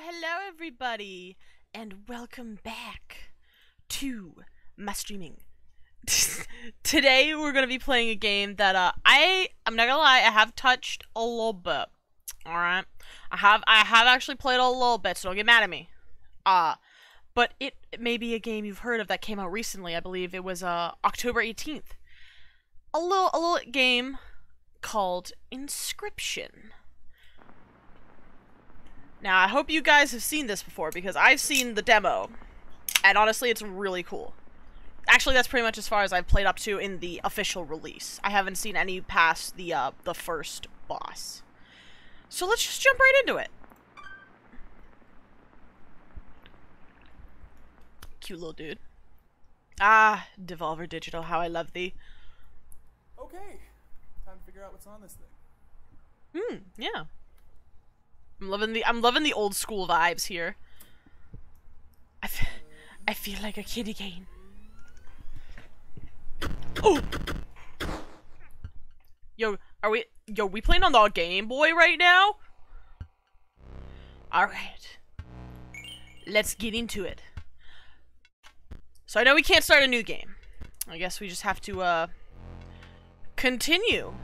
Hello everybody, and welcome back to my streaming. Today we're gonna be playing a game that I'm not gonna lie, I have touched a little bit. Alright? I have actually played a little bit, so don't get mad at me. But it may be a game you've heard of that came out recently. I believe it was October 18th. A little game called Inscryption. Now, I hope you guys have seen this before, because I've seen the demo, and honestly, it's really cool. Actually, that's pretty much as far as I've played up to in the official release. I haven't seen any past the first boss. So let's just jump right into it. Cute little dude. Ah, Devolver Digital, how I love thee. Okay, time to figure out what's on this thing. Yeah. I'm loving the old school vibes here. I feel like a kid again. Oh! We playing on the Game Boy right now? Alright. Let's get into it. So I know we can't start a new game. I guess we just have to, continue.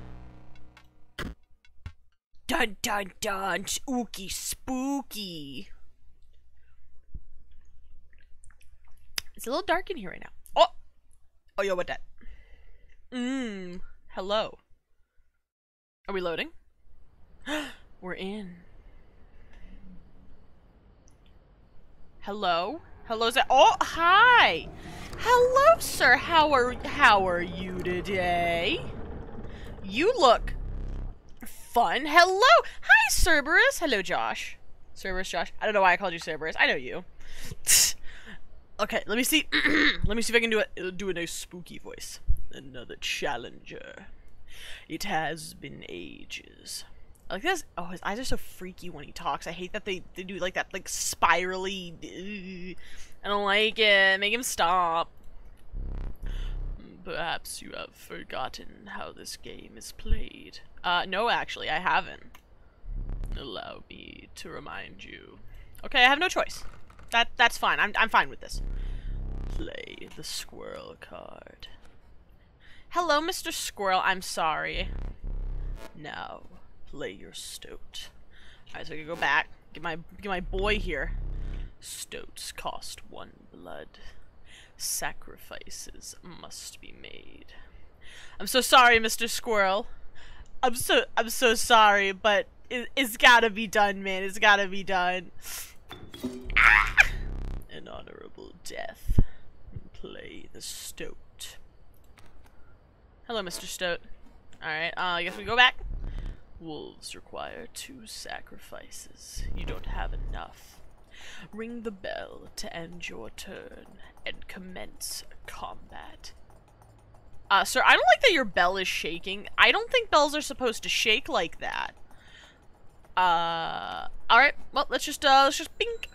Dun dun dun, spooky spooky. It's a little dark in here right now. Oh yo, what that? Hello. Are we loading? We're in. Hello? Hello's that? Oh, hi. Hello, sir. How are you today? You look fun. Hello! Hi, Cerberus! Hello, Josh. Cerberus, Josh. I don't know why I called you Cerberus. I know you. Okay, let me see. Let me see if I can do a nice spooky voice. Another challenger. It has been ages. I like this. Oh, his eyes are so freaky when he talks. I hate that they do like that, like, spirally. I don't like it. Make him stop. Perhaps you have forgotten how this game is played. No, actually, I haven't. Allow me to remind you. Okay, I have no choice. That's fine. I'm fine with this. Play the squirrel card. Hello, Mr. Squirrel. I'm sorry. Now, play your stoat. Alright, so I can go back. Get my boy here. Stoats cost 1 blood. Sacrifices must be made. I'm so sorry, Mr. Squirrel. I'm so sorry, but it's gotta be done, man. It's gotta be done. Ah! An honorable death. Play the stoat. Hello, Mr. Stoat. Alright, I guess we go back. Wolves require 2 sacrifices. You don't have enough. Ring the bell to end your turn and commence combat. Sir, I don't like that your bell is shaking. I don't think bells are supposed to shake like that. Alright, well, let's just bink.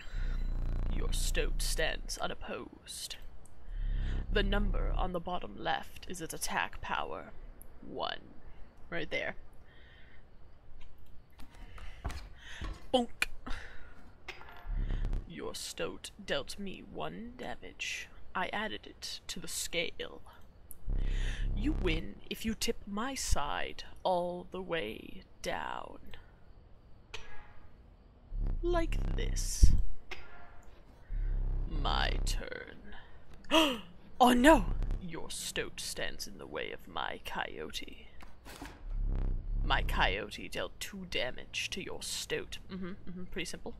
Your stoat stands unopposed. The number on the bottom left is its attack power. 1. Right there. Bonk. Your stoat dealt me 1 damage. I added it to the scale. You win if you tip my side all the way down. Like this. My turn. Oh no! Your stoat stands in the way of my coyote. My coyote dealt 2 damage to your stoat. Pretty simple.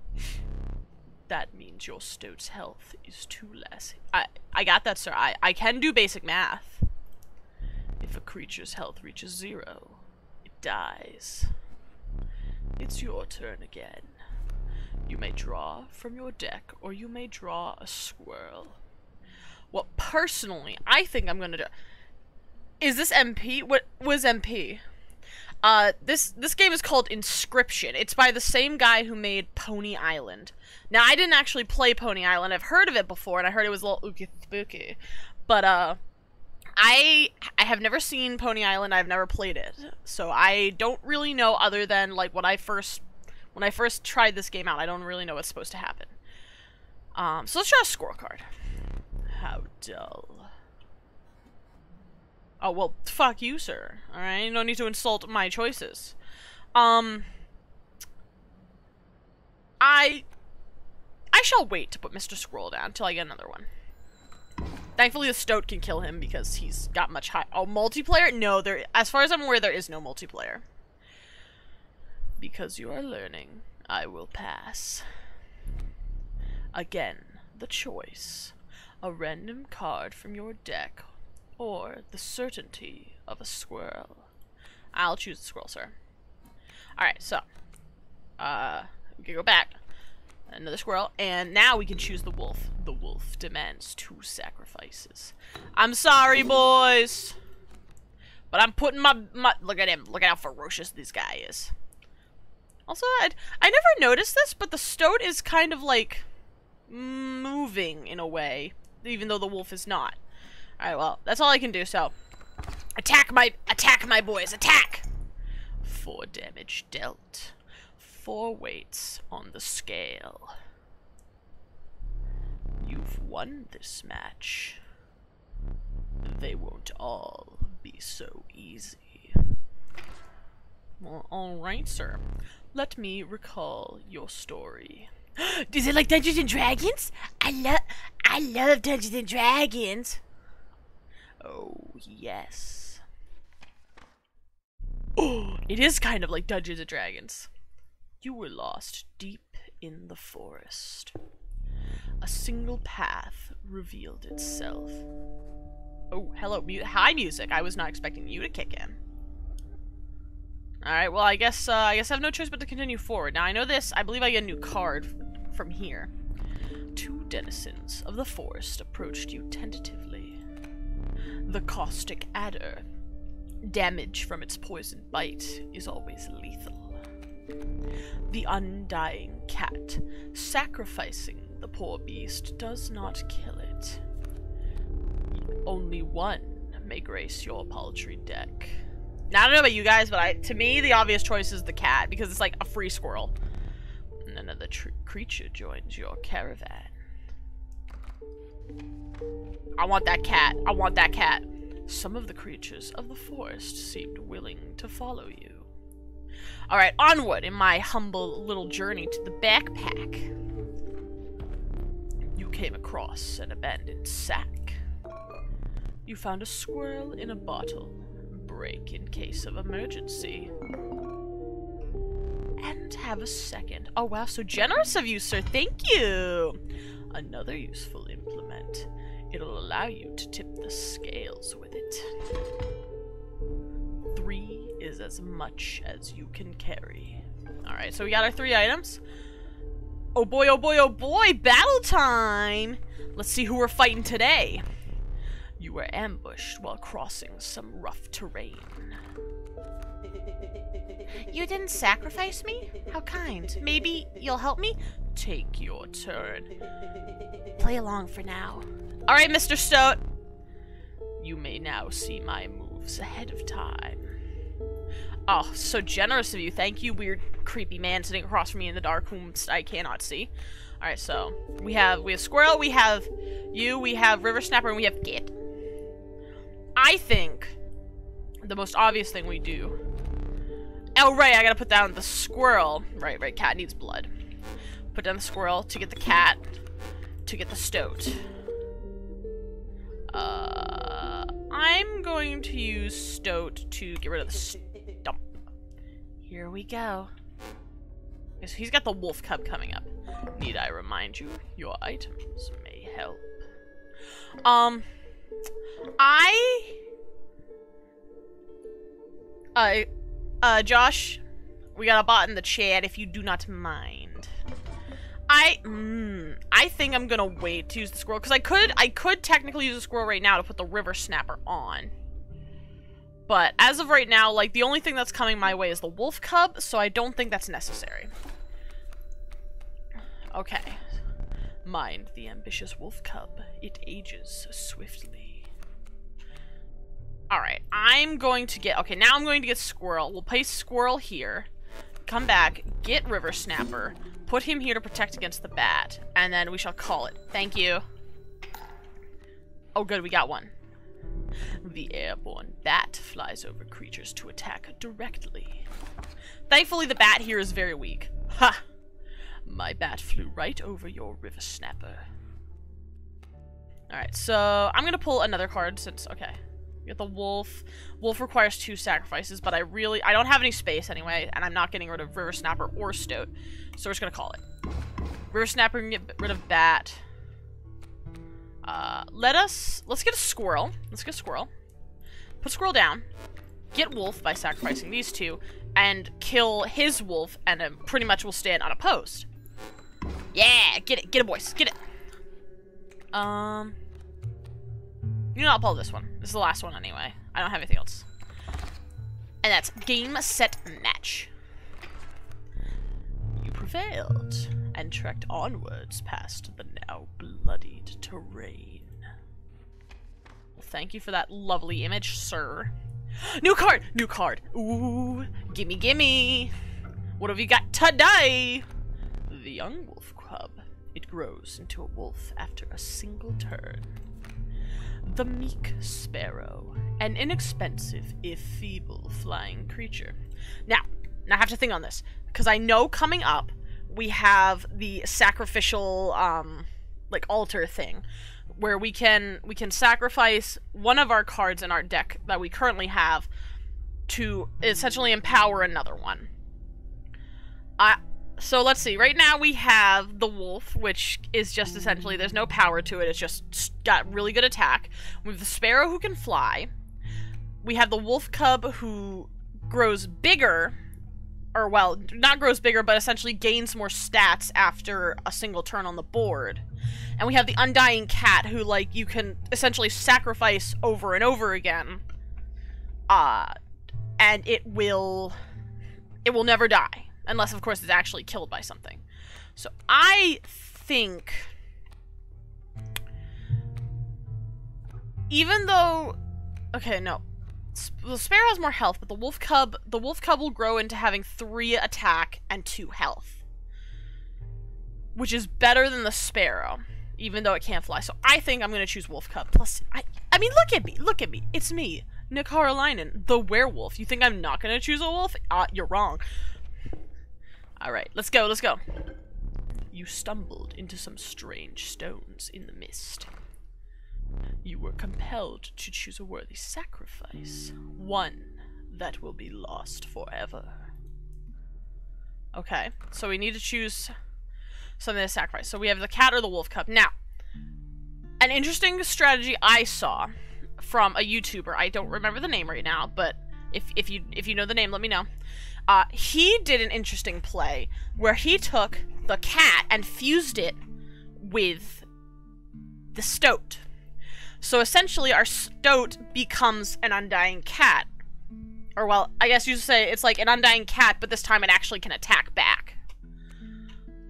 That means your stoat's health is 2 less. I got that, sir. I can do basic math. If a creature's health reaches 0, it dies. It's your turn again. You may draw from your deck, or you may draw a squirrel. Well, personally, I think I'm gonna do... Is this MP? What was MP? This game is called Inscryption. It's by the same guy who made Pony Island. Now, I didn't actually play Pony Island. I've heard of it before, and I heard it was a little ooky spooky. But, I have never seen Pony Island. I've never played it. So I don't really know, other than, like, when I first When I first tried this game out, I don't really know what's supposed to happen. So let's try a squirrel card. How dull. Oh, well, fuck you, sir. Alright, no need to insult my choices. I shall wait to put Mr. Squirrel down until I get another one. Thankfully, the Stoat can kill him because he's got much high. Oh, multiplayer? No, as far as I'm aware, there is no multiplayer. Because you are learning, I will pass. Again, the choice. A random card from your deck, or the certainty of a squirrel. I'll choose the squirrel, sir. Alright, so. We can go back. Another squirrel, and now we can choose the wolf. The wolf demands 2 sacrifices. I'm sorry, boys, but I'm putting my look at him. Look at how ferocious this guy is. Also, I never noticed this, but the Stoat is kind of like moving in a way, even though the wolf is not. All right, well, that's all I can do. So, attack my boys, attack! 4 damage dealt. 4 weights on the scale. You've won this match. They won't all be so easy. Well, alright, sir. Let me recall your story. Is it like Dungeons and Dragons? I love Dungeons and Dragons. Oh, yes. Oh, it is kind of like Dungeons and Dragons. You were lost deep in the forest. A single path revealed itself. Oh, hello, hi music. I was not expecting you to kick in. Alright, well, I guess I have no choice but to continue forward. Now, I know this. I believe I get a new card from here. 2 denizens of the forest approached you tentatively. The caustic adder. Damage from its poison bite is always lethal. The undying cat. Sacrificing the poor beast does not kill it. Only one may grace your paltry deck. Now, I don't know about you guys, but to me, the obvious choice is the cat, because it's like a free squirrel. And another creature joins your caravan. I want that cat. I want that cat. Some of the creatures of the forest seemed willing to follow you. Alright, onward in my humble little journey to the backpack. You came across an abandoned sack. You found a squirrel in a bottle. Break in case of emergency. And have a second. Oh wow, so generous of you, sir. Thank you! Another useful implement. It'll allow you to tip the scales with it. 3 is as much as you can carry. Alright, so we got our 3 items. Oh boy, oh boy, oh boy! Battle time! Let's see who we're fighting today. You were ambushed while crossing some rough terrain. You didn't sacrifice me? How kind. Maybe you'll help me? Take your turn. Play along for now. Alright, Mr. Stoat. You may now see my moves ahead of time. Oh, so generous of you. Thank you, weird, creepy man sitting across from me in the dark whom I cannot see. Alright, so we have Squirrel, we have you, we have River Snapper, and we have Git. I think the most obvious thing we do... Oh, right, I gotta put down the squirrel. Right, cat needs blood. Put down the squirrel to get the cat, to get the Stoat. I'm going to use Stoat to get rid of the stump. Here we go. Okay, so he's got the wolf cub coming up. Need I remind you, your items may help. Josh, we got a bot in the chat if you do not mind. I think I'm gonna wait to use the squirrel, because I could technically use the squirrel right now to put the river snapper on. But as of right now, like, the only thing that's coming my way is the wolf cub, so I don't think that's necessary. Okay. Mind the ambitious wolf cub. It ages swiftly. Alright, I'm going to get... Okay, now I'm going to get squirrel. We'll place squirrel here. come back, get River Snapper, put him here to protect against the bat, and then we shall call it. Thank you. Oh good, we got one. The airborne bat flies over creatures to attack directly. Thankfully, the bat here is very weak. Ha! My bat flew right over your River Snapper. Alright, so I'm gonna pull another card since, okay. We got the wolf. Wolf requires 2 sacrifices, but I don't have any space anyway, and I'm not getting rid of River Snapper or Stoat, so we're just gonna call it. River Snapper can get rid of bat. Let's get a squirrel. Let's get a squirrel. Put squirrel down. Get wolf by sacrificing these 2, and kill his wolf, and pretty much will stand unopposed. Yeah, get it, boys, get it. You know, I'll pull this one. This is the last one anyway. I don't have anything else. And that's game, set, match. You prevailed and trekked onwards past the now bloodied terrain. Well, thank you for that lovely image, sir. New card! New card! Ooh, gimme, gimme! What have you got today? The young wolf cub. It grows into a wolf after a single turn. The meek sparrow. An inexpensive, if feeble, flying creature. Now I have to think on this, because I know coming up, we have the sacrificial, like, altar thing, where we can sacrifice one of our cards in our deck that we currently have to essentially empower another one. So let's see, right now we have the wolf, which is just essentially, there's no power to it, it's just got really good attack. We have the sparrow who can fly. We have the wolf cub who grows bigger, or well, not grows bigger, but essentially gains more stats after a single turn on the board. And we have the undying cat who, like, you can essentially sacrifice over and over again. And it will never die. Unless, of course, it's actually killed by something. So, I think... Even though... Okay, no. The sparrow has more health, but the wolf cub will grow into having 3 attack and 2 health. Which is better than the sparrow, even though it can't fly. So, I think I'm going to choose wolf cub. Plus, I mean, look at me. It's me, Nicarolinen, the werewolf. You think I'm not going to choose a wolf? You're wrong. Alright, let's go, let's go. You stumbled into some strange stones in the mist. You were compelled to choose a worthy sacrifice. One that will be lost forever. Okay, so we need to choose something to sacrifice. So we have the cat or the wolf cub. Now, an interesting strategy I saw from a YouTuber, I don't remember the name right now, but if you know the name, let me know. He did an interesting play where he took the cat and fused it with the stoat. So essentially our stoat becomes an undying cat. Or well, I guess you should say it's like an undying cat, but this time it actually can attack back.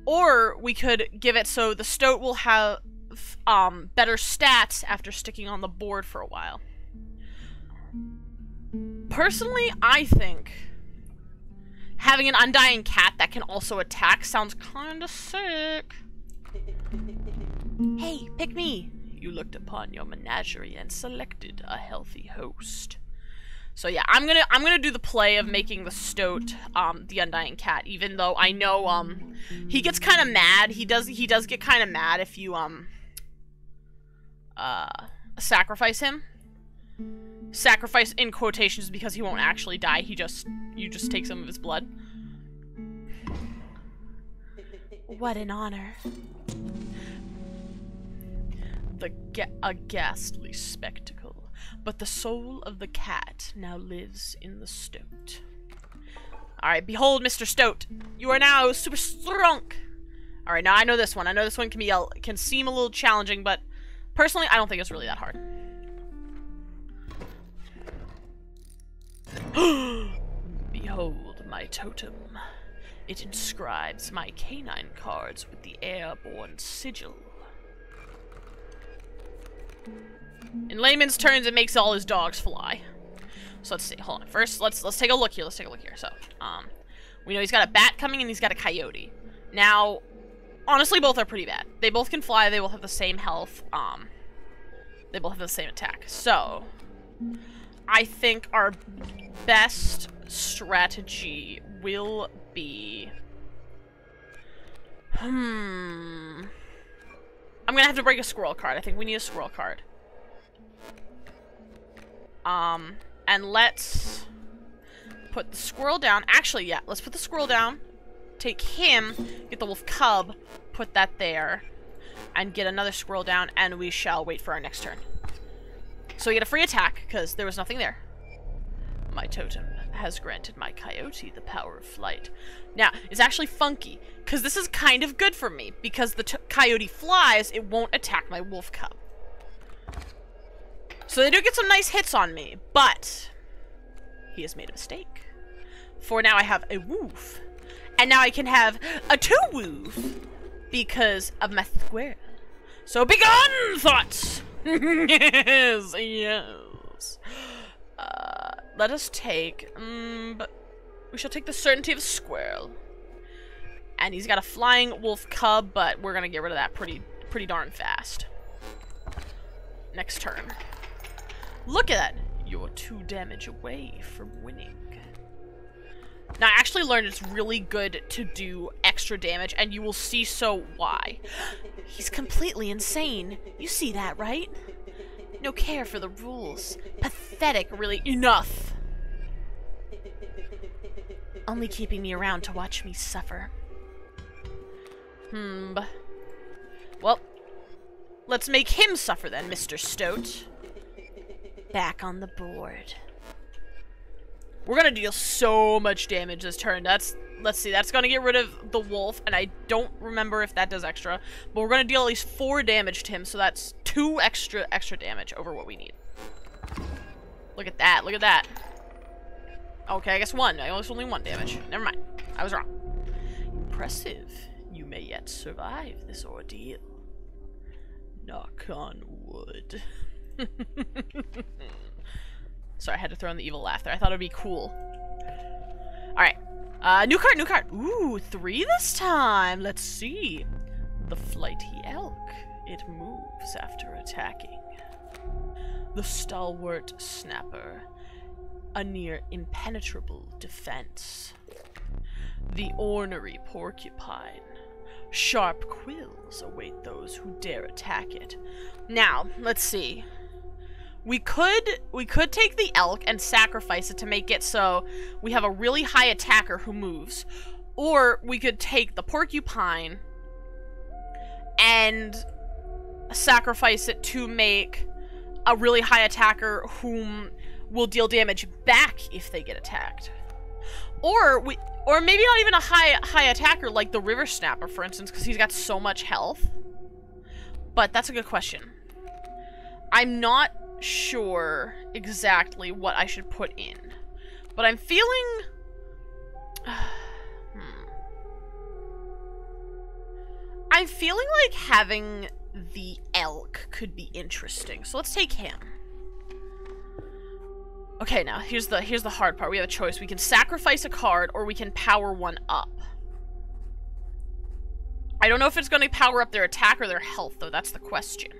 Or we could give it so the stoat will have better stats after sticking on the board for a while. Personally, I think having an undying cat that can also attack sounds kinda sick. Hey, pick me! You looked upon your menagerie and selected a healthy host. So yeah, I'm gonna do the play of making the stoat the undying cat, even though I know he gets kinda mad. He does get kinda mad if you sacrifice him. Sacrifice in quotations because he won't actually die. You just take some of his blood. What an honor. A ghastly spectacle. But the soul of the cat now lives in the stoat. Alright, behold, Mr. Stoat. You are now super strong. Alright, now I know this one. I know this one can seem a little challenging, but personally, I don't think it's really that hard. Behold my totem. It inscribes my canine cards with the airborne sigil. In layman's terms, it makes all his dogs fly. So let's see. Hold on. First, let's take a look here. So, We know he's got a bat coming and he's got a coyote. Now, honestly, both are pretty bad. They both can fly, they both have the same health, they both have the same attack. So, I think our best strategy will be... I'm gonna have to break a squirrel card. I think we need a squirrel card. And let's put the squirrel down. Actually, yeah, let's put the squirrel down. Take him, get the wolf cub, put that there, and get another squirrel down, and we shall wait for our next turn. So we get a free attack, because there was nothing there. My totem has granted my coyote the power of flight. Now, it's actually funky, because this is kind of good for me, because the coyote flies, it won't attack my wolf cub. So they do get some nice hits on me, but he has made a mistake. For now I have a woof, and now I can have a two-woof because of my square. So begone, thoughts! Yes, yes. Let us take, but we shall take the certainty of a squirrel. And he's got a flying wolf cub, but we're gonna get rid of that pretty darn fast. Next turn. Look at that! You're 2 damage away from winning. Now, I actually learned it's really good to do extra damage, and you will see so why. He's completely insane. You see that, right? No care for the rules. Pathetic, really. Enough! Only keeping me around to watch me suffer. Well, let's make him suffer then, Mr. Stoat. Back on the board. We're gonna deal so much damage this turn. Let's see, that's gonna get rid of the wolf, and I don't remember if that does extra, but we're gonna deal at least 4 damage to him, so that's 2 extra damage over what we need. Look at that, look at that. Okay, I guess 1. I only 1 damage. Never mind. I was wrong. Impressive. You may yet survive this ordeal. Knock on wood. Sorry, I had to throw in the evil laugh there. I thought it'd be cool. Alright. New card, new card. Ooh, 3 this time. Let's see. The flighty elk. It moves after attacking. The stalwart snapper. A near impenetrable defense. The ornery porcupine. Sharp quills await those who dare attack it. Now, let's see. We could take the elk and sacrifice it to make it so we have a really high attacker who moves. Or we could take the porcupine and sacrifice it to make a really high attacker whom will deal damage back if they get attacked. Or maybe not even a high attacker like the river snapper, for instance, because he's got so much health. But that's a good question. I'm not sure exactly what I should put in, but I'm feeling I'm feeling like having the elk could be interesting, so let's take him. Okay, now here's the hard part. We have a choice. We can sacrifice a card or we can power one up. I don't know if it's going to power up their attack or their health, though. That's the question.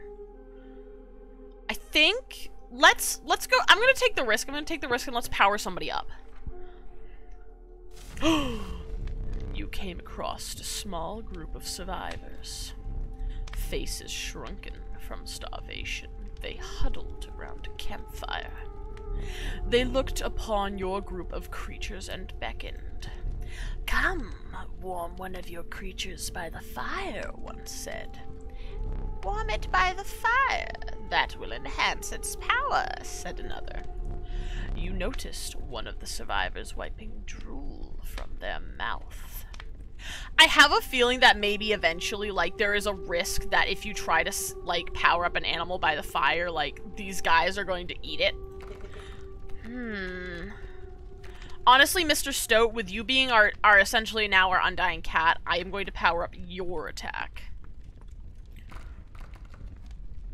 I think let's go. I'm gonna take the risk. I'm gonna take the risk and let's power somebody up. You came across a small group of survivors. Faces shrunken from starvation, they huddled around a campfire. They looked upon your group of creatures and beckoned. Come, warm one of your creatures by the fire, one said. Warm it by the fire. That will enhance its power, said another. You noticed one of the survivors wiping drool from their mouth. I have a feeling that maybe eventually, like, there is a risk that if you try to, like, power up an animal by the fire, like, these guys are going to eat it. Honestly, Mr. Stoat, with you being our essentially now our undying cat, I am going to power up your attack.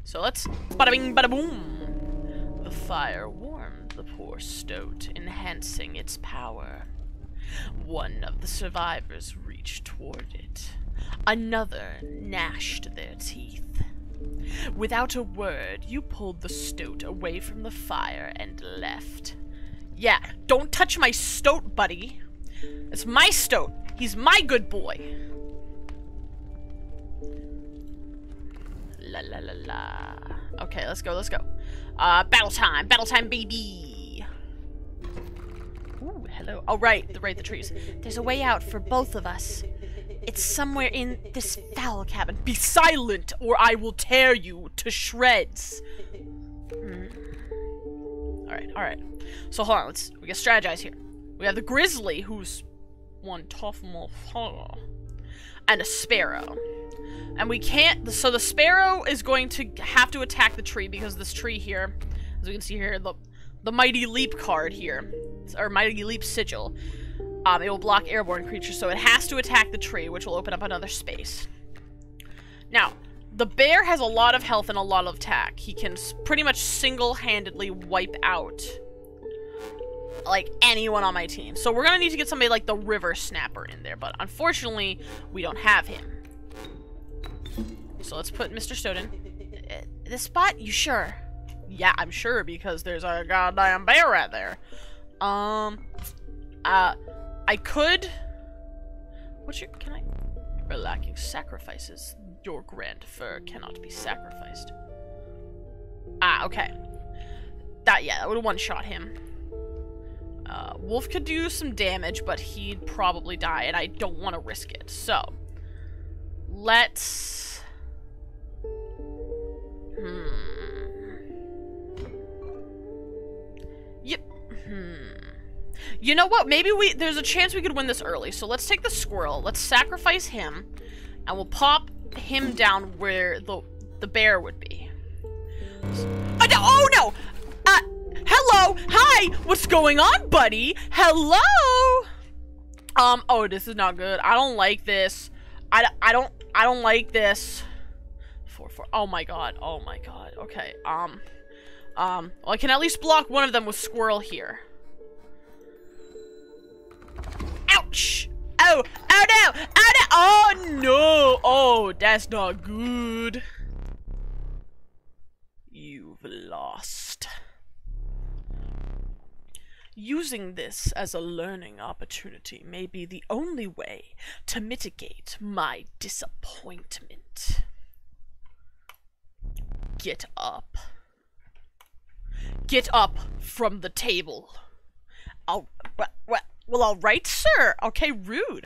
So let's bada bing bada boom. The fire warmed the poor Stoat, enhancing its power. One of the survivors reached toward it. Another gnashed their teeth. Without a word, you pulled the stoat away from the fire and left. Yeah, don't touch my stoat, buddy. It's my stoat. He's my good boy. La la la la. Okay, let's go, let's go. Battle time, baby. Ooh, hello. Oh, right, the trees. There's a way out for both of us. It's somewhere in this foul cabin. Be silent, or I will tear you to shreds. Alright. So hold on, we gotta strategize here. We have the grizzly, who's one tough motherfucker, and a sparrow. And we can't, so the sparrow is going to have to attack the tree because this tree here, as we can see here, the Mighty Leap card here, or Mighty Leap sigil, it will block airborne creatures, so it has to attack the tree, which will open up another space. Now, the bear has a lot of health and a lot of attack. He can pretty much single-handedly wipe out, like, anyone on my team. So we're gonna need to get somebody like the River Snapper in there, but unfortunately, we don't have him. So let's put Mr. Stoden. This spot? You sure? Yeah, I'm sure, because there's a goddamn bear right there. I could... can I... We're lacking sacrifices. Your grand fur cannot be sacrificed. Okay. That would have one-shot him. Wolf could do some damage, but he'd probably die, and I don't want to risk it. So, let's... Yep. You know what? Maybe there's a chance we could win this early. So let's take the squirrel. Let's sacrifice him. And we'll pop him down where the bear would be. Oh no! Hello! Hi! What's going on, buddy? Hello! Oh, this is not good. I don't like this. I don't like this. 4. Oh my god. Okay. Well, I can at least block one of them with squirrel here. Ouch! Oh no! Oh no! Oh, that's not good. You've lost. Using this as a learning opportunity may be the only way to mitigate my disappointment. Get up. Get up from the table. Well, alright, sir. Okay, rude.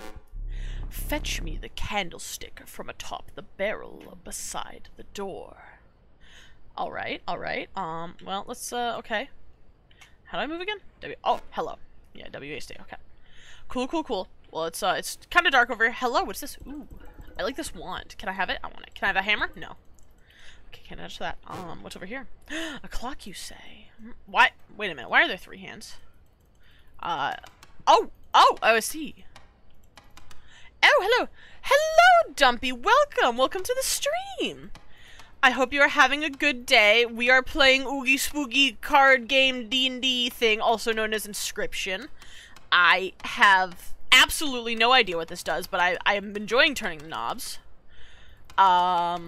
Fetch me the candlestick from atop the barrel beside the door. Alright. Well, let's, okay. How do I move again? Oh, hello. Yeah, WASD, okay. Cool. Well, it's kind of dark over here. Hello, what's this? Ooh, I like this wand. Can I have it? I want it. Can I have a hammer? No. Okay, can't touch that. What's over here? A clock, you say? What? Wait a minute. Why are there 3 hands? Oh, I see. Oh, hello, Dumpy. Welcome to the stream. I hope you are having a good day. We are playing Oogie Spooky card game D&D thing, also known as Inscryption. I have absolutely no idea what this does, but I am enjoying turning the knobs. I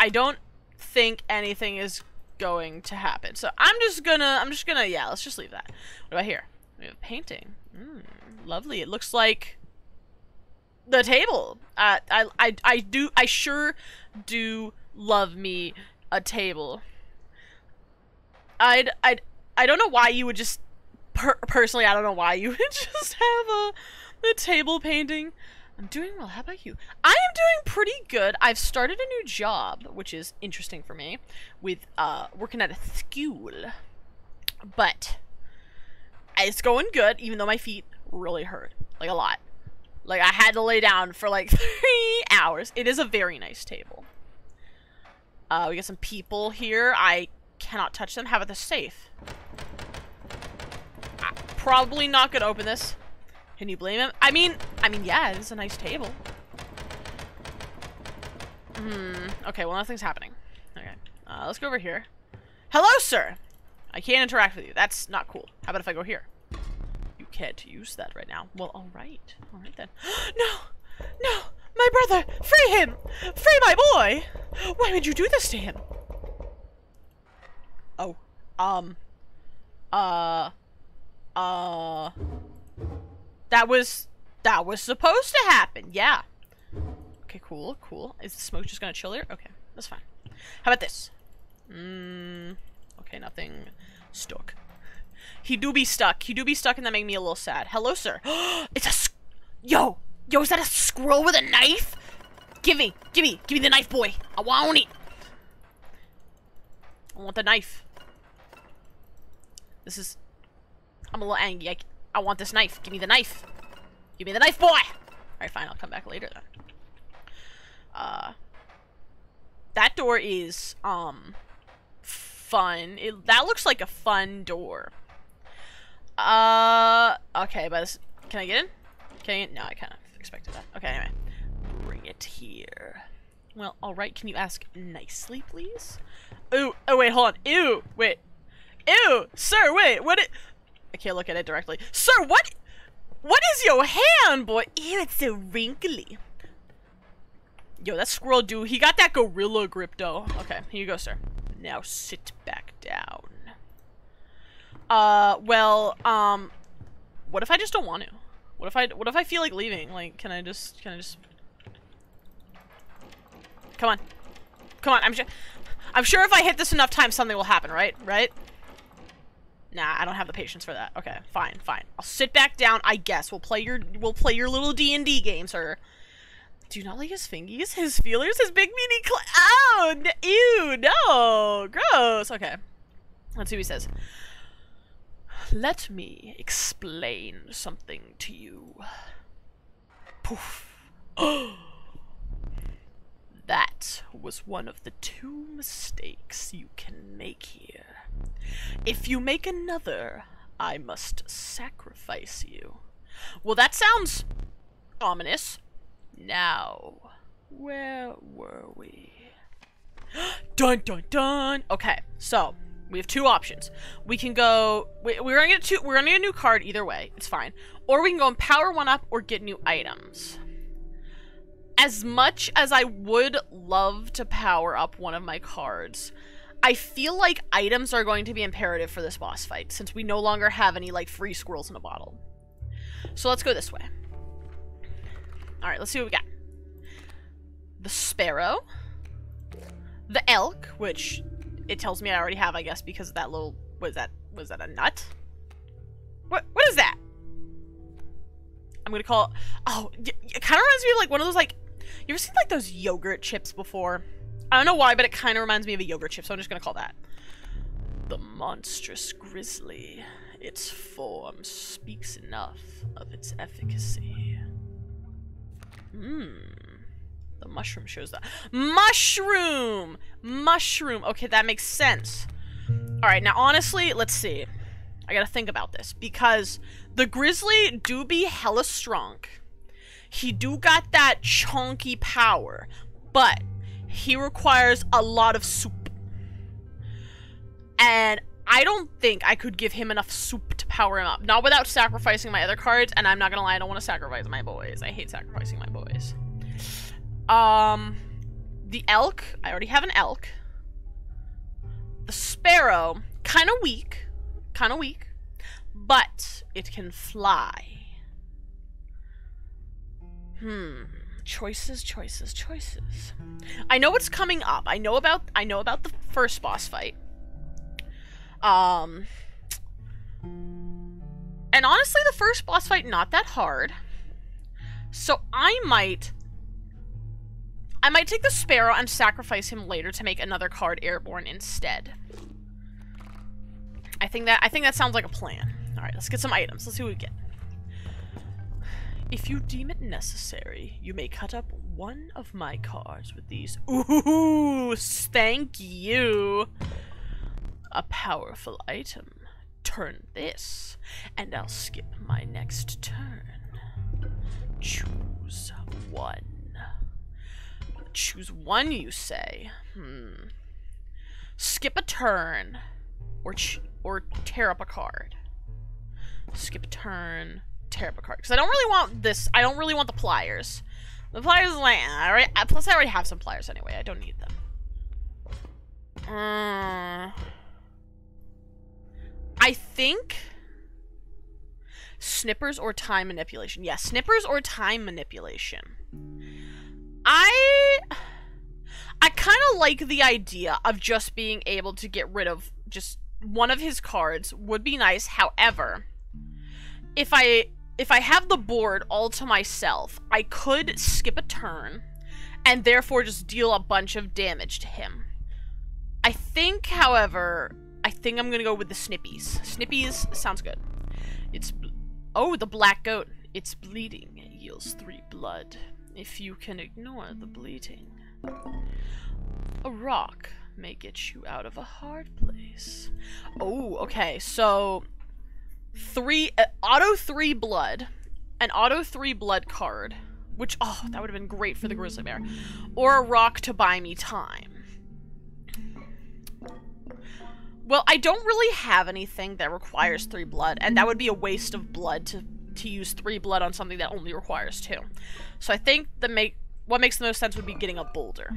don't think anything is going to happen, so I'm just gonna, yeah, let's just leave that. What do I hear? We have a painting. Lovely. It looks like the table. I sure do love me a table. I don't know why you would just personally, I don't know why you would just have a table painting. I'm doing well. How about you? I am doing pretty good. I've started a new job, which is interesting for me, with working at a school. But it's going good, even though my feet really hurt, like a lot. Like, I had to lay down for like 3 hours. It is a very nice table. We got some people here. I cannot touch them. How about the safe? I'm probably not gonna open this. Can you blame him? I mean, yeah, it is a nice table. Okay, well, nothing's happening. Okay, let's go over here. Hello, sir! I can't interact with you. That's not cool. How about if I go here? You can't use that right now. Well, alright. Alright then. No! No! My brother! Free him! Free my boy! Why would you do this to him? Oh. That was supposed to happen, yeah. Okay, cool, cool. Is the smoke just gonna chill here? Okay, that's fine. How about this? Okay, nothing stuck. He do be stuck. He do be stuck, and that made me a little sad. Hello, sir. It's a Yo, is that a squirrel with a knife? Give me the knife, boy. I want it. I want the knife. I'm a little angry. I want this knife. Give me the knife. Give me the knife, boy. Alright, fine. I'll come back later then. That door is, fun. That looks like a fun door. Okay, but can I get in? Can I get in? No, I kind of expected that. Okay, anyway. Bring it here. Well, alright, can you ask nicely, please? Ooh, oh wait, hold on. Ew, wait. Ew, sir, wait, I can't look at it directly. Sir, what is your hand, boy? Ew, it's so wrinkly. Yo, that squirrel dude, he got that gorilla grip, though. Okay, here you go, sir. Now sit back down. Well, what if I just don't want to? What if I feel like leaving? Like, can I just... Come on. Come on, I'm sure if I hit this enough times, something will happen, right? Right? Nah, I don't have the patience for that. Okay, fine. I'll sit back down, I guess. We'll play your little D&D game, sir. Do you not like his fingies? His feelers? His big meaty oh, ew, no! Gross! Okay. Let's see what he says. Let me explain something to you. Poof. That was one of the 2 mistakes you can make here. If you make another, I must sacrifice you. Well, that sounds ominous. Now, where were we? Dun dun dun! Okay, so we have 2 options. We can go. We're gonna get a new card either way. It's fine. Or we can go and power 1 up or get new items. As much as I would love to power up one of my cards, I feel like items are going to be imperative for this boss fight since we no longer have any like free squirrels in a bottle. So let's go this way. All right, let's see what we got. The sparrow, the elk, which it tells me I already have, I guess, because of that little. Was that a nut? What is that? I'm gonna call. Oh, it kind of reminds me of like one of those like. You ever seen like those yogurt chips before? I don't know why, but it kind of reminds me of a yogurt chip, so I'm just gonna call that. The monstrous grizzly. Its form speaks enough of its efficacy. The mushroom shows that. Mushroom! Mushroom! Okay, that makes sense. Alright, now honestly, let's see. I gotta think about this, because the grizzly do be hella strong. He do got that chunky power, but he requires a lot of soup. And I don't think I could give him enough soup to power him up. Not without sacrificing my other cards, and I'm not gonna lie, I don't want to sacrifice my boys. I hate sacrificing my boys. The elk, I already have an elk. The sparrow, kind of weak, but it can fly. Choices. I know what's coming up. I know about the first boss fight. And honestly, the first boss fight not that hard. So I might take the sparrow and sacrifice him later to make another card airborne instead. I think that sounds like a plan. All right, let's get some items. Let's see what we get. If you deem it necessary, you may cut up one of my cards with these. Ooh, thank you. A powerful item. Turn this, and I'll skip my next turn. Choose one. Choose one, you say? Skip a turn, or tear up a card. Skip a turn. Tear up a card. Because I don't really want this. I don't really want the pliers. The pliers, like, plus I already have some pliers anyway. I don't need them. I think snippers or time manipulation. Yeah, snippers or time manipulation. I kind of like the idea of just being able to get rid of just one of his cards would be nice. However, if I have the board all to myself, I could skip a turn and therefore just deal a bunch of damage to him. I think, however, I'm going to go with the Snippies. Snippies sounds good. Oh, the black goat. It's bleeding. It yields 3 blood. If you can ignore the bleeding. A rock may get you out of a hard place. Oh, okay. So, auto 3 blood. An auto 3 blood card. Which, oh, that would have been great for the grizzly bear. Or a rock to buy me time. Well, I don't really have anything that requires 3 blood, and that would be a waste of blood to use 3 blood on something that only requires 2. So I think what makes the most sense would be getting a boulder.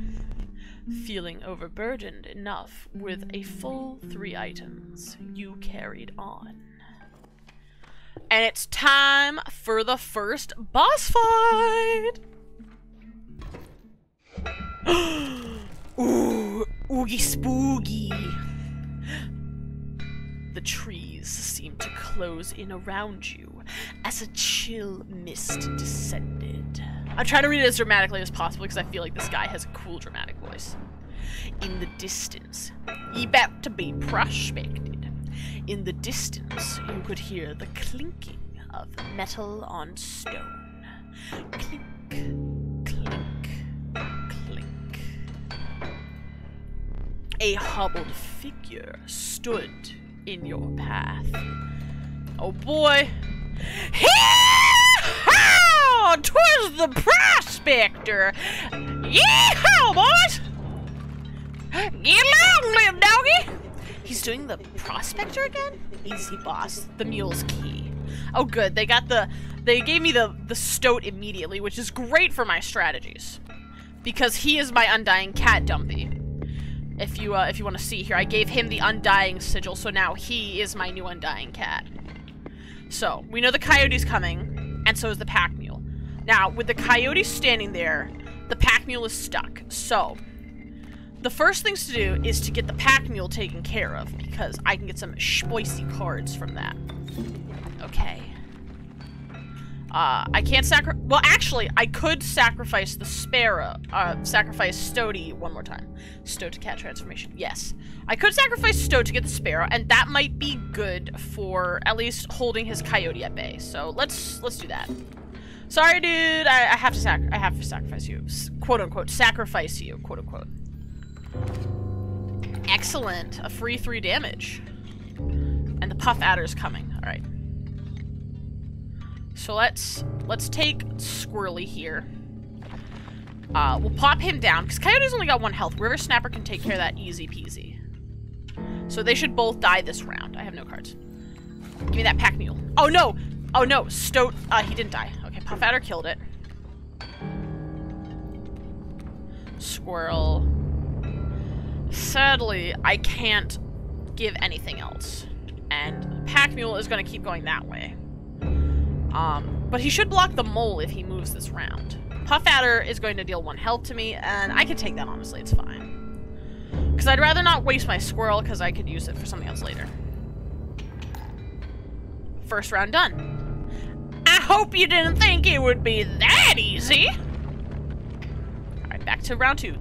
Feeling overburdened enough with a full 3 items, you carried on. And it's time for the first boss fight! Ooh, oogie spooky! The trees seemed to close in around you as a chill mist descended. I'm trying to read it as dramatically as possible because I feel like this guy has a cool dramatic voice. In the distance, ye about to be prospected. In the distance, you could hear the clinking of metal on stone. Clink, clink, clink. A hobbled figure stood in your path. Oh boy. Hee-haw! 'Twas the prospector! Yee-haw, boys! Get along, little doggy! He's doing the prospector again? Easy, boss. The mule's key. Oh good, they gave me the stoat immediately, which is great for my strategies. Because he is my undying cat dumpy. If you want to see here, I gave him the undying sigil, so now he is my new undying cat. So, we know the coyote's coming, and so is the pack mule. Now, with the coyote standing there, the pack mule is stuck. So, the first things to do is to get the pack mule taken care of, because I can get some spicy cards from that. Okay. I can't well, actually, I could sacrifice the sparrow, sacrifice Stoaty one more time. Stoat to cat transformation, yes. I could sacrifice Stoat to get the sparrow, and that might be good for at least holding his coyote at bay. So let's do that. Sorry, dude, I have to sacrifice you, quote unquote, sacrifice you, quote unquote. Excellent, a free 3 damage. And the puff adder's coming, all right. So let's take Squirrely here. We'll pop him down, because Coyote's only got 1 health. River Snapper can take care of that easy peasy. So they should both die this round. I have no cards. Give me that pack mule. Oh no! Oh no, Stoat, he didn't die. Okay, Puff Adder killed it. Squirrel. Sadly, I can't give anything else. And pack mule is gonna keep going that way. But he should block the mole if he moves this round. Puff Adder is going to deal 1 health to me, and I can take that, honestly, it's fine. Because I'd rather not waste my squirrel, because I could use it for something else later. First round done. I hope you didn't think it would be that easy! Alright, back to round 2.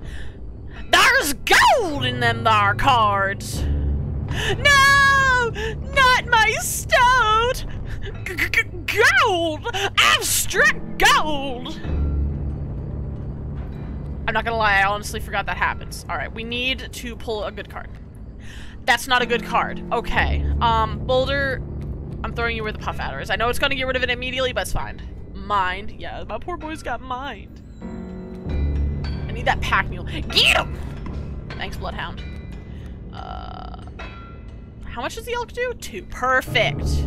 There's gold in them thar cards! No! Not my Stoat! Gold! Abstract gold! I'm not gonna lie, I honestly forgot that happens. Alright, we need to pull a good card. That's not a good card. Okay. Boulder, I'm throwing you where the Puff Adder is. I know it's gonna get rid of it immediately, but it's fine. Mind. Yeah, my poor boy's got mind. I need that pack mule. Get him! Thanks, Bloodhound. How much does the elk do? 2. Perfect.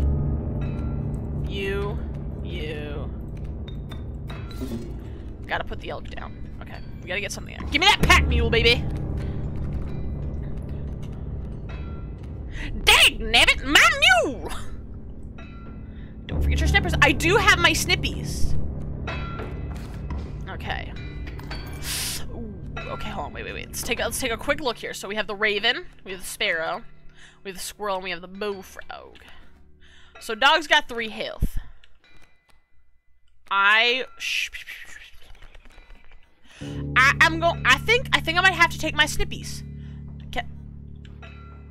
You. Gotta put the elk down. Okay, we gotta get something there. Give me that pack mule, baby! Dagnabbit, my mule! Don't forget your snippers. I do have my snippies. Okay. Ooh, okay, hold on, wait. Let's take a quick look here. So we have the raven, we have the sparrow, we have the squirrel, and we have the bullfrog. So dog's got 3 health. I think I might have to take my snippies. Okay.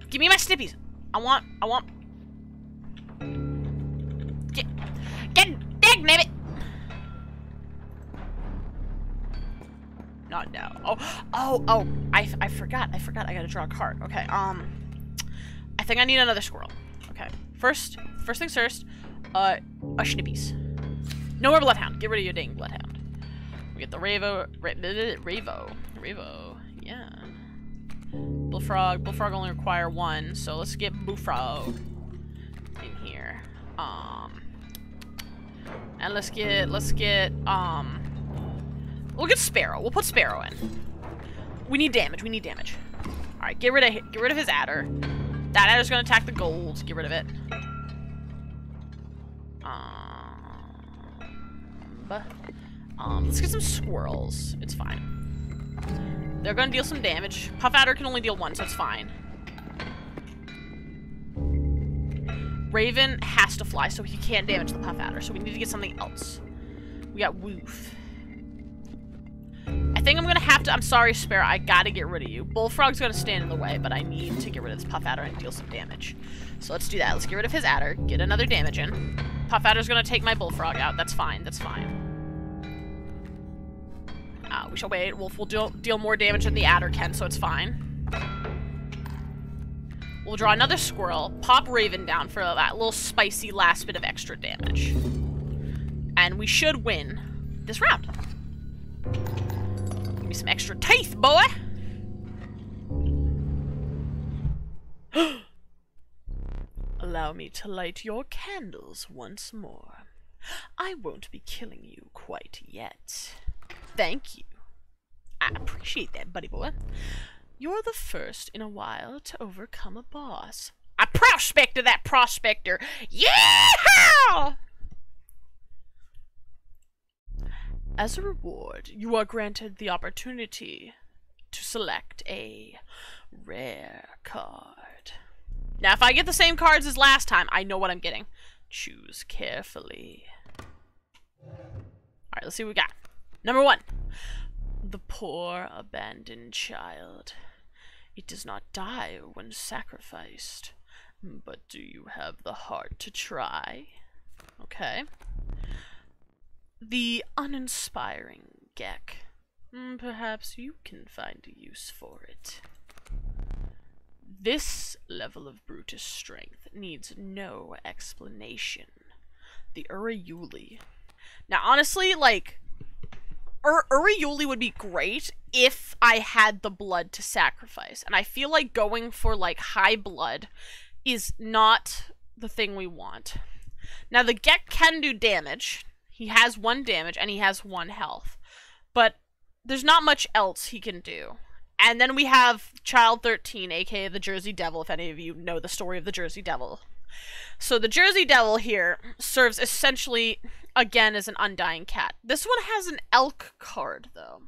Give me my snippies. I want Get dagnabbit! Not now. Oh, I forgot. I gotta draw a card. Okay, I think I need another squirrel. Okay. First things first, a snippies. No more bloodhound. Get rid of your dang bloodhound. We get the Ravo, yeah. Bullfrog only require 1, so let's get Bullfrog in here. And let's get, we'll get Sparrow. We'll put Sparrow in. We need damage. Alright, get rid of his adder. That adder's gonna attack the gold. Get rid of it. Let's get some squirrels. It's fine. They're gonna deal some damage. Puff adder can only deal 1, so it's fine. Raven has to fly, so he can't damage the puff adder, so we need to get something else. We got Woof. I think I'm gonna have to. I'm sorry, Sparrow. I gotta get rid of you. Bullfrog's gonna stand in the way, but I need to get rid of this puff adder and deal some damage. So let's do that. Let's get rid of his adder. Get another damage in. Puff adder's gonna take my bullfrog out. That's fine. We shall wait. Wolf will deal more damage than the adder can, so it's fine. We'll draw another squirrel. Pop Raven down for that little spicy last bit of extra damage. And we should win this round. Give me some extra teeth, boy! Allow me to light your candles once more. I won't be killing you quite yet. Thank you. I appreciate that, buddy boy. You're the first in a while to overcome a boss. I prospected that prospector! Yeah! As a reward, you are granted the opportunity to select a rare card. Now, if I get the same cards as last time, I know what I'm getting. Choose carefully. Alright, let's see what we got. Number 1. The poor abandoned child. It does not die when sacrificed. But do you have the heart to try? Okay. The uninspiring Gek. Perhaps you can find a use for it. This level of brutish strength needs no explanation. The Uriuli. Now, honestly, like, Uriuli would be great if I had the blood to sacrifice. And I feel like going for, like, high blood is not the thing we want. Now, the Gek can do damage. He has 1 damage, and he has 1 health. But there's not much else he can do. And then we have Child 13, aka the Jersey Devil, if any of you know the story of the Jersey Devil. So the Jersey Devil here serves essentially, again, as an undying cat. This one has an elk card, though.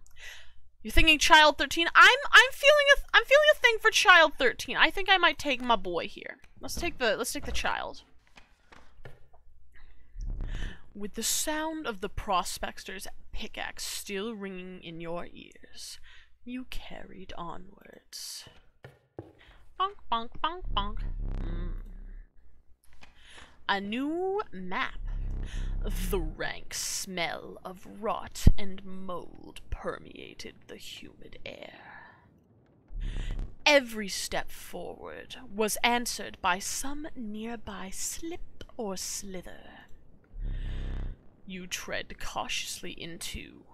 You're thinking Child 13? I'm feeling a thing for Child 13. I think I might take my boy here. Let's take the child. With the sound of the prospector's pickaxe still ringing in your ears, you carried onwards. Bonk, bonk, bonk, bonk. A new map. The rank smell of rot and mold permeated the humid air. Every step forward was answered by some nearby slip or slither. You tread cautiously into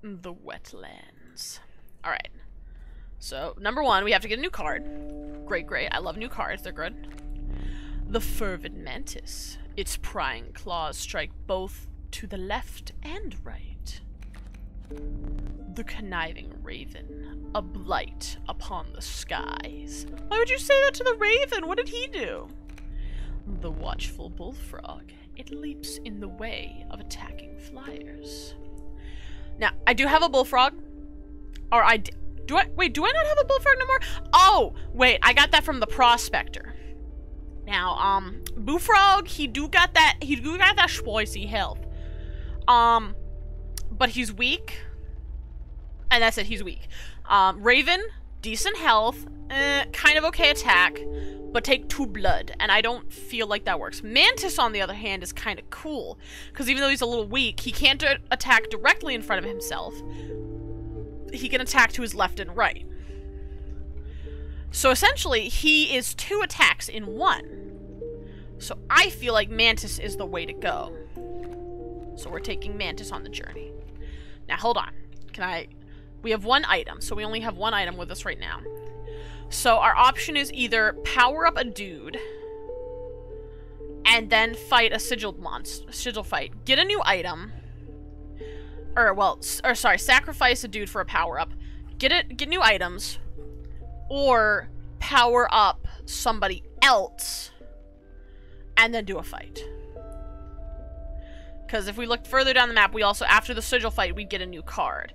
the wetlands. Alright. So, number 1, we have to get a new card. Great. I love new cards. They're good. The Fervid Mantis. Its prying claws strike both to the left and right. The conniving raven, a blight upon the skies. Why would you say that to the raven? What did he do? The watchful bullfrog, it leaps in the way of attacking flyers. Now, I do have a bullfrog. Or do I not have a bullfrog no more? Oh, wait, I got that from the prospector. Now, bullfrog, he do got that spicy health. But he's weak. And that's it, he's weak. Raven, decent health, kind of okay attack, but take 2 blood, and I don't feel like that works. Mantis, on the other hand, is kind of cool, because even though he's a little weak, he can't attack directly in front of himself. He can attack to his left and right. So essentially, he is 2 attacks in 1. So I feel like Mantis is the way to go. So we're taking Mantis on the journey. Now, hold on. We have 1 item, so we only have 1 item with us right now. So our option is either power up a dude and then fight a sigil fight. Get a new item. Sacrifice a dude for a power up. Get new items. Or power up somebody else and then do a fight. Because if we look further down the map, we also, after the sigil fight, we get a new card.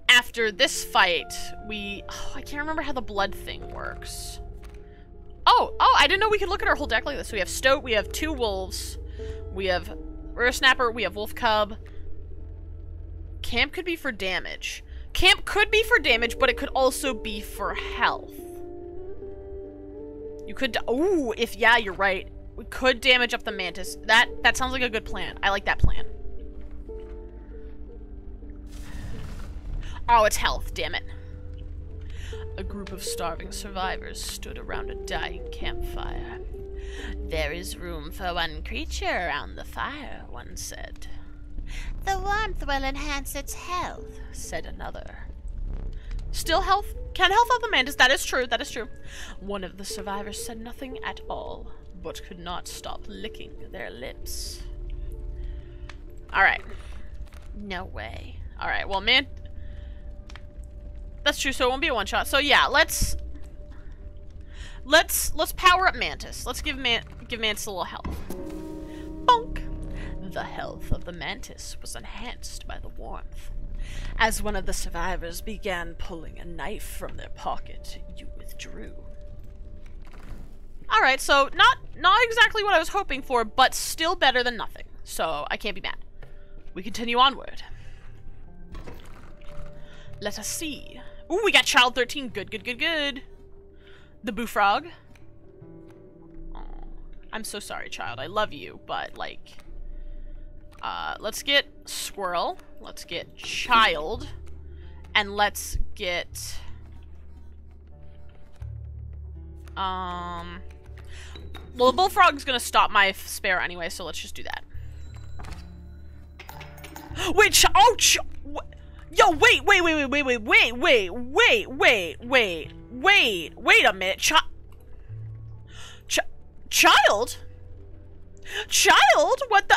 After this fight, I can't remember how the blood thing works. Oh, I didn't know we could look at our whole deck like this. So we have Stoat, we have 2 wolves, we have Rare Snapper, we have Wolf Cub. Camp could be for damage. Camp could be for damage, but it could also be for health. You could, yeah, you're right. We could damage up the Mantis. That sounds like a good plan. I like that plan. Oh, it's health, damn it. A group of starving survivors stood around a dying campfire. There is room for 1 creature around the fire, one said. The warmth will enhance its health, said another. Still health? Can health up the Mantis? That is true, that is true. One of the survivors said nothing at all, but could not stop licking their lips. Alright. No way. Alright, well, that's true, so it won't be a one-shot. So yeah, let's power up Mantis. Let's give Mantis a little health. Bonk! The health of the Mantis was enhanced by the warmth. As one of the survivors began pulling a knife from their pocket, you withdrew. Alright, so not exactly what I was hoping for, but still better than nothing. So I can't be mad. We continue onward. Let us see. Ooh, we got Child 13. Good, good, good, good. The Bullfrog. Oh, I'm so sorry, Child. I love you, but, like... let's get Squirrel. Let's get Child. And let's get... Well, the Bullfrog's gonna stop my spare anyway, so let's just do that. Wait, yo, wait a minute. Child? Child? What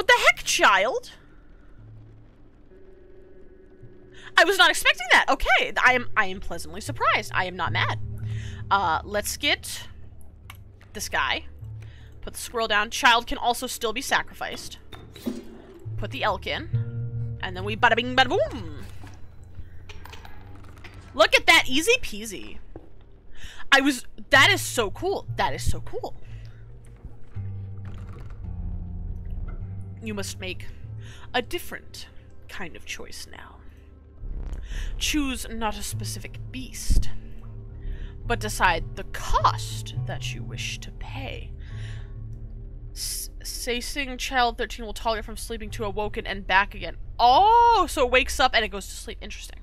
the heck, Child? I was not expecting that. Okay, I am pleasantly surprised. I am not mad. Let's get this guy. Put the squirrel down. Child can also still be sacrificed. Put the elk in. And then we bada bing bada boom. Look at that, easy peasy. That is so cool. That is so cool. You must make a different kind of choice now. Choose not a specific beast, but decide the cost that you wish to pay. Sing Child 13 will tolerate from sleeping to awoken and back again. Oh, so it wakes up and it goes to sleep. Interesting.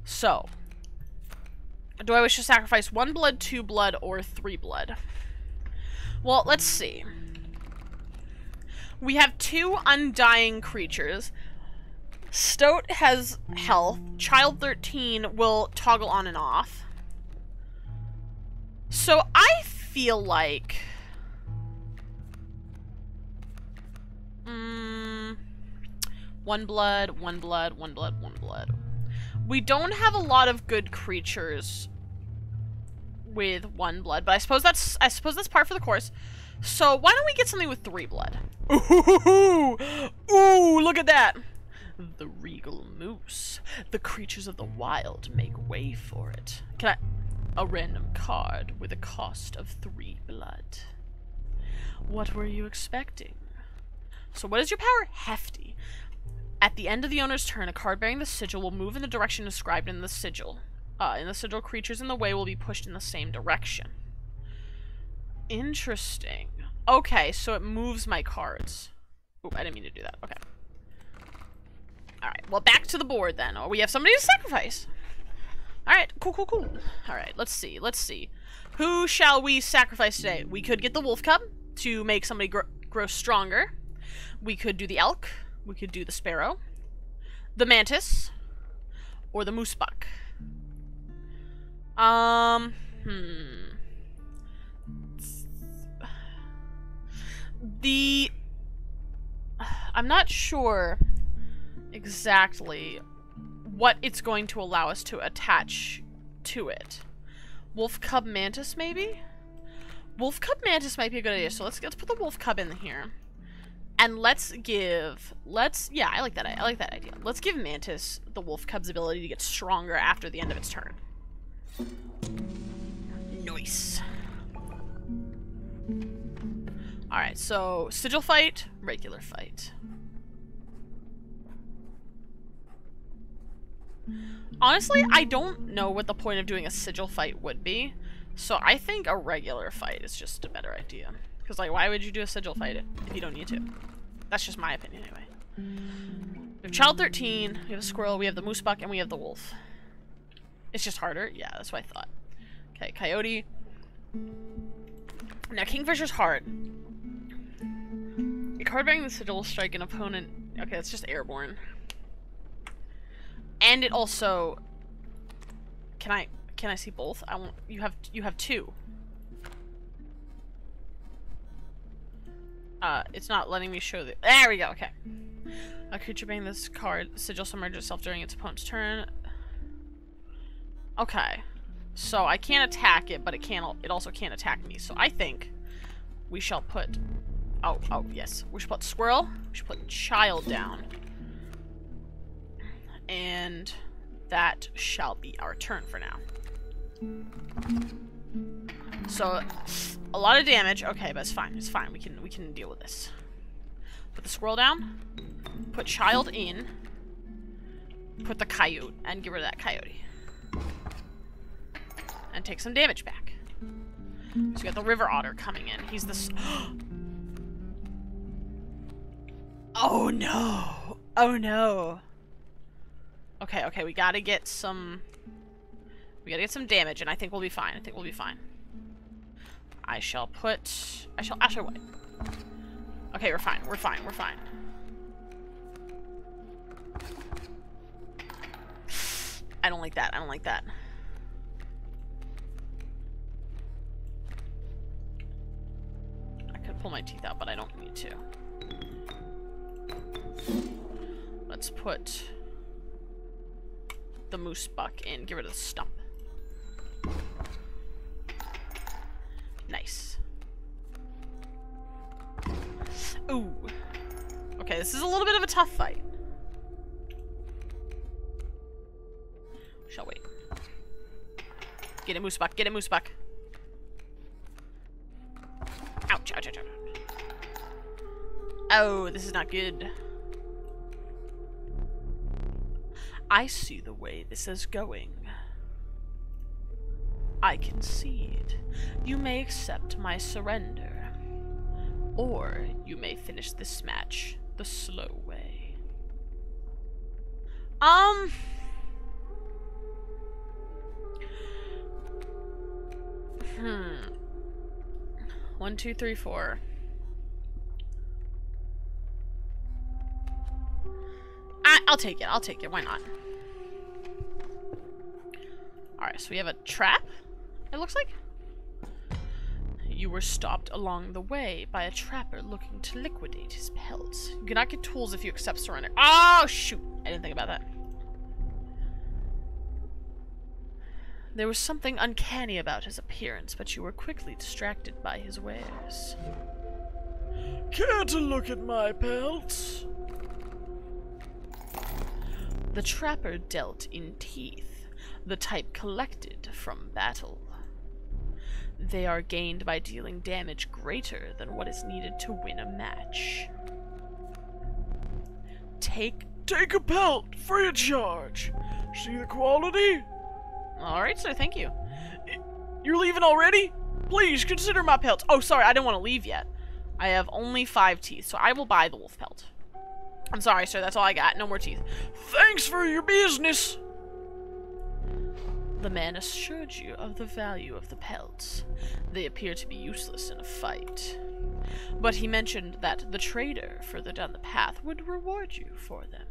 So, do I wish to sacrifice 1 blood, 2 blood, or 3 blood? Well, let's see. We have 2 undying creatures. Stoat has health. Child 13 will toggle on and off. So I feel like... 1 blood, 1 blood, 1 blood, 1 blood. We don't have a lot of good creatures with 1 blood, but I suppose that's par for the course. So why don't we get something with 3 blood? Ooh, ooh, look at that! The regal moose. The creatures of the wild make way for it. Can I... A random card with a cost of 3 blood. What were you expecting? So what is your power? Hefty. At the end of the owner's turn, a card bearing the sigil will move in the direction described in the sigil. Creatures in the way will be pushed in the same direction. Interesting. Okay, so it moves my cards. Oop, I didn't mean to do that. Okay. Alright, well, back to the board then. Oh, we have somebody to sacrifice. Alright, cool, cool, cool. Alright, let's see, let's see. Who shall we sacrifice today? We could get the wolf cub to make somebody grow stronger. We could do the elk. We could do the sparrow. The mantis. Or the moose buck. I'm not sure exactly what it's going to allow us to attach to it. Wolf cub mantis, maybe? Wolf cub mantis might be a good idea. So let's put the wolf cub in here. And yeah, I like that idea. Let's give Mantis the wolf cub's ability to get stronger after the end of its turn. Nice. Alright, so sigil fight, regular fight. Honestly, I don't know what the point of doing a sigil fight would be, so I think a regular fight is just a better idea. Because, like, why would you do a sigil fight if you don't need to? That's just my opinion, anyway. We have Child 13, we have a squirrel, we have the moose buck, and we have the wolf. It's just harder? Yeah, that's what I thought. Okay, coyote. Now, Kingfisher's hard. A card bearing the sigil will strike an opponent. Okay, it's just airborne. And it also... Can I see both? I won't... You have 2. It's not letting me show the... There we go, okay. A creature bearing this card, sigil submerges itself during its opponent's turn. Okay. So I can't attack it, but it also can't attack me. So I think we shall put... Oh, yes. We should put squirrel. We should put child down. And that shall be our turn for now. So, a lot of damage. Okay, but it's fine. It's fine. We can deal with this. Put the squirrel down. Put child in. Put the coyote and get rid of that coyote. And take some damage back. So we got the river otter coming in. He's the... Oh no! Oh no! Okay, we gotta get some... We gotta get some damage, and I think we'll be fine. I shall Asher White. Okay, we're fine. I don't like that. I could pull my teeth out, but I don't need to. Let's put the moose buck in. Get rid of the stump. Nice. Ooh. Okay, this is a little bit of a tough fight. Shall wait. Get it, moose buck. Get it, moose buck. Ouch, ouch, ouch, ouch. Oh, this is not good. I see the way this is going. I concede. You may accept my surrender. Or you may finish this match the slow way. 1, 2, 3, 4. I'll take it. Why not? Alright, so we have a trap, it looks like. You were stopped along the way by a trapper looking to liquidate his pelts. You cannot get tools if you accept surrender. Oh, shoot! I didn't think about that. There was something uncanny about his appearance, but you were quickly distracted by his wares. Care to look at my pelts? The trapper dealt in teeth, the type collected from battle. They are gained by dealing damage greater than what is needed to win a match. Take a pelt, free of charge. See the quality? Alright, sir, thank you. You're leaving already? Please, consider my pelts. Oh, sorry, I didn't want to leave yet. I have only 5 teeth, so I will buy the wolf pelt. I'm sorry, sir, that's all I got. No more teeth. Thanks for your business! The man assured you of the value of the pelts. They appear to be useless in a fight. But he mentioned that the trader further down the path would reward you for them.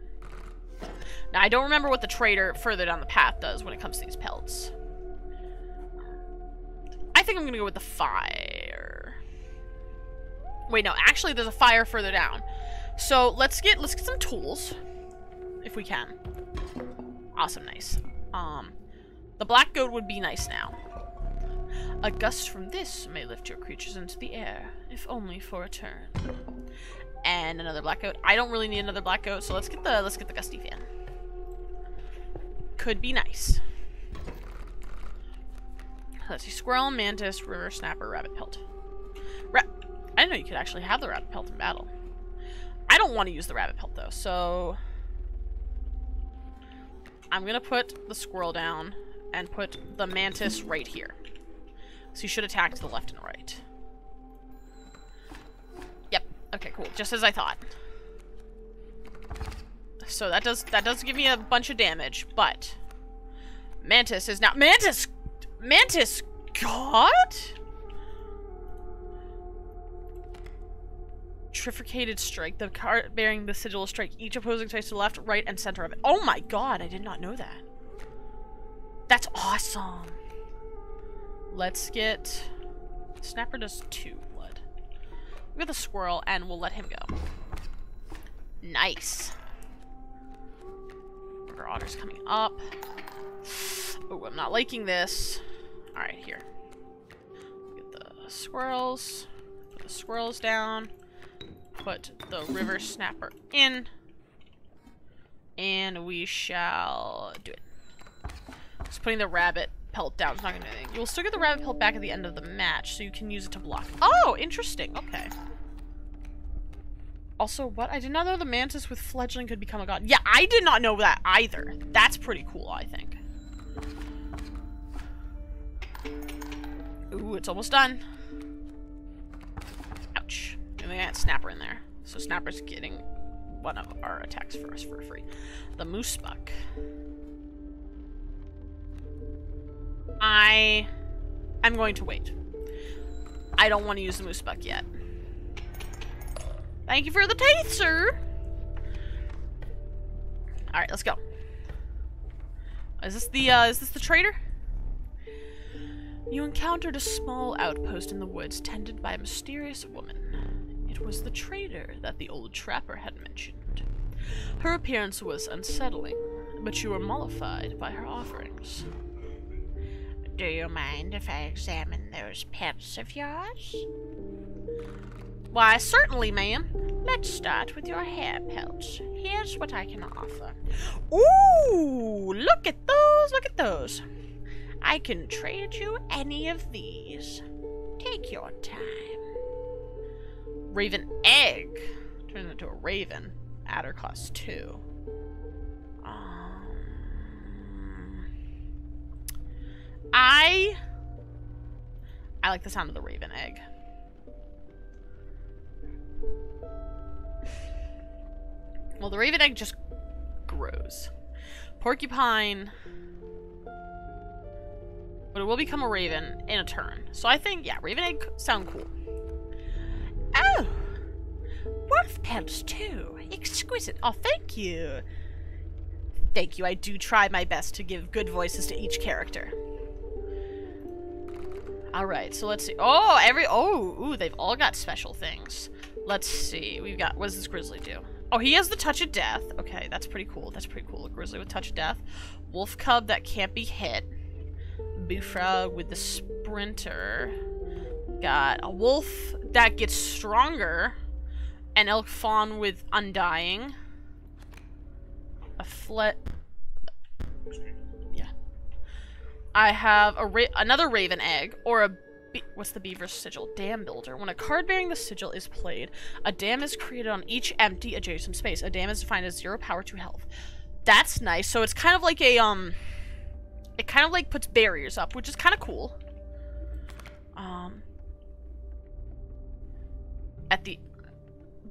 Now, I don't remember what the trader further down the path does when it comes to these pelts. I think I'm gonna go with the fire. Wait, no, actually there's a fire further down. So let's get some tools. If we can. Awesome, nice. The black goat would be nice now. A gust from this may lift your creatures into the air, if only for a turn. And another black goat. I don't really need another black goat, so let's get the gusty fan. Could be nice. Let's see, squirrel, mantis, river snapper, rabbit pelt. I didn't know you could actually have the rabbit pelt in battle. I don't want to use the rabbit pelt though, so I'm gonna put the squirrel down and put the mantis right here. So you should attack to the left and right. Yep. Okay, cool. Just as I thought. So that does give me a bunch of damage, but mantis is now mantis God? Trifurcated strike. The card bearing the sigil will strike each opposing face to the left, right, and center of it. Oh my god, I did not know that. That's awesome. Let's get... Snapper does 2 blood. We'll get the squirrel, and we'll let him go. Nice. Our otter's coming up. Oh, I'm not liking this. Alright, here. Get the squirrels. Put the squirrels down. Put the river snapper in. And we shall do it. Just putting the rabbit pelt down is not gonna do anything. You'll still get the rabbit pelt back at the end of the match, so you can use it to block. Oh, interesting. Okay. Also, what? I did not know the mantis with fledgling could become a god. Yeah, I did not know that either. That's pretty cool, I think. Ooh, it's almost done. Ouch. And we got Snapper in there. So Snapper's getting one of our attacks for us for free. The moose buck. I'm going to wait. I don't want to use the moose buck yet. Thank you for the teeth, sir. Alright, let's go. Is this the trader? You encountered a small outpost in the woods tended by a mysterious woman. It was the trader that the old trapper had mentioned. Her appearance was unsettling, but you were mollified by her offerings. Do you mind if I examine those pets of yours? Why, certainly, ma'am. Let's start with your hair pelts. Here's what I can offer. Ooh, look at those, look at those. I can trade you any of these. Take your time. Raven egg. Turn it into a raven. Adder costs 2. I like the sound of the raven egg. Well, the raven egg just grows. Porcupine. But it will become a raven in a turn. So I think, yeah, raven egg sound cool. Oh! Wolf pelts too. Exquisite. Oh, thank you. Thank you. I do try my best to give good voices to each character. Alright, so let's see. Oh, ooh, they've all got special things. Let's see. We've got, what does this grizzly do? Oh, he has the touch of death. Okay, that's pretty cool. That's pretty cool. A grizzly with touch of death. Wolf cub that can't be hit. Bullfrog with the sprinter. Got a wolf that gets stronger. An elk fawn with undying. Yeah. I have another raven egg, or what's the beaver's sigil? Dam builder. When a card bearing the sigil is played, a dam is created on each empty adjacent space. A dam is defined as 0 power, 2 health. That's nice. So it's kind of like a, it kind of like puts barriers up, which is kind of cool.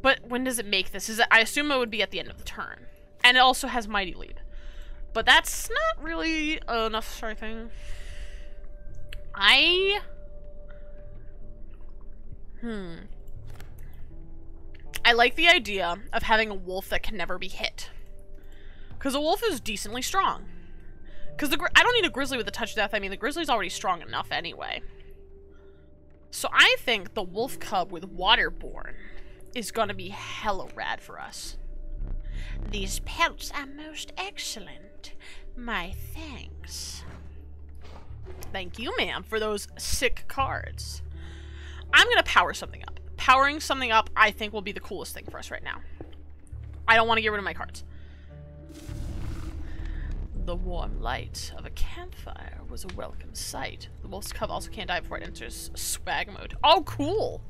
But when does it make this? I assume it would be at the end of the turn. And it also has Mighty Leap. But that's not really enough strength. I like the idea of having a wolf that can never be hit. Because a wolf is decently strong. Because I don't need a grizzly with a touch of death. I mean, the grizzly's already strong enough anyway. So I think the wolf cub with waterborne is gonna be hella rad for us. These pelts are most excellent. My thanks. Thank you, ma'am, for those sick cards. I'm gonna power something up. Powering something up, I think, will be the coolest thing for us right now. I don't want to get rid of my cards. The warm light of a campfire was a welcome sight. The wolf's cub also can't die before it enters swag mode. Oh, cool!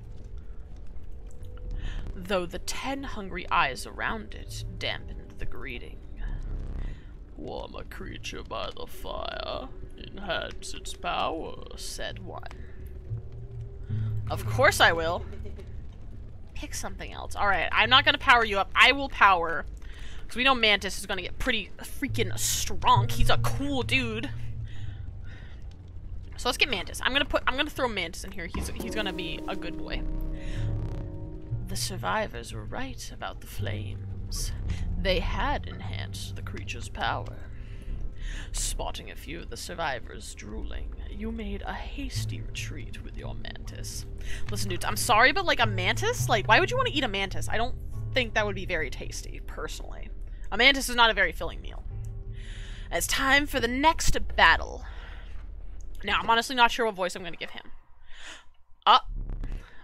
Though the 10 hungry eyes around it dampened the greeting. Warm a creature by the fire, enhance its power, said one. Of course I will. Pick something else. Alright, I'm not gonna power you up. I will power. Because we know Mantis is gonna get pretty freaking strong. He's a cool dude. So let's get Mantis. I'm gonna throw Mantis in here. He's gonna be a good boy. The survivors were right about the flames. They had enhanced the creature's power. Spotting a few of the survivors drooling, you made a hasty retreat with your mantis. Listen, dudes, I'm sorry, but like a mantis? Like, why would you want to eat a mantis? I don't think that would be very tasty, personally. A mantis is not a very filling meal. It's time for the next battle. Now, I'm honestly not sure what voice I'm going to give him.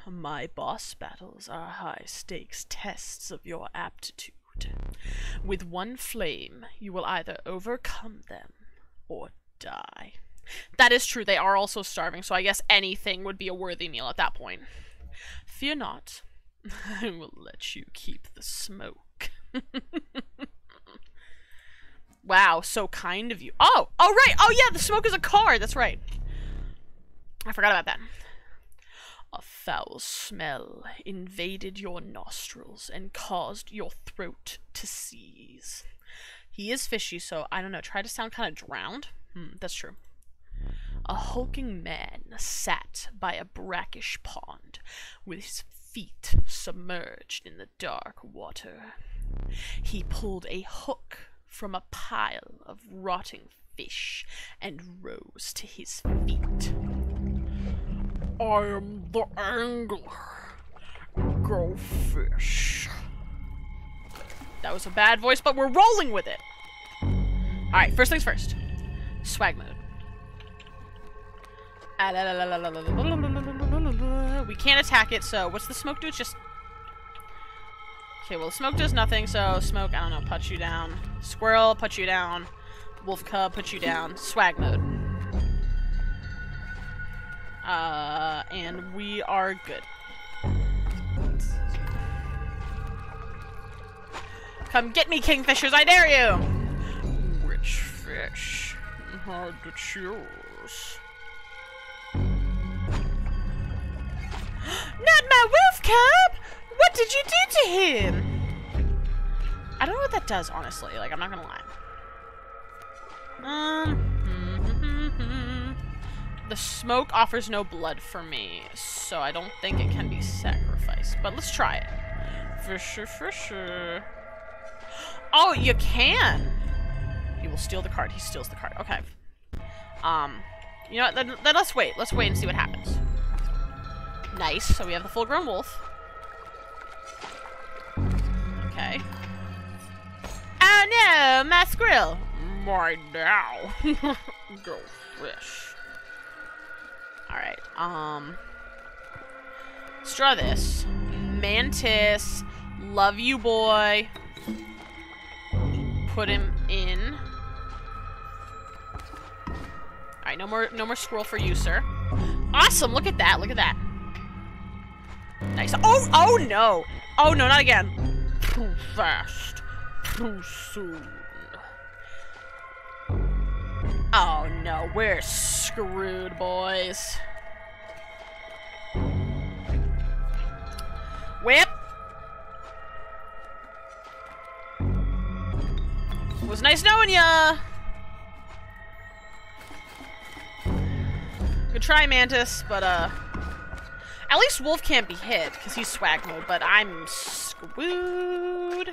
My boss battles are high-stakes tests of your aptitude. With one flame, you will either overcome them or die. That is true, they are also starving, so I guess anything would be a worthy meal at that point. Fear not, I will let you keep the smoke. Wow, so kind of you. Oh, right, oh yeah, the smoke is a card, that's right. I forgot about that. A foul smell invaded your nostrils and caused your throat to seize. He is fishy, so I don't know. Try to sound kind of drowned. That's true. A hulking man sat by a brackish pond with his feet submerged in the dark water. He pulled a hook from a pile of rotting fish and rose to his feet. I am the angler. Go fish. That was a bad voice, but we're rolling with it. Alright, first things first. Swag mode. We can't attack it, so what's the smoke do? It's just... Okay, well, smoke does nothing, so smoke, I don't know, puts you down. Squirrel, puts you down. Wolf cub, puts you down. Swag mode. And we are good. Come get me, kingfishers, I dare you! Which fish? Hard to choose. Not my wolf cub! What did you do to him? I don't know what that does, honestly. Like, I'm not gonna lie. The smoke offers no blood for me, so I don't think it can be sacrificed. But let's try it. For sure, for sure. Oh, you can! He will steal the card. He steals the card. Okay. You know what, then let's wait. Let's wait and see what happens. Nice, so we have the full-grown wolf. Okay. Oh no, my squirrel! My now. Go fish. Alright, let's draw this. Mantis, love you, boy. Put him in. Alright, no more squirrel for you, sir. Awesome, look at that, look at that. Nice. Oh no! Oh no, not again. Too fast. Too soon. Oh no, we're screwed, boys. Whip! It was nice knowing ya! Good try, Mantis, but at least Wolf can't be hit, because he's swag mode, but I'm screwed.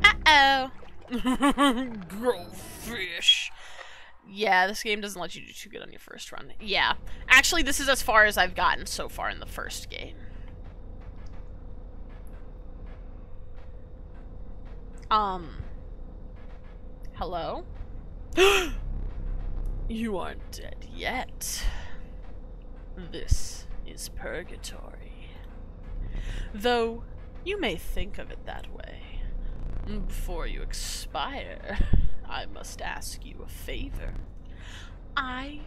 Uh-oh. Go fish. Yeah, this game doesn't let you do too good on your first run. Yeah. Actually, this is as far as I've gotten so far in the first game. Hello? You aren't dead yet. This is purgatory. Though, you may think of it that way. Before you expire, I must ask you a favor. I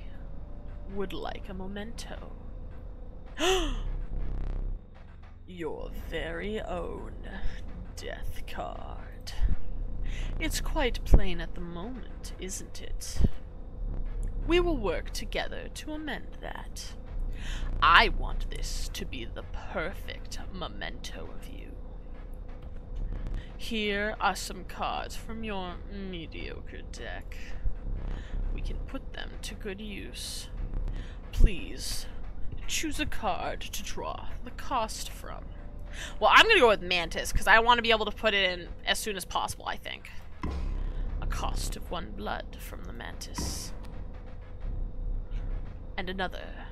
would like a memento. Your very own death card. It's quite plain at the moment, isn't it? We will work together to amend that. I want this to be the perfect memento of you. Here are some cards from your mediocre deck. We can put them to good use. Please, choose a card to draw the cost from. Well, I'm gonna go with Mantis, because I want to be able to put it in as soon as possible, I think. A cost of 1 blood from the Mantis. And another.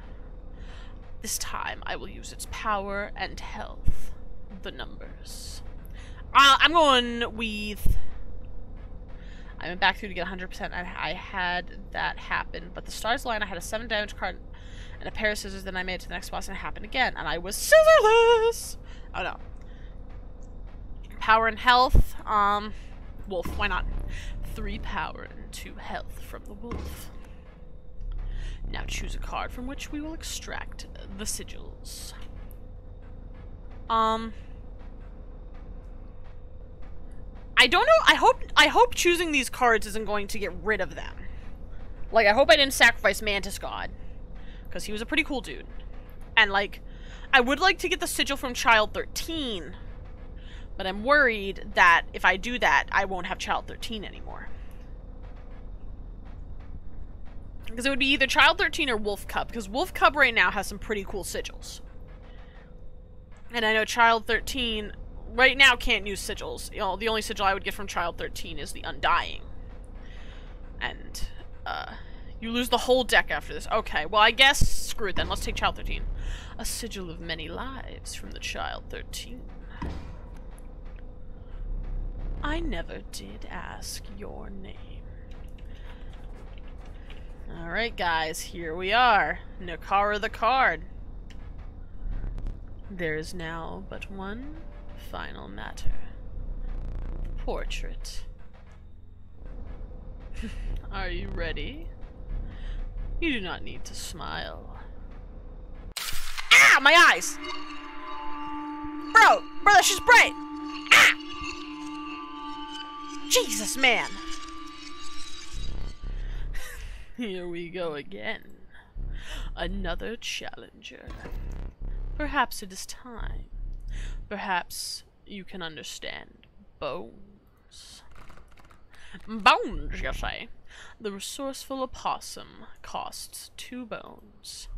This time, I will use its power and health. The numbers. I'm going with... I went back through to get 100%. I had that happen, but the stars line, I had a 7 damage card and a pair of scissors, then I made it to the next boss and it happened again, and I was scissorless! Oh no. Power and health, wolf, why not? 3 power and 2 health from the wolf. Now choose a card from which we will extract the sigils. I don't know, I hope choosing these cards isn't going to get rid of them. Like, I hope I didn't sacrifice Mantis God. Because he was a pretty cool dude. And, like, I would like to get the sigil from Child 13. But I'm worried that if I do that, I won't have Child 13 anymore. Because it would be either Child 13 or Wolf Cub. Because Wolf Cub right now has some pretty cool sigils. And I know Child 13... right now can't use sigils. You know, the only sigil I would get from Child 13 is the Undying. And, you lose the whole deck after this. Okay, well, I guess, screw it then. Let's take Child 13. A sigil of many lives from the Child 13. I never did ask your name. Alright, guys, here we are. Nakara the card. There is now but one final matter. The portrait. Are you ready? You do not need to smile. Ah! My eyes! Bro! That's just bright! Ah! Jesus, man! Here we go again. Another challenger. Perhaps it is time. Perhaps you can understand bones. Bones, you say? The resourceful opossum costs 2 bones.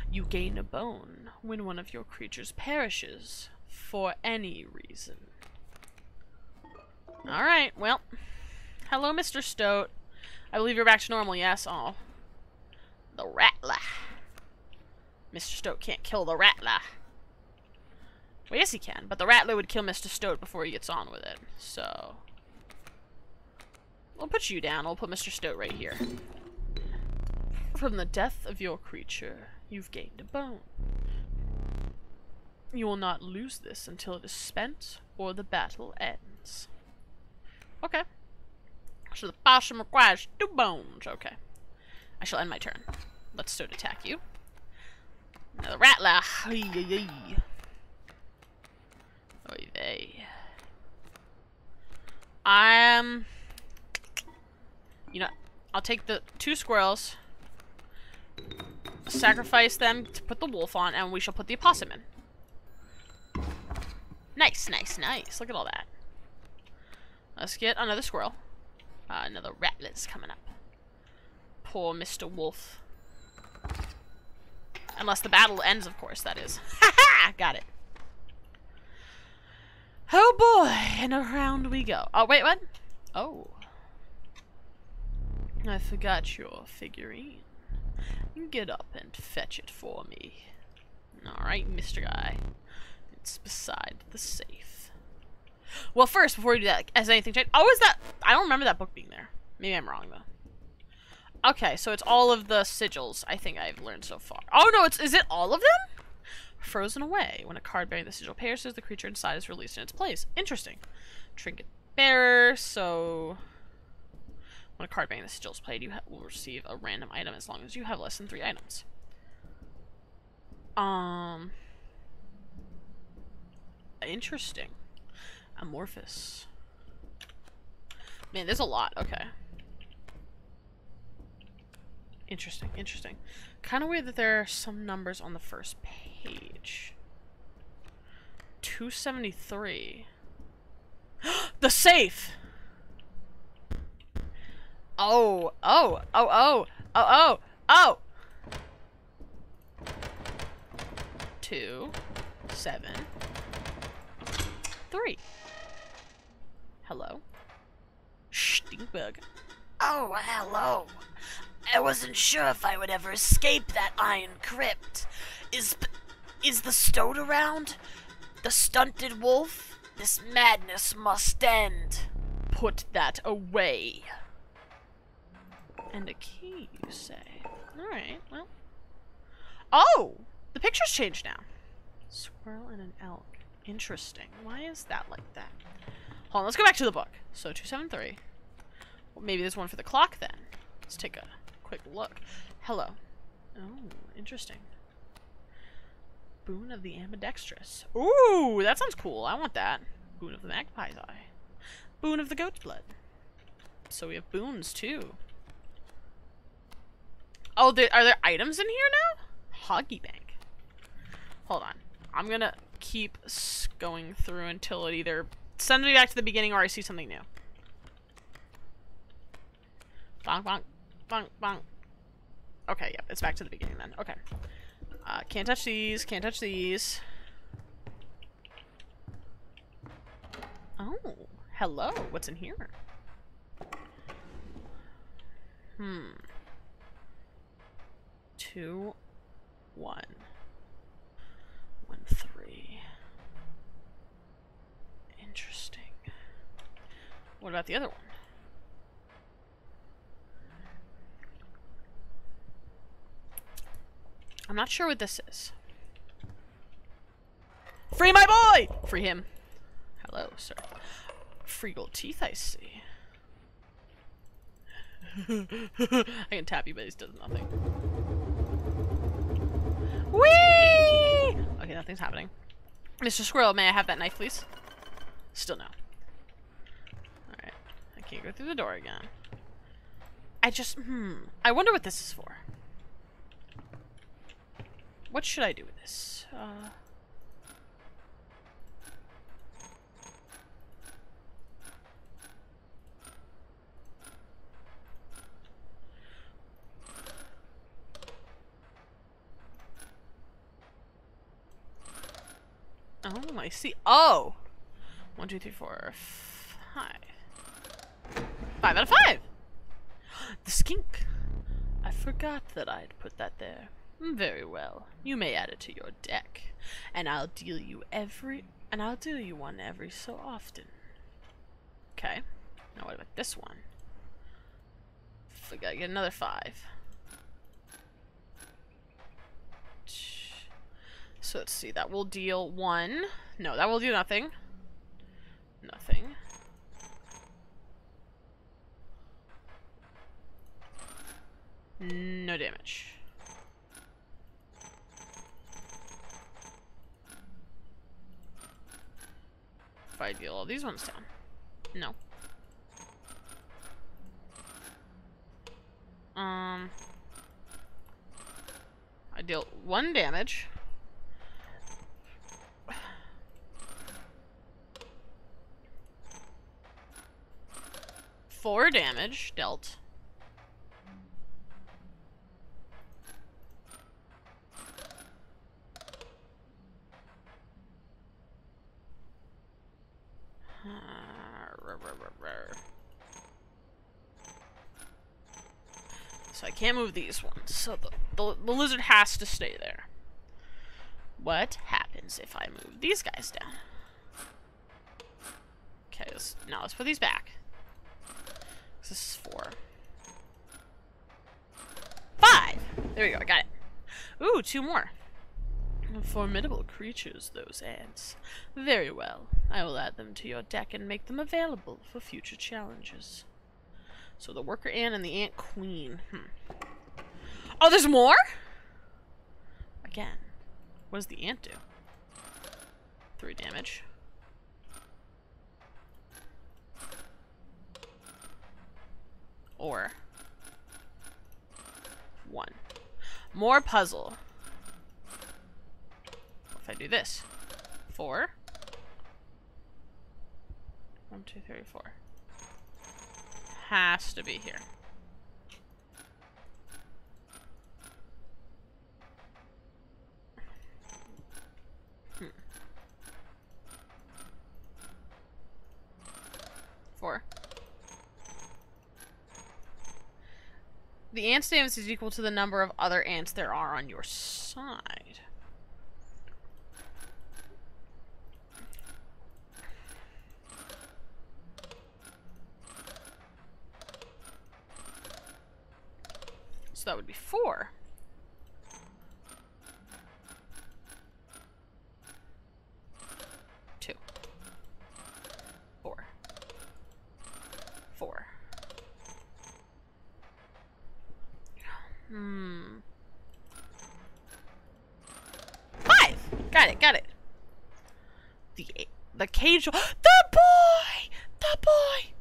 You gain a bone when one of your creatures perishes for any reason. Alright, well, Hello, Mr. Stoat. I believe you're back to normal, yes? Oh. The Rattler. Mr. Stoat can't kill the Rattler. Well, yes he can, but the Rattler would kill Mr. Stoat before he gets on with it, so... We'll put you down. We'll put Mr. Stoat right here. From the death of your creature, you've gained a bone. You will not lose this until it is spent or the battle ends. Okay. So the possum requires 2 bones. Okay. I shall end my turn. Let Stoat attack you. Now the Rattler. Oy vey. You know, I'll take the 2 squirrels, sacrifice them to put the wolf on, and we shall put the opossum in. Nice, nice, nice. Look at all that. Let's get another squirrel. Another Rattler's coming up. Poor Mr. Wolf. Unless the battle ends, of course, that is. Ha-ha! Got it. Oh boy, and around we go. Oh, wait, what? Oh. I forgot your figurine. Get up and fetch it for me. Alright, Mr. Guy. It's beside the safe. Well, first, before we do that, has anything changed? Oh, is that... I don't remember that book being there. Maybe I'm wrong, though. Okay, so it's all of the sigils I think I've learned so far. Oh, no, is it all of them? Frozen away. When a card bearing the sigil pierces, the creature inside is released in its place. Interesting. Trinket bearer, so... When a card bearing the sigil is played, you will receive a random item as long as you have less than 3 items. Interesting. Amorphous. Man, there's a lot. Okay. Interesting, interesting. Kind of weird that there are some numbers on the first page. 273. The safe! Oh, oh, oh, oh, oh, oh, oh! 2, 7, 3. Hello? Stinkbug. Oh, hello. I wasn't sure if I would ever escape that iron crypt. Is the Stoat around? The stunted wolf? This madness must end. Put that away. And a key, you say? Alright, well. Oh! The picture's changed now. Squirrel and an elk. Interesting. Why is that like that? Hold on, let's go back to the book. So, 273. Well, maybe there's one for the clock then. Let's take a quick look. Hello. Oh, interesting. Boon of the ambidextrous. Ooh, that sounds cool. I want that. Boon of the magpie's eye. Boon of the goat's blood. So we have boons too. Oh, are there items in here now? Hoggy Bank. Hold on. I'm gonna keep going through until it either sends me back to the beginning or I see something new. Bonk, bonk, bonk, bonk. Okay, yep, it's back to the beginning then. Okay. Can't touch these, can't touch these. Oh, hello. What's in here? 2, 1, 1, 3. Interesting. What about the other one? I'm not sure what this is. Free my boy! Free him. Hello, sir. Free gold teeth, I see. I can tap you, but it does nothing. Whee! Okay, nothing's happening. Mr. Squirrel, may I have that knife, please? Still no. Alright. I can't go through the door again. I wonder what this is for. What should I do with this? Oh, I see. Oh! 1, 2, 3, 4, 5. 5 out of 5! The skink. I forgot that I'd put that there. Very well. You may add it to your deck. And I'll deal you one every so often. Okay. Now what about this one? We gotta get another 5. So let's see, that will deal 1. No, that will do nothing. Nothing. No damage. If I deal all these ones down. No. I deal 1 damage. Four damage dealt. So I can't move these ones. So the lizard has to stay there. What happens if I move these guys down? Okay, now let's put these back. This is 4. 5! There we go, I got it. Ooh, 2 more. Formidable creatures, those ants. Very well. I will add them to your deck and make them available for future challenges. So the worker ant and the ant queen. Oh, there's more? Again. What does the ant do? 3 damage. Or 1. More puzzle. If I do this. 4. 1, 2, 3, 4. Has to be here. Four. The ant damage is equal to the number of other ants there are on your side. So that would be 4. Two. 4. 4. 5! Got it. The cage. The boy! The boy!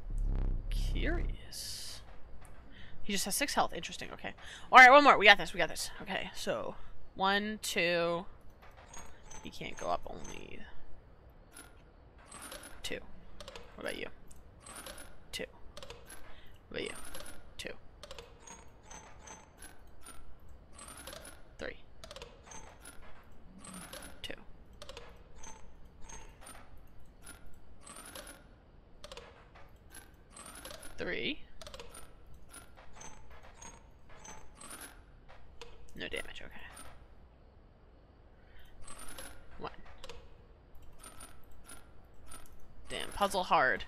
Curious. He just has 6 health. Interesting. Okay. Alright, one more. We got this. Okay, so 1, 2. He can't go up, only 2. What about you? 2. What about you? 2. 3. 2. 3. No damage, okay. 1. Damn, puzzle hard.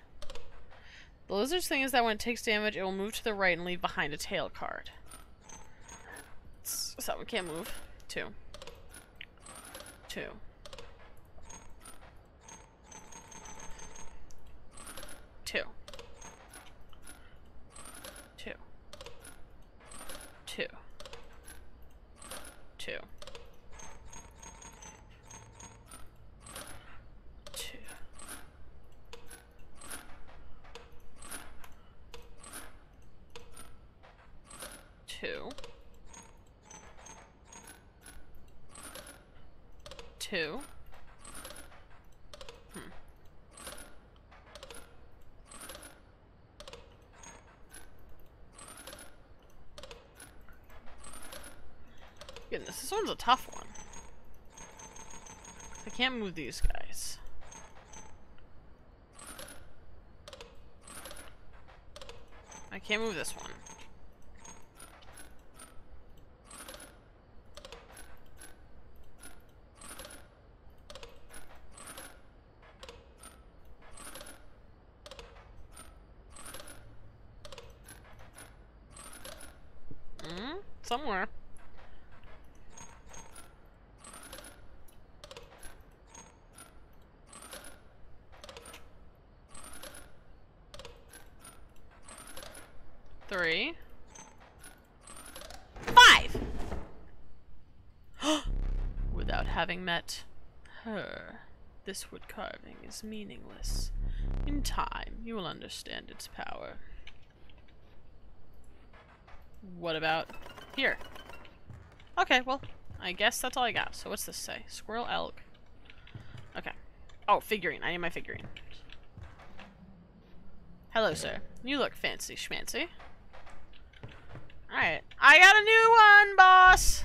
The lizard's thing is that when it takes damage, it will move to the right and leave behind a tail card. So that one can't move. 2. 2. 2. 2. 2. 2. 2. 2. 2. Goodness, this one's a tough one. I can't move these guys. I can't move this one. Somewhere. Three. 5! Without having met her, this wood carving is meaningless. In time, you will understand its power. What about here? Okay, well, I guess that's all I got. So what's this say? Squirrel, elk. Okay. Oh, figurine. I need my figurine. Hello, sir. You look fancy schmancy. Alright. I got a new one, boss!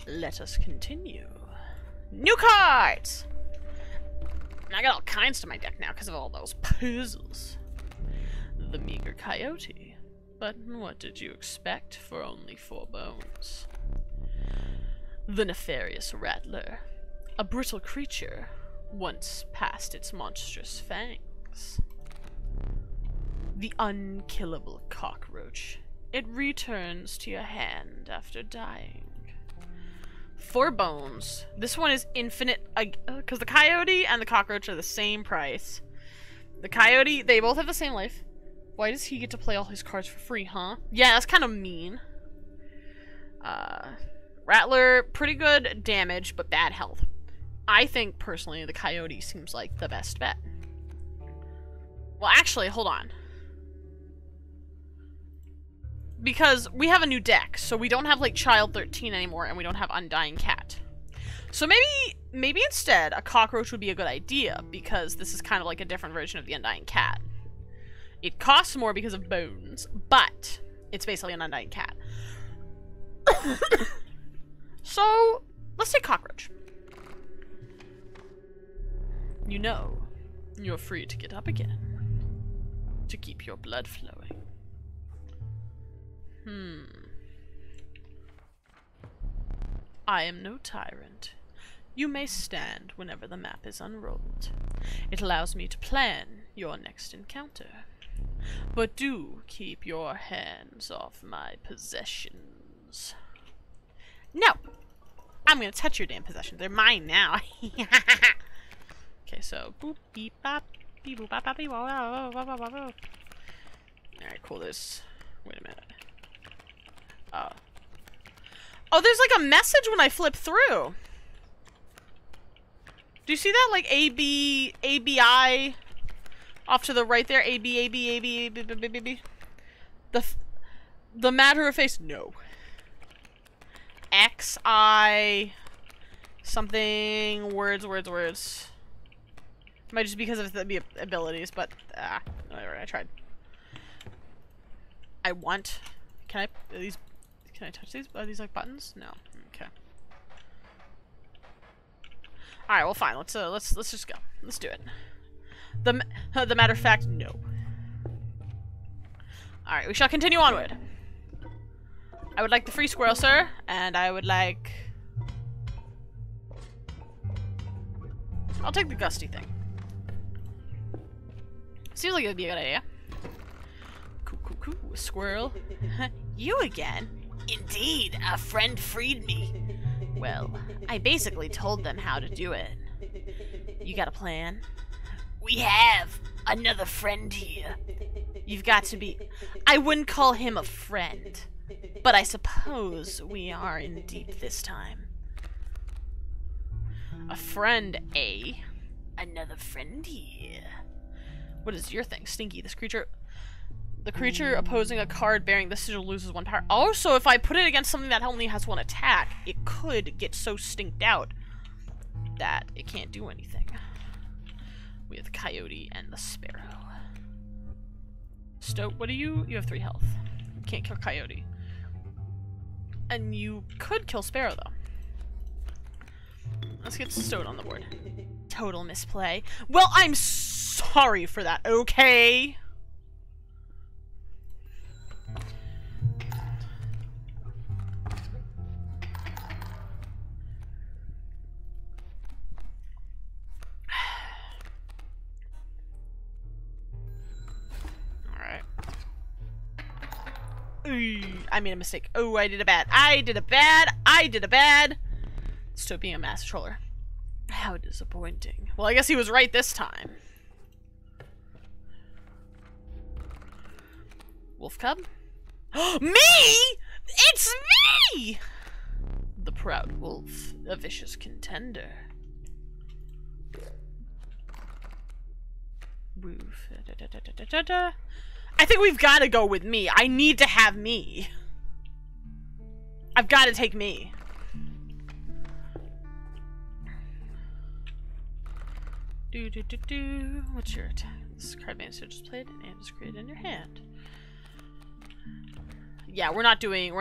Let us continue. New cards! I got all kinds to my deck now because of all those puzzles. The meager coyote. But what did you expect for only 4 bones? The nefarious rattler. A brittle creature, once past its monstrous fangs. The unkillable cockroach. It returns to your hand after dying. 4 bones. This one is infinite, because the coyote and the cockroach are the same price. The coyote, they both have the same life. Why does he get to play all his cards for free, huh? Yeah, that's kind of mean. Rattler, pretty good damage, but bad health. I think, personally, the coyote seems like the best bet. Well, actually, hold on. Because we have a new deck, so we don't have, like, Child 13 anymore, and we don't have Undying Cat. So maybe instead, a cockroach would be a good idea, because this is kind of like a different version of the Undying Cat. It costs more because of bones, but it's basically an Undying Cat. So, let's take cockroach. You know, you're free to get up again. To keep your blood flowing. I am no tyrant. You may stand whenever the map is unrolled. It allows me to plan your next encounter. But do keep your hands off my possessions. No! I'm gonna touch your damn possessions. They're mine now. Okay, so boop beep bop beep boop bop bop beep. Alright, cool. There's. Wait a minute. Oh, there's like a message when I flip through. Do you see that? Like AB, ABI off to the right there. AB, AB, AB, AB, AB, AB. The matter of face. No. XI something words. Might just be because of the abilities, but whatever. I tried. I want. Can I touch these? Are these like buttons? No. Okay. All right. Well, fine. Let's just go. Let's do it. The matter of fact, no. All right. We shall continue onward. I would like the free squirrel, sir, and I would like. I'll take the gusty thing. Seems like it would be a good idea. Cool. Squirrel. You again? Indeed, a friend freed me. Well, I basically told them how to do it. You got a plan? We have another friend here. You've got to be. I wouldn't call him a friend, but I suppose we are in deep this time. A friend, eh? Another friend here. What is your thing, Stinky? This creature. The creature opposing a card bearing this sigil loses 1 power. Also, if I put it against something that only has 1 attack, it could get so stinked out that it can't do anything. We have the coyote and the sparrow. Stoat, what are you? You have 3 health. You can't kill coyote. And you could kill sparrow, though. Let's get Stoat on the board. Total misplay. Well, I'm sorry for that, okay? I made a mistake. Oh, I did a bad. I did a bad. Stoat being a master troller. How disappointing. Well, I guess he was right this time. Wolf cub? Me? It's me! The proud wolf, a vicious contender. Woof. I think we've got to go with me. I need to have me. I've got to take me. What's your attack? This card manager just played and is created in your hand. Yeah, we're not doing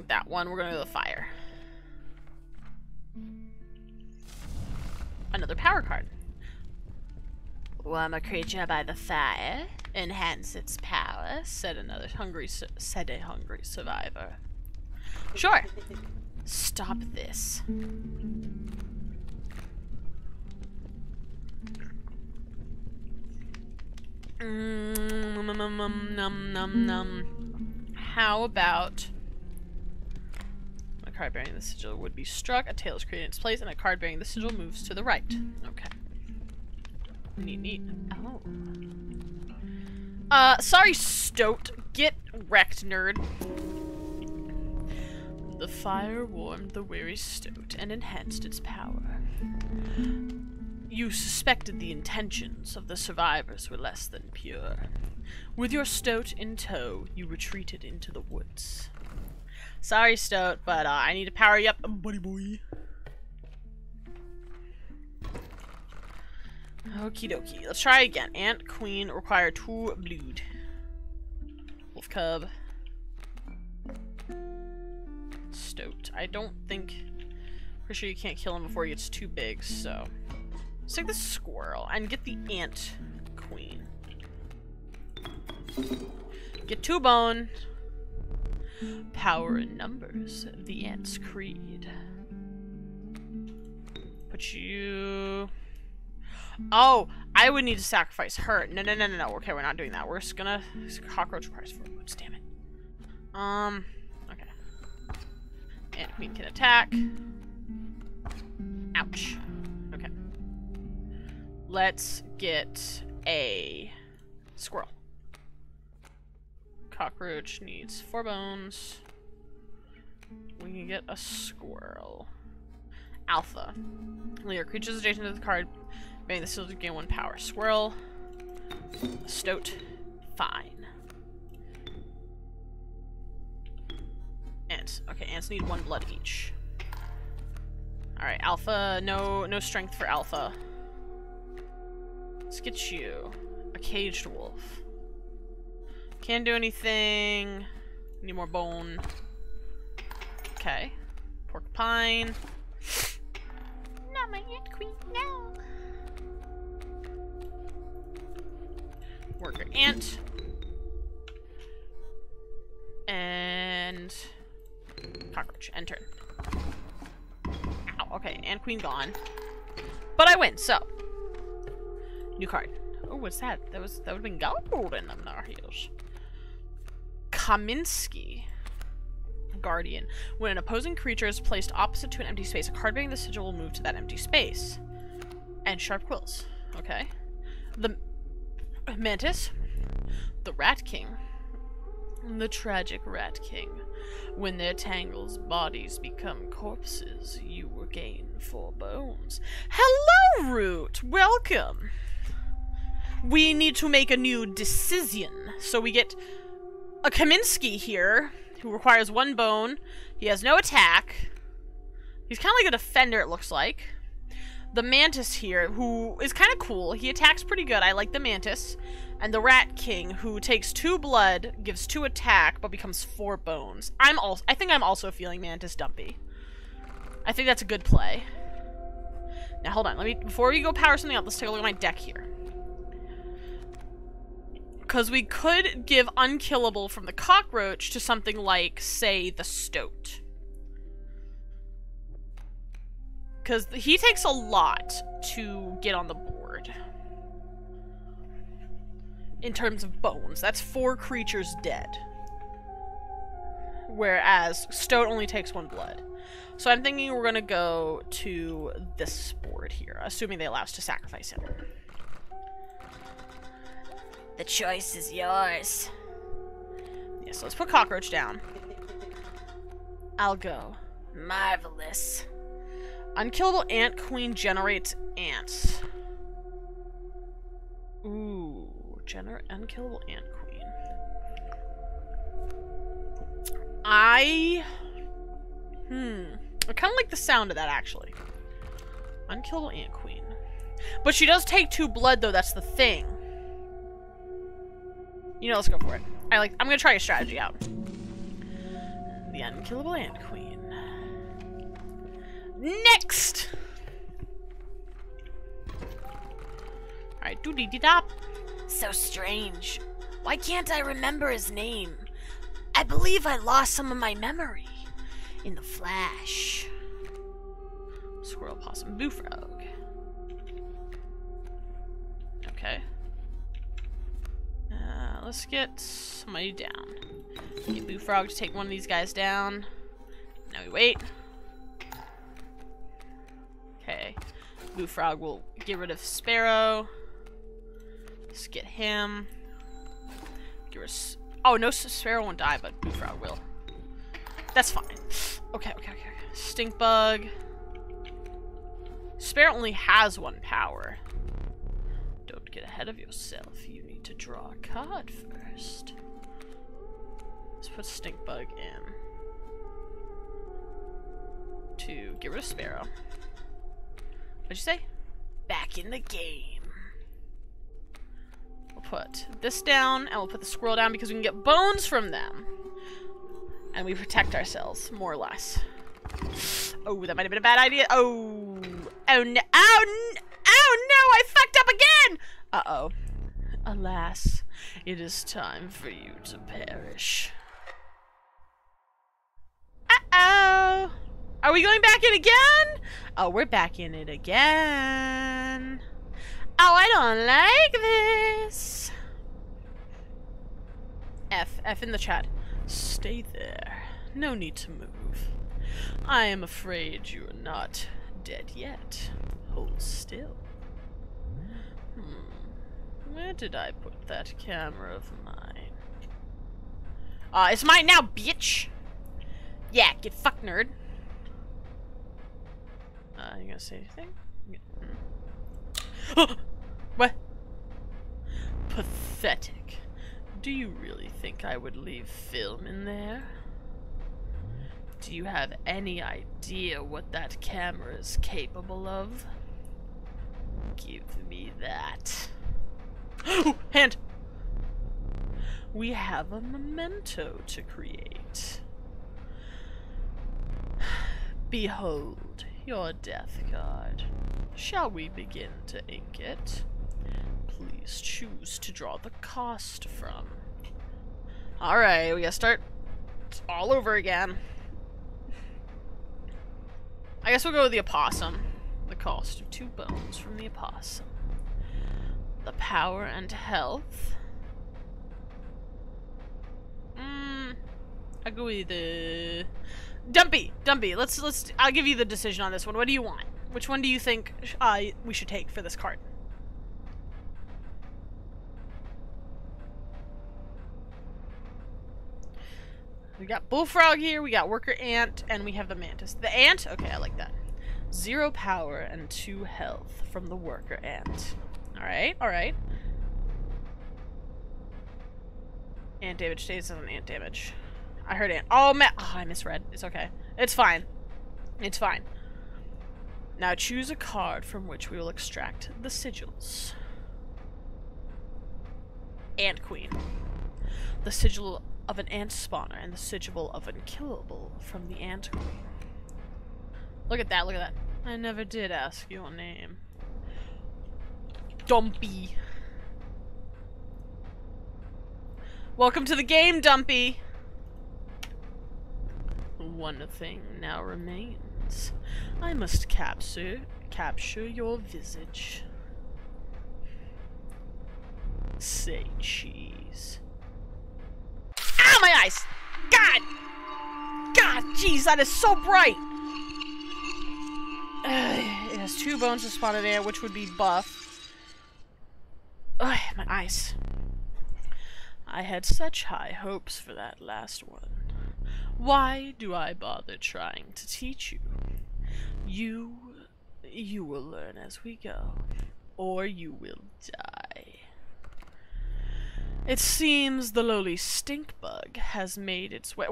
that one. We're gonna do the fire. Another power card. Warm a creature by the fire, enhance its power, said a hungry survivor. Sure. Stop this. How about a card bearing the sigil would be struck, a tail is created in its place, and a card bearing the sigil moves to the right. Okay. Neat. Oh. Sorry, Stoat. Get wrecked, nerd. The fire warmed the weary Stoat and enhanced its power. You suspected the intentions of the survivors were less than pure. With your Stoat in tow, you retreated into the woods. Sorry, Stoat, but I need to power you up, buddy boy. Okie dokie. Let's try again. Ant, queen, require 2 blood. Wolf cub. Stoat. I don't think... Pretty sure you can't kill him before he gets too big, so... Let's take the squirrel and get the ant queen. Get 2 bone. Power in numbers. The ant's creed. Put you... Oh, I would need to sacrifice her. No. Okay, we're not doing that. We're just gonna... Cockroach requires 4 boots. Damn it. Okay. Ant queen can attack. Ouch. Okay. Let's get a squirrel. Cockroach needs 4 bones. We can get a squirrel. Alpha. Layer creatures adjacent to the card, bearing the seal to gain 1 power. Squirrel. Stoat. Fine. Ants. Okay, ants need 1 blood each. Alright, Alpha. No strength for Alpha. Let's get you. A caged wolf. Can't do anything. Need more bone. Okay. Porcupine. Not my ant queen, no. Worker ant. And cockroach. End turn. Ow, okay, ant queen gone. But I win, so. New card. Oh, what's that? That would have been gold in them Narheels. Kaminsky. Guardian. When an opposing creature is placed opposite to an empty space, a card bearing the sigil will move to that empty space. And sharp quills. Okay. The Mantis. The Rat King. The tragic Rat King. When their tangles bodies become corpses, you will gain 4 bones. Hello, Root! Welcome! We need to make a new decision. So we get a Kaminsky here, who requires 1 bone. He has no attack. He's kind of like a defender, it looks like. The Mantis here, who is kind of cool. He attacks pretty good. I like the Mantis. And the Rat King, who takes 2 blood, gives 2 attack, but becomes 4 bones. I think I'm also feeling Mantis Dumpy. I think that's a good play. Now hold on, before we go power something up, let's take a look at my deck here. Because we could give unkillable from the cockroach to something like, say, the Stoat. Because he takes a lot to get on the board. In terms of bones. That's 4 creatures dead. whereas Stoat only takes 1 blood. So I'm thinking we're gonna go to this board here, assuming they allow us to sacrifice him. The choice is yours. Yeah, so let's put Cockroach down. I'll go. Marvelous. Unkillable Ant Queen generates ants. Ooh, Unkillable Ant Queen. I kind of like the sound of that, actually. Unkillable Ant Queen. But she does take 2 blood, though, that's the thing. You know, let's go for it. I'm gonna try a strategy out. The Unkillable Ant Queen. Next! Alright, doo-dee-dee-dop. So strange. Why can't I remember his name? I believe I lost some of my memory in the flash. Squirrel, possum, bullfrog. Okay. Let's get somebody down. Get bullfrog to take one of these guys down. Now we wait. Okay. Bullfrog will get rid of Sparrow. Let's get him. Get rid of... Oh, no, Sparrow won't die, but Bullfrog will. That's fine. Okay. Stink bug. Sparrow only has 1 power. Don't get ahead of yourself. You need to draw a card first. Let's put stink bug in. To get rid of Sparrow. What'd you say? Back in the game. We'll put this down, and we'll put the squirrel down because we can get bones from them. And we protect ourselves, more or less. Oh, that might have been a bad idea. Oh no, oh no, I fucked up again! Uh-oh. Alas, it is time for you to perish. Uh-oh! Are we going back in again? Oh, we're back in it again. Oh, I don't like this. F in the chat. Stay there. No need to move. I am afraid you are not dead yet. Hold still. Where did I put that camera of mine? It's mine now, bitch! Yeah, get fucked, nerd. You gonna say anything? What? Pathetic. Do you really think I would leave film in there? Do you have any idea what that camera is capable of? Give me that. Hand! We have a memento to create. Behold your death card. Shall we begin to ink it? Please choose to draw the cost from. Alright, we gotta start all over again. I guess we'll go with the opossum. The cost of 2 bones from the opossum. The power and health. I'll go with the... Dumpy! I'll give you the decision on this one. What do you want? Which one do you think we should take for this card? We got Bullfrog here, we got Worker Ant, and we have the Mantis. The Ant? Okay, I like that. 0 power and 2 health from the Worker Ant. Alright, alright. Ant damage stays as an ant damage. I heard ant. Oh, man. Oh, I misread. It's okay. It's fine. It's fine. Now choose a card from which we will extract the sigils. Ant Queen. The sigil of an ant spawner and the sigil of unkillable from the Ant Queen. Look at that, look at that. I never did ask your name. Dumpy. Welcome to the game, Dumpy. One thing now remains. I must capture your visage. Say cheese. Ow, my eyes! God! Ah, jeez, that is so bright! It has 2 bones to spotted there, which would be buff. Ugh, my eyes. I had such high hopes for that last one. Why do I bother trying to teach you? You will learn as we go, or you will die. It seems the lowly stink bug has made its way.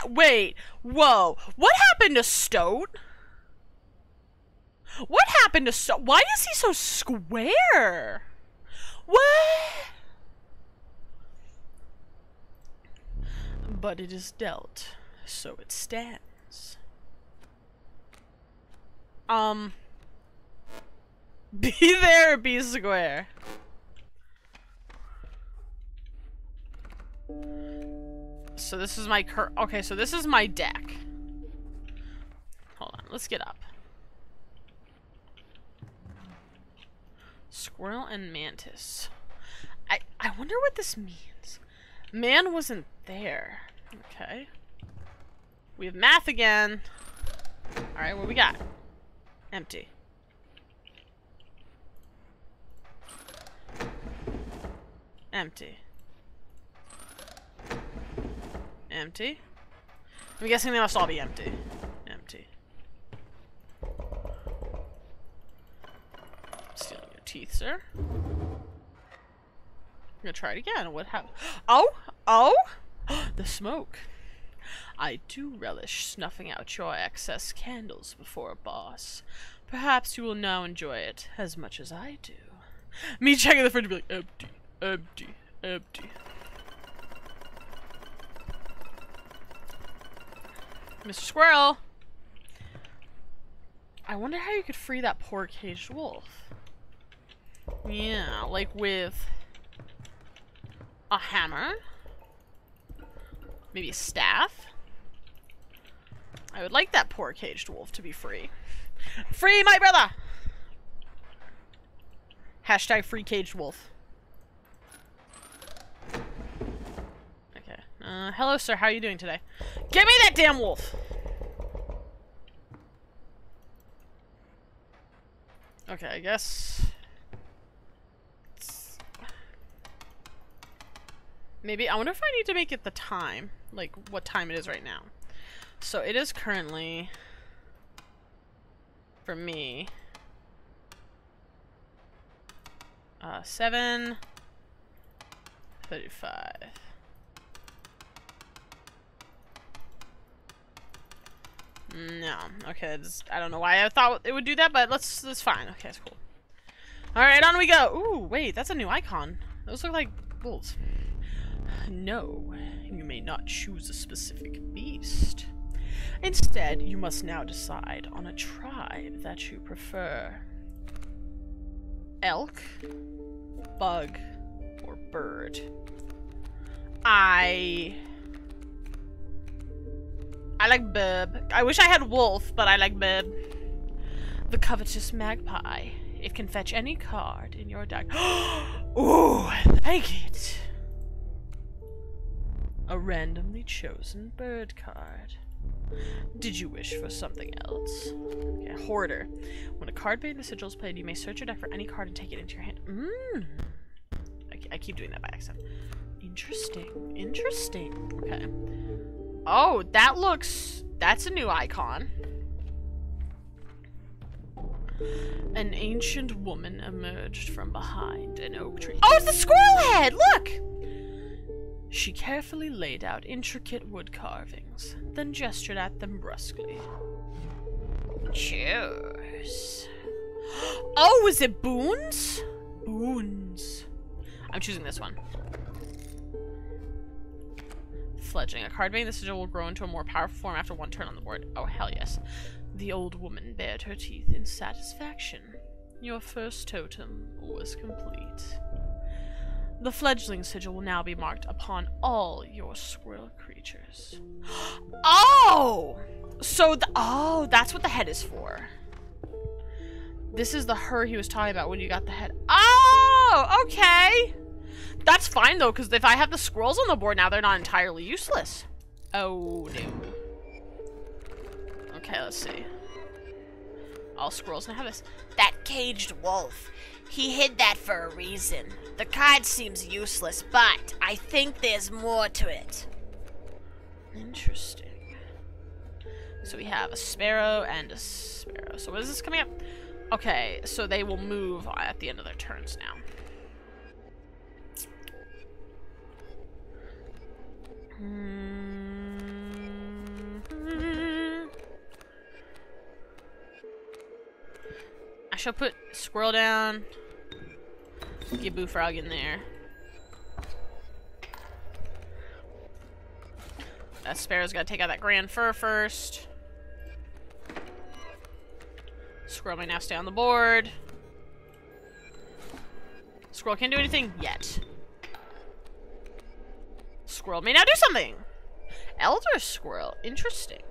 Wait, whoa, what happened to Stoat? What happened to Stoat? Why is he so square? What? But it is dealt, so it stands. Be there or be square. So this is my okay, so this is my deck. Hold on, let's get up. Squirrel and mantis. I wonder what this means. Man wasn't there. Okay. We have math again. Alright, what we got? Empty. Empty. Empty. I'm guessing they must all be empty. Empty. Stealing your teeth, sir. I'm gonna try it again. What happened? Oh! Oh! The smoke. I do relish snuffing out your excess candles before a boss. Perhaps you will now enjoy it as much as I do. Me checking the fridge and be like, empty, empty, empty. Mr. Squirrel! I wonder how you could free that poor caged wolf. Yeah, like with a hammer? Maybe a staff? I would like that poor caged wolf to be free. Free my brother! Hashtag free caged wolf. Okay. Hello sir, how are you doing today? Give me that damn wolf! Okay, I guess... Maybe, I wonder if I need to make it the time. Like, what time it is right now. So, it is currently... For me... 7:35. No. Okay, I don't know why I thought it would do that, but that's fine. Okay, that's cool. Alright, on we go! Ooh, wait, that's a new icon. Those look like wolves. No, you may not choose a specific beast. Instead, you must now decide on a tribe that you prefer. Elk, bug, or bird. I like bird. I wish I had wolf, but I like bird. The covetous magpie. It can fetch any card in your deck. Ooh, I like it. A randomly chosen bird card. Did you wish for something else? Okay, hoarder. When a card made in the sigil is played, you may search your deck for any card and take it into your hand. I keep doing that by accident. Interesting. Interesting. Okay. Oh, that's a new icon. An ancient woman emerged from behind an oak tree. Oh, it's the squirrel head! Look! She carefully laid out intricate wood carvings, then gestured at them brusquely. Choose. Oh, is it boons? Boons. I'm choosing this one. Fledgling. A card made in the sigil will grow into a more powerful form after one turn on the board. Oh, hell yes. The old woman bared her teeth in satisfaction. Your first totem was complete. The fledgling sigil will now be marked upon all your squirrel creatures. Oh! So, that's what the head is for. This is the her he was talking about when you got the head. Oh! Okay! That's fine, though, because if I have the squirrels on the board now, they're not entirely useless. Oh, no. Okay, let's see. All squirrels now have this. That caged wolf. He hid that for a reason. The card seems useless, but I think there's more to it. Interesting. So we have a sparrow and a sparrow. So what is this coming up? Okay, so they will move at the end of their turns now. I shall put squirrel down. Get Boo Frog in there. That sparrow's gotta take out that grand fur first. Squirrel may now stay on the board. Squirrel can't do anything yet. Squirrel may now do something. Elder squirrel, interesting.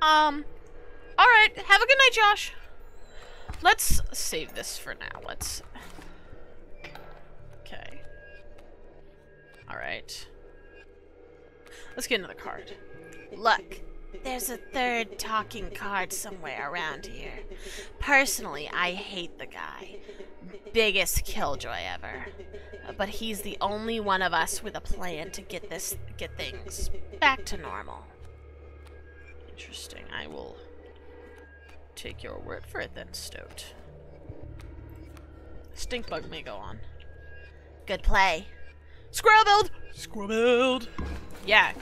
Alright, have a good night, Josh. Let's save this for now. Let's... Okay. Alright. Let's get another card. Look, there's a third talking card somewhere around here. Personally, I hate the guy. Biggest killjoy ever. But he's the only one of us with a plan to get things back to normal. Interesting. I will take your word for it then, Stoat. Stinkbug may go on. Good play. Squirrel build! Squirrel build! Yeah.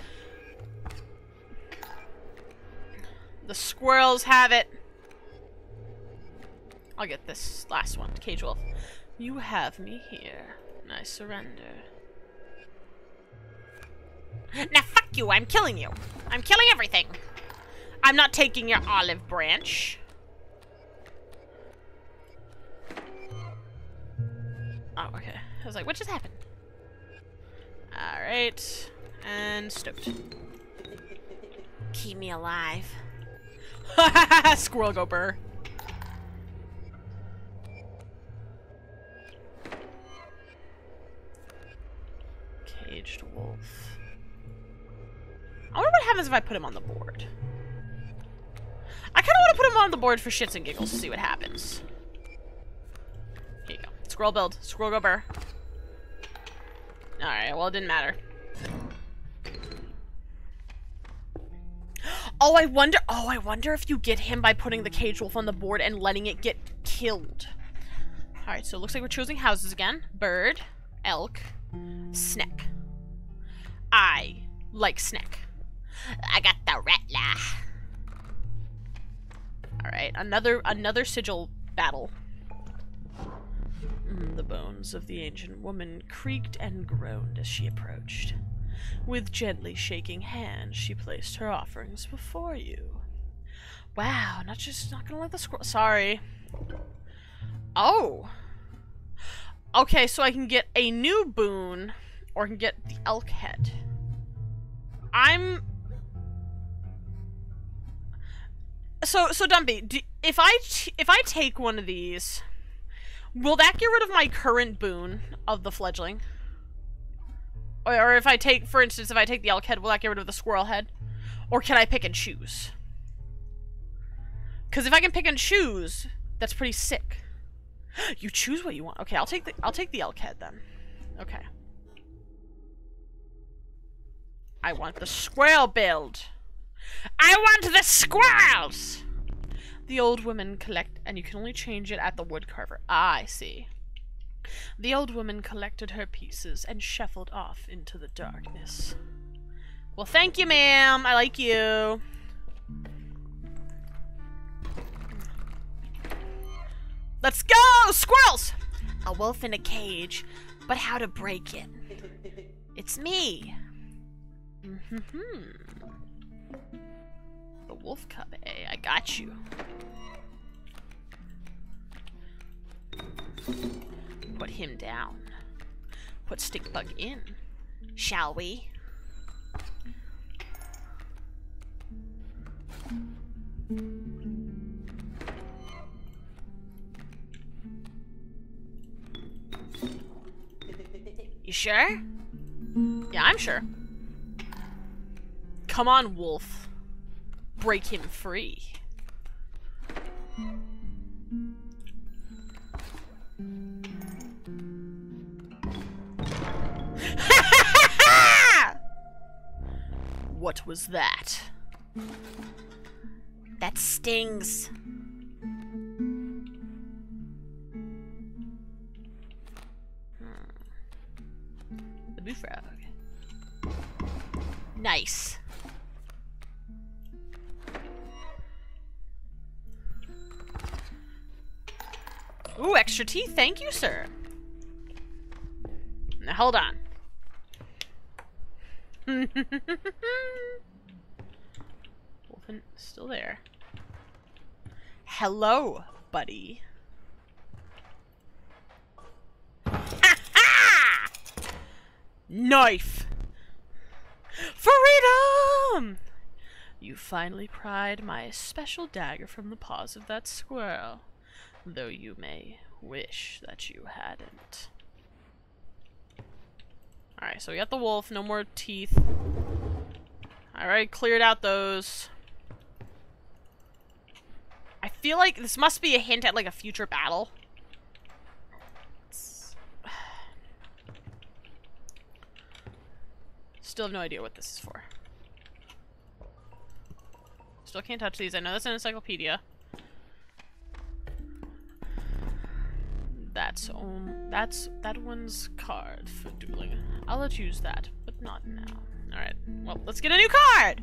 The squirrels have it. I'll get this last one. Cage Wolf. You have me here. And I surrender. Now fuck you, I'm killing you. I'm killing everything. I'm not taking your olive branch. Oh, okay. I was like, what just happened? Alright. And stoked. Keep me alive. Squirrel go burr. Caged wolf. I wonder what happens if I put him on the board. I kind of want to put him on the board for shits and giggles to see what happens. Here you go. Squirrel build. Squirrel go burr. Alright, well, it didn't matter. Oh, I wonder if you get him by putting the cage wolf on the board and letting it get killed. Alright, so it looks like we're choosing houses again. Bird, elk, snack. I like snack. I got the rattler. Alright, another sigil battle. The bones of the ancient woman creaked and groaned as she approached. With gently shaking hands, she placed her offerings before you. Wow, not gonna let the squirrel. Sorry. Oh. Okay, so I can get a new boon, or I can get the elk head. So Dumpy, if I take one of these, will that get rid of my current boon of the fledgling? Or if I take, for instance, if I take the elk head, will that get rid of the squirrel head? Or can I pick and choose? Because if I can pick and choose, that's pretty sick. You choose what you want. Okay, I'll take the elk head then. Okay. I want the squirrel build. I want the squirrels! The old woman and you can only change it at the woodcarver. Ah, I see. The old woman collected her pieces and shuffled off into the darkness. Well, thank you, ma'am. I like you. Let's go! Squirrels! A wolf in a cage, but how to break it? It's me. The wolf cub, eh? I got you. Put him down. Put Stinkbug in. Shall we? You sure? Yeah, I'm sure. Come on, wolf. Break him free. What was that? That stings. The boo frog. Nice. Ooh, extra teeth. Thank you, sir. Now, hold on. Wolfen still there. Hello, buddy. Knife! Freedom! You finally pried my special dagger from the paws of that squirrel, though you may wish that you hadn't. Alright, so we got the wolf, no more teeth. I already cleared out those. I feel like this must be a hint at like a future battle. Still have no idea what this is for. Still can't touch these. I know that's an encyclopedia. That one's card for dueling. I'll let you use that, but not now. Alright, well, let's get a new card!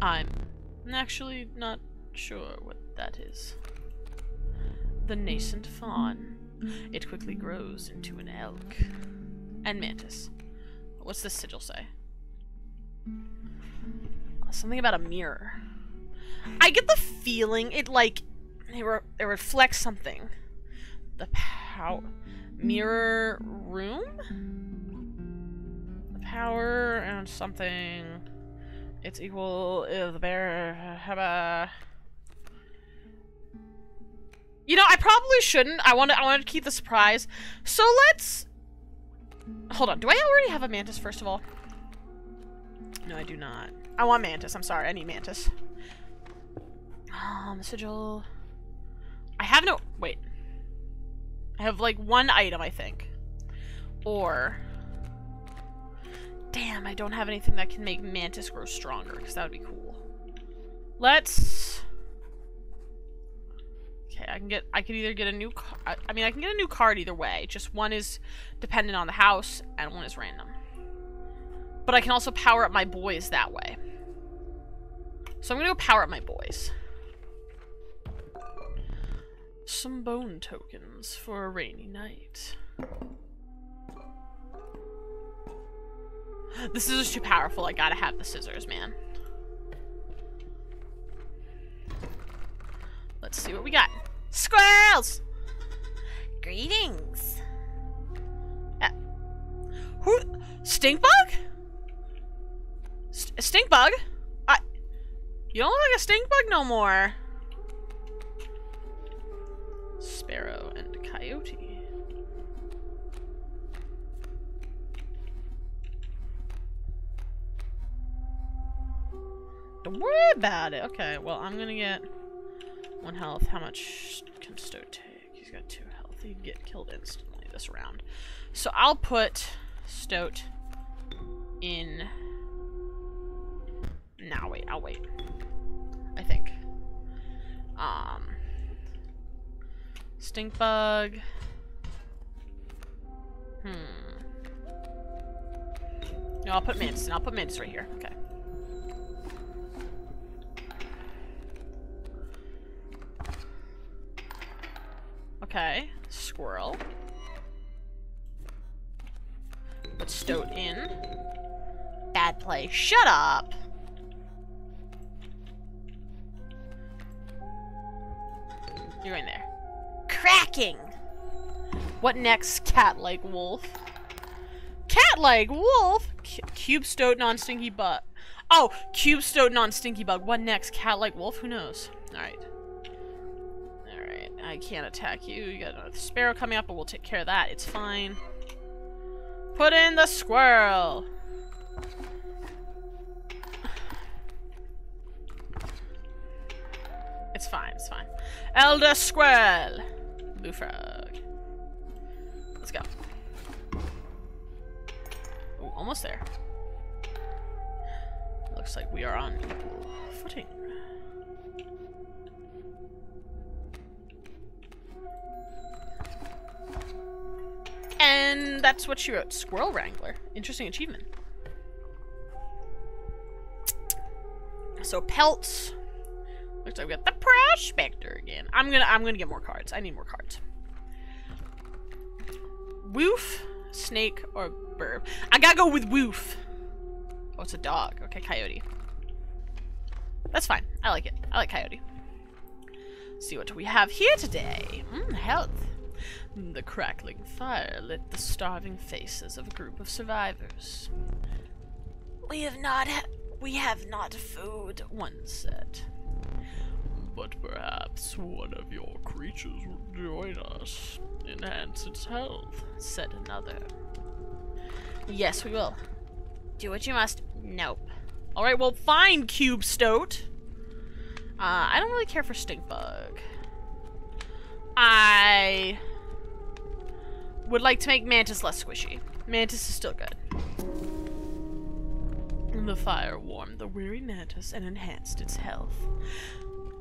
I'm actually not sure what that is. The nascent fawn. It quickly grows into an elk. And mantis. What's this sigil say? Something about a mirror. I get the feeling it it reflects something. The mirror room? The power and something. It's equal the bear. You know, I probably shouldn't. I want to keep the surprise. So let's hold on. Do I already have a mantis, first of all? No, I do not. I want mantis. I'm sorry. I need mantis. The sigil. I have no... Wait. I have, like, one item, I think. Or... Damn, I don't have anything that can make mantis grow stronger, because that would be cool. Let's... Okay, I could either get a new... I mean, I can get a new card either way. Just one is dependent on the house, and one is random. But I can also power up my boys that way. So I'm gonna go power up my boys. Some bone tokens for a rainy night. This is just too powerful. I gotta have the scissors, man. Let's see what we got. Squirrels! Greetings. Who? Stinkbug? Stinkbug? You don't look like a stinkbug no more. Sparrow and coyote. Don't worry about it. Okay, well, I'm gonna get 1 health. How much can Stoat take? He's got 2 health. He'd get killed instantly this round. So I'll put Stoat in... Nah, wait. I'll wait. I think. Stinkbug. No, I'll put Mantis in. I'll put Mantis right here. Okay. Okay. Squirrel. Put Stoat in. Bad play. Shut up! You're in there. Cracking! What next, cat-like wolf? Cat-like wolf? Cube Stoat non-stinky bug. Oh, Cube Stoat non-stinky bug. What next, cat-like wolf? Who knows? Alright. Alright, I can't attack you. You got another sparrow coming up, but we'll take care of that. It's fine. Put in the squirrel. It's fine, it's fine. Elder squirrel. Blue frog. Let's go. Ooh, almost there. Looks like we are on equal footing. And that's what she wrote. Squirrel Wrangler. Interesting achievement. So pelts. Looks like we got the prospector again. I'm gonna get more cards. I need more cards. Woof, snake, or bird. I gotta go with woof. Oh, it's a dog. Okay, coyote. That's fine. I like it. I like coyote. Let's see what do we have here today. Health. The crackling fire lit the starving faces of a group of survivors. We have not food, one said. But perhaps one of your creatures will join us. Enhance its health, said another. Yes, we will. Do what you must. Nope. Alright, well, fine, Cube Stoat. I don't really care for stink bug. I would like to make Mantis less squishy. Mantis is still good. The fire warmed the weary Mantis and enhanced its health.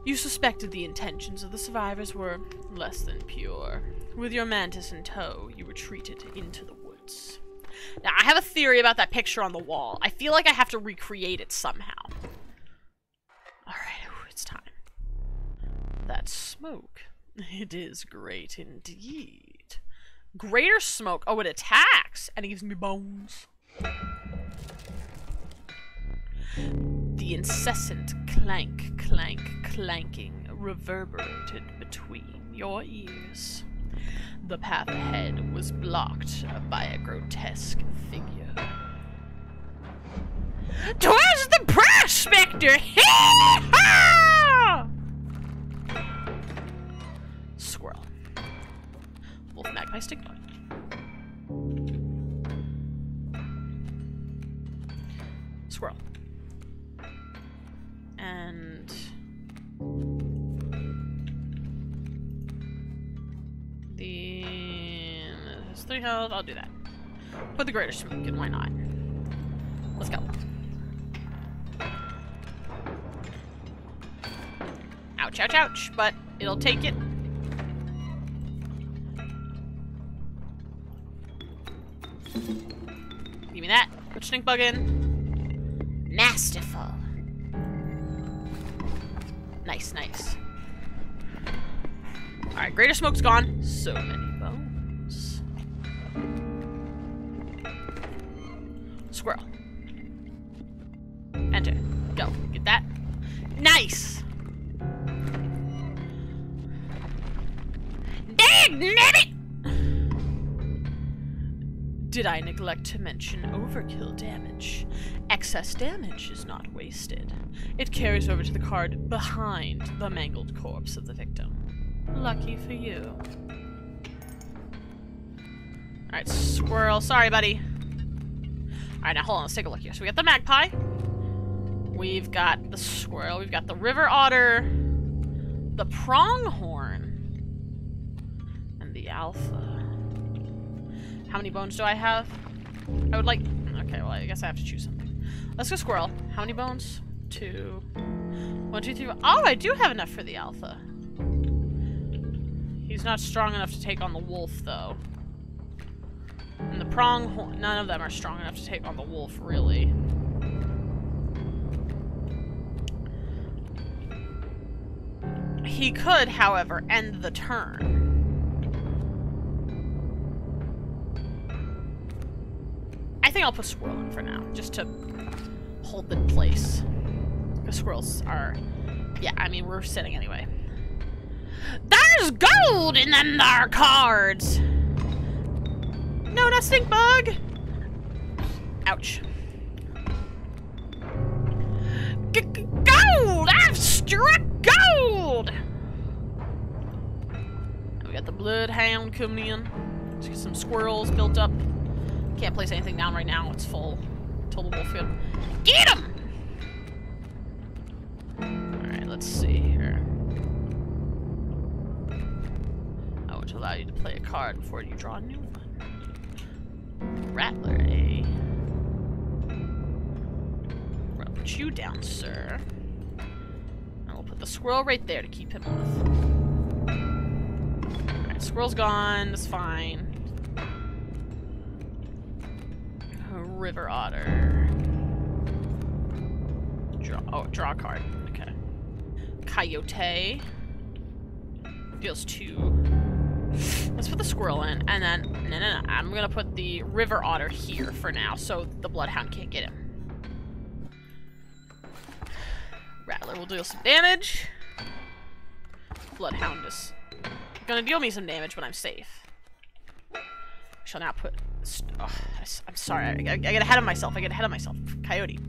You suspected the intentions of the survivors were less than pure. With your Mantis in tow, you retreated into the woods. Now, I have a theory about that picture on the wall. I feel like I have to recreate it somehow. Alright, it's time. That smoke. It is great indeed. Greater smoke. Oh, it attacks! And it gives me bones. The incessant clank, clank, clanking reverberated between your ears. The path ahead was blocked by a grotesque figure. 'Twas the prospector! Hee-haw! Squirrel. Wolf magpie stick bug. Squirrel. And there's 3 health. I'll do that. Put the greater smoke in. Why not? Let's go. Ouch! Ouch! Ouch! But it'll take it. Give me that. Put stink bug in. Masterful. Nice, nice. Alright, greater smoke's gone. So many bones. Squirrel. Enter. Go. Get that. Nice! Dagnabbit! Did I neglect to mention overkill damage? Excess damage is not wasted. It carries over to the card behind the mangled corpse of the victim. Lucky for you. Alright, squirrel. Sorry, buddy. Alright, now hold on. Let's take a look here. So we got the magpie. We've got the squirrel. We've got the river otter. The pronghorn. And the alpha. How many bones do I have? I would like... Okay, well, I guess I have to choose something. Let's go squirrel. How many bones? 2. 1, 2, 3, 4. Oh, I do have enough for the alpha. He's not strong enough to take on the wolf, though. And the pronghorn... None of them are strong enough to take on the wolf, really. He could, however, end the turn. I think I'll put squirrel in for now, just to hold the place. Because squirrels are... Yeah, I mean, we're sitting anyway. There's gold in them there cards! No, not stink bug! Ouch. Gold! I've struck gold! And we got the bloodhound coming in. Let's get some squirrels built up. Can't place anything down right now. It's full. Total wolf field. Get him! Alright, let's see here. I want to allow you to play a card before you draw a new one. Rattler, eh? We're gonna put you down, sir. And we'll put the squirrel right there to keep him off. Alright, squirrel's gone. That's fine. River otter. Draw a card. Okay. Coyote. Deals 2. Let's put the squirrel in, and then no. I'm gonna put the river otter here for now, so the bloodhound can't get him. Rattler will deal some damage. Bloodhound is gonna deal me some damage, but I'm safe. Shall now put. Oh, I'm sorry. I get ahead of myself. Coyote.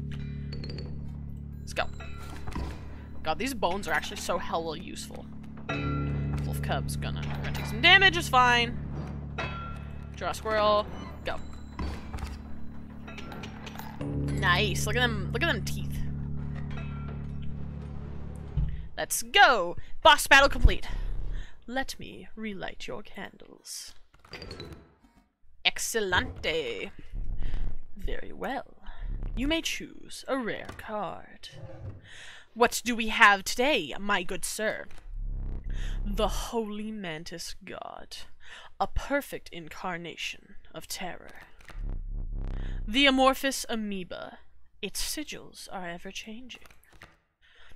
Let's go. God, these bones are actually so hella useful. Wolf cub's gonna take some damage. It's fine. Draw a squirrel. Go. Nice. Look at them. Look at them teeth. Let's go. Boss battle complete. Let me relight your candles. Excellente. Very well. You may choose a rare card. What do we have today, my good sir? The Holy Mantis God. A perfect incarnation of terror. The amorphous amoeba. Its sigils are ever-changing.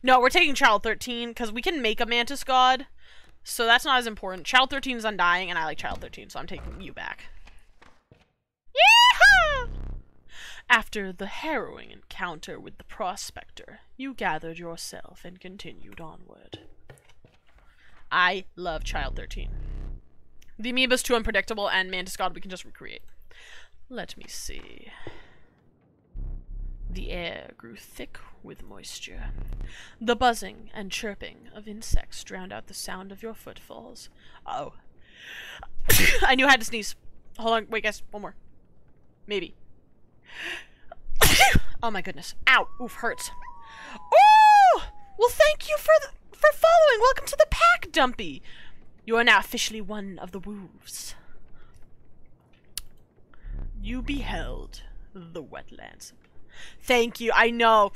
No, we're taking Child 13, because we can make a Mantis God, so that's not as important. Child 13 is undying, and I like Child 13, so I'm taking you back. Yeehaw! After the harrowing encounter with the Prospector, you gathered yourself and continued onward. I love Child 13. The amoeba's too unpredictable, and Mantis God we can just recreate. Let me see. The air grew thick with moisture. The buzzing and chirping of insects drowned out the sound of your footfalls. Oh. I knew I had to sneeze. Hold on, wait guys, one more. Maybe. Oh my goodness. Ow. Oof, hurts. Oh! Well, thank you for following. Welcome to the pack, Dumpy. You are now officially one of the wolves. You beheld the wetlands. Thank you. I know.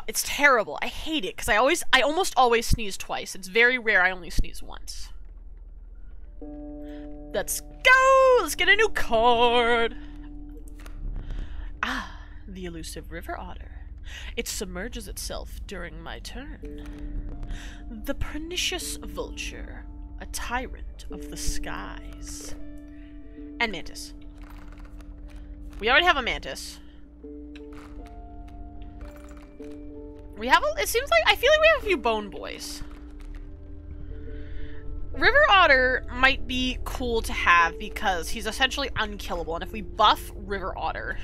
It's terrible. I hate it because I almost always sneeze twice. It's very rare I only sneeze once. Let's go. Let's get a new card. Ah, the elusive river otter. It submerges itself during my turn. The pernicious vulture, a tyrant of the skies. And mantis. We already have a mantis. It seems like, I feel like we have a few bone boys. River Otter might be cool to have because he's essentially unkillable, and if we buff River Otter,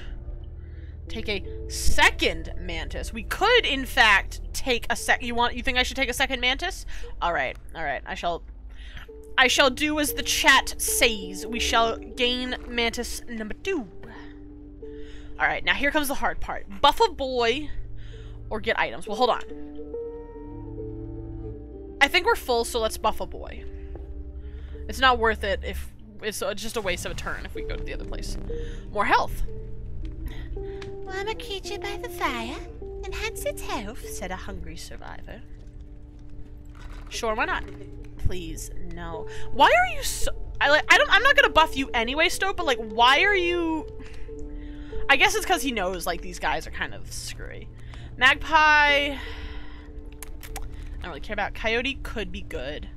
take a second mantis, we could in fact take a you think I should take a second mantis? Alright, I shall do as the chat says. We shall gain mantis number 2. Alright, now here comes the hard part. Buff a boy or get items. Well, hold on. I think we're full, so let's buff a boy. It's not worth it if it's just a waste of a turn if we go to the other place. More health. Warm a creature by the fire, enhance its health, said a hungry survivor. Sure, why not? Please, no. Why are you so... I'm not gonna buff you anyway, Stope, but, like, why are you... I guess it's because he knows, like, these guys are kind of screwy. Magpie... I don't really care about. Coyote could be good.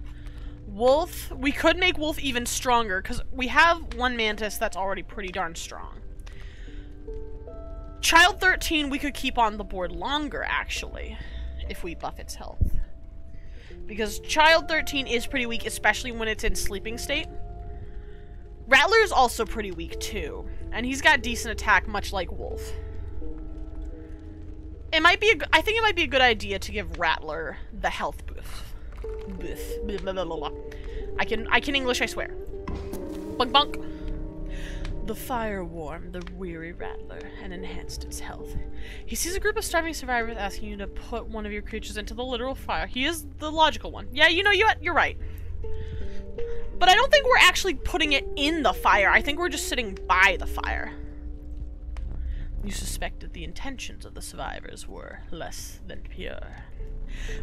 Wolf... We could make Wolf even stronger, because we have one Mantis that's already pretty darn strong. Child 13 we could keep on the board longer, actually, if we buff its health. Because Child 13 is pretty weak, especially when it's in sleeping state. Rattler is also pretty weak, too. And he's got decent attack, much like Wolf. It might be I think it might be a good idea to give Rattler the health buff. I can English, I swear. Bunk bunk. The fire warmed the weary rattler and enhanced its health. He sees a group of starving survivors asking you to put one of your creatures into the literal fire. He is the logical one. Yeah, you know, you're right. But I don't think we're actually putting it in the fire. I think we're just sitting by the fire. You suspected the intentions of the survivors were less than pure.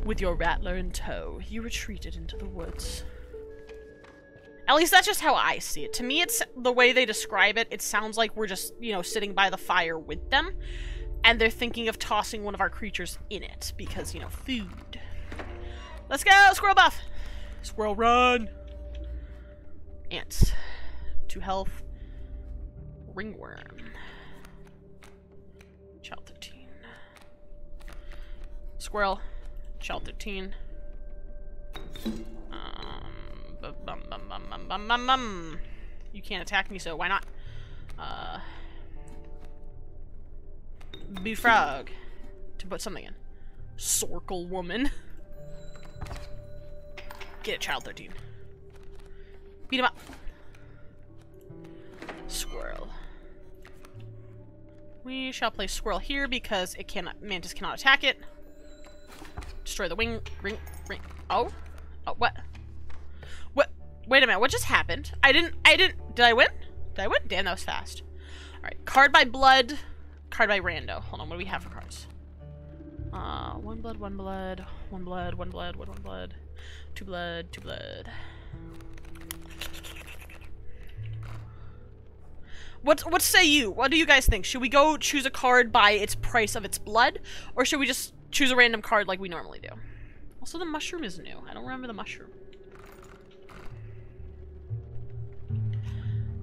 With your rattler in tow, you retreated into the woods. At least that's just how I see it. To me, it's the way they describe it, it sounds like we're just, you know, sitting by the fire with them, and they're thinking of tossing one of our creatures in it, because, you know, food. Let's go, squirrel buff! Squirrel run! Ants. 2 health. Ringworm. Child 13. Squirrel. Child 13. You can't attack me, so why not? Bee frog. To put something in. Sorkle woman. Get it, child 13. Beat him up. Squirrel. We shall place squirrel here because it cannot, mantis cannot attack it. Destroy the ring. Oh? Oh, what? What? Wait a minute, what just happened? Did I win? Did I win? Damn, that was fast. Alright, card by blood, card by rando. Hold on, what do we have for cards? 1 blood, 1 blood, 1 blood, 1 blood, 1 blood, 2 blood, 2 blood. What say you? What do you guys think? Should we go choose a card by its price of its blood? Or should we just choose a random card like we normally do? Also, the mushroom is new. I don't remember the mushroom.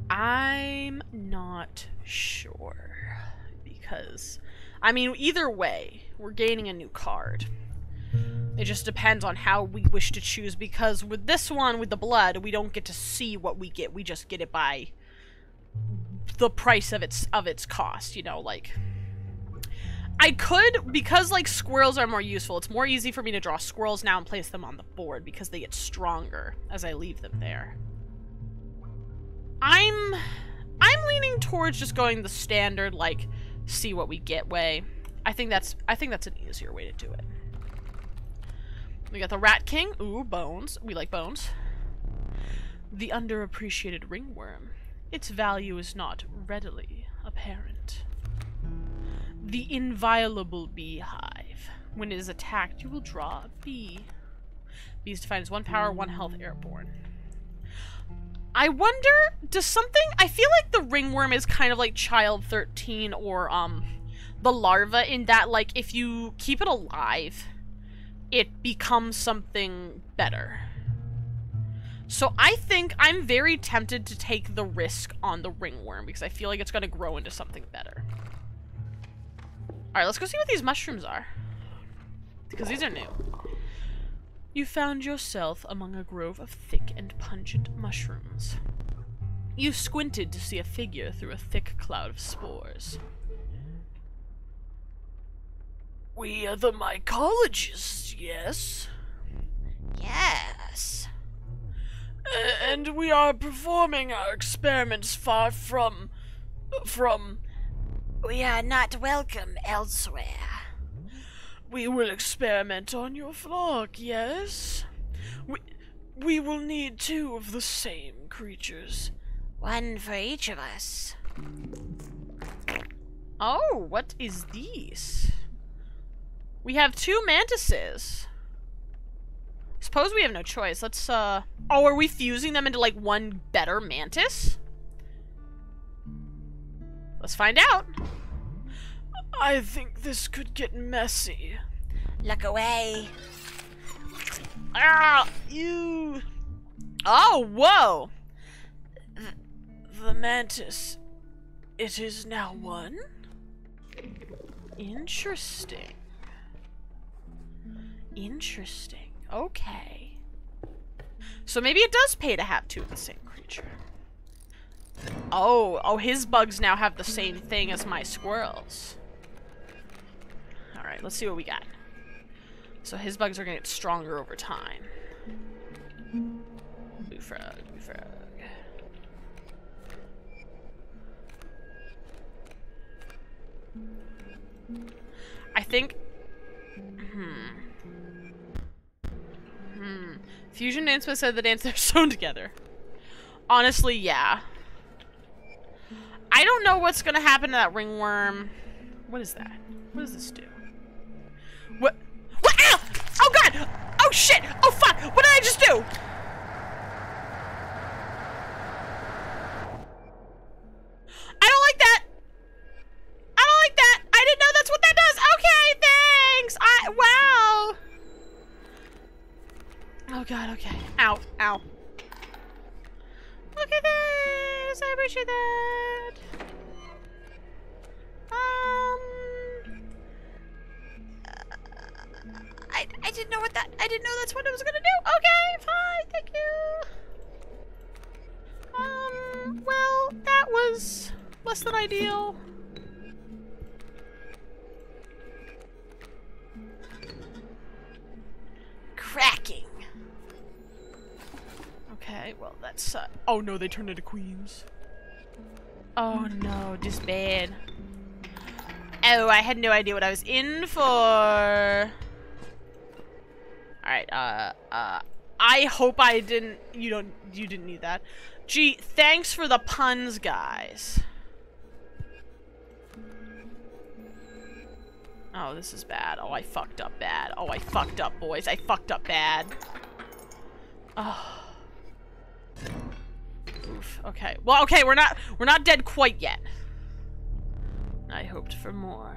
I'm not sure. Because, I mean, either way, we're gaining a new card. It just depends on how we wish to choose, because with this one, with the blood, we don't get to see what we get. We just get it by the price of its cost, you know, like... I could, because, like, squirrels are more useful, it's more easy for me to draw squirrels now and place them on the board, because they get stronger as I leave them there. I'm leaning towards just going the standard, like, see what we get way. I think that's an easier way to do it. We got the Rat King. Ooh, bones. We like bones. The underappreciated ringworm. Its value is not readily apparent. The inviolable beehive. When it is attacked, you will draw a bee. Bee is defined as 1 power, 1 health, airborne. I wonder, does something... I feel like the ringworm is kind of like Child 13 or, the larva, in that, like, if you keep it alive, it becomes something better. So I think I'm very tempted to take the risk on the ringworm, because I feel like it's going to grow into something better. Alright, let's go see what these mushrooms are. Because these are new. You found yourself among a grove of thick and pungent mushrooms. You squinted to see a figure through a thick cloud of spores. We are the mycologists, yes? Yes. And we are performing our experiments far from... We are not welcome elsewhere. We will experiment on your flock, yes? We will need 2 of the same creatures. 1 for each of us. Oh, what is this? We have 2 mantises. Suppose we have no choice. Let's, Oh, are we fusing them into, like, 1 better mantis? Let's find out. I think this could get messy. Look away. Ah! You... Oh, whoa! The mantis... It is now 1? Interesting. Interesting. Okay. So maybe it does pay to have 2 of the same creature. Oh, his bugs now have the same thing as my squirrels. Alright, let's see what we got. So his bugs are gonna get stronger over time. Blue frog, blue frog. think... Fusion Dance said the dance they're sewn together. Honestly, yeah. I don't know what's gonna happen to that ringworm. What is that? What does this do? What? What? Ow! Oh god! Oh shit! Oh fuck! What did I just do? I don't like that! I don't like that! I didn't know that's what that does! Okay, thanks! Wow! Oh god, okay. Ow, ow. Look at this! I appreciate that! I didn't know what that... I didn't know that's what it was gonna do! Okay, fine, thank you! Well, that was less than ideal. Cracking. Okay, well, that's, oh no, they turned into queens. Oh no, just bad. Oh, I had no idea what I was in for. Alright, I hope I didn't, you didn't need that. Gee, thanks for the puns, guys. Oh, this is bad. Oh, I fucked up bad. Oh, I fucked up, boys. I fucked up bad. Oh. Oof. Okay. Well, okay, we're not dead quite yet. I hoped for more.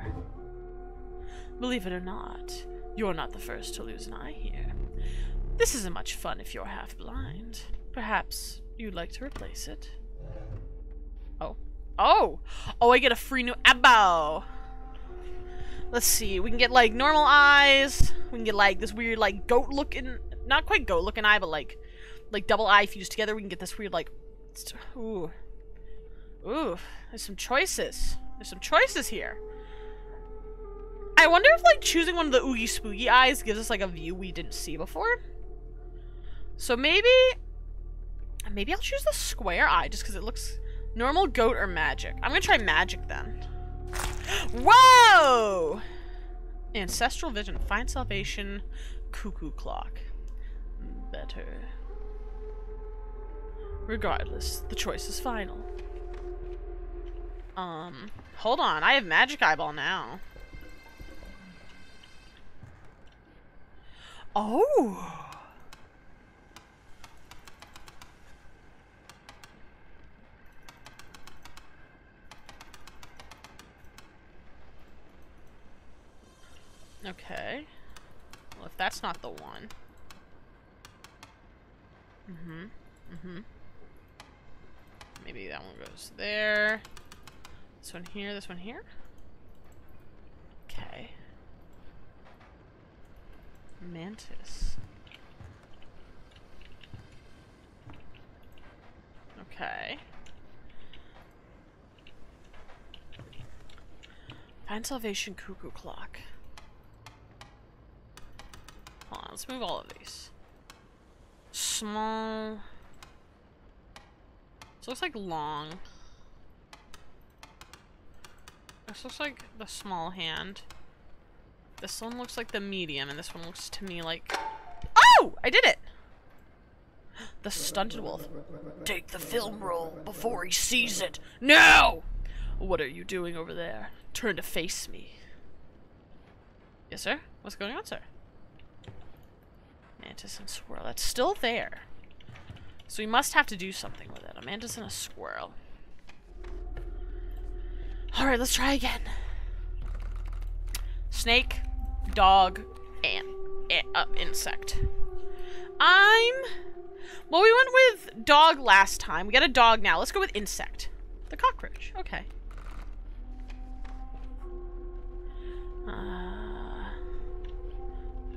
Believe it or not, you're not the first to lose an eye here. This isn't much fun if you're half blind. Perhaps you'd like to replace it. Oh. Oh! Oh, I get a free new abo! Let's see, we can get, like, normal eyes. We can get, like, this weird, like, goat-looking... Not quite goat-looking eye, but, like double eye fused together. We can get this weird, like... Ooh. Ooh. There's some choices. There's some choices here. I wonder if, like, choosing one of the Oogie Spoogie eyes gives us, like, a view we didn't see before. So maybe... Maybe I'll choose the square eye, just because it looks... Normal, goat, or magic. I'm gonna try magic, then. Whoa! Ancestral vision. Find salvation. Cuckoo clock. Better. Regardless, the choice is final. Hold on. I have magic eyeball now. Oh! Okay. Well, if that's not the one. Maybe that one goes there. This one here, this one here? Okay. Mantis. Okay. Find salvation cuckoo clock. Hold on, let's move all of these. Small. This looks like long. This looks like the small hand. This one looks like the medium, and this one looks to me like... Oh! I did it! The stunted wolf. Take the film roll before he sees it. No! What are you doing over there? Turn to face me. Yes, sir? What's going on, sir? Mantis and squirrel. That's still there. So we must have to do something with it. A mantis and a squirrel. Alright, let's try again. Snake, dog, and insect. Well, we went with dog last time. We got a dog now. Let's go with insect. The cockroach. Okay.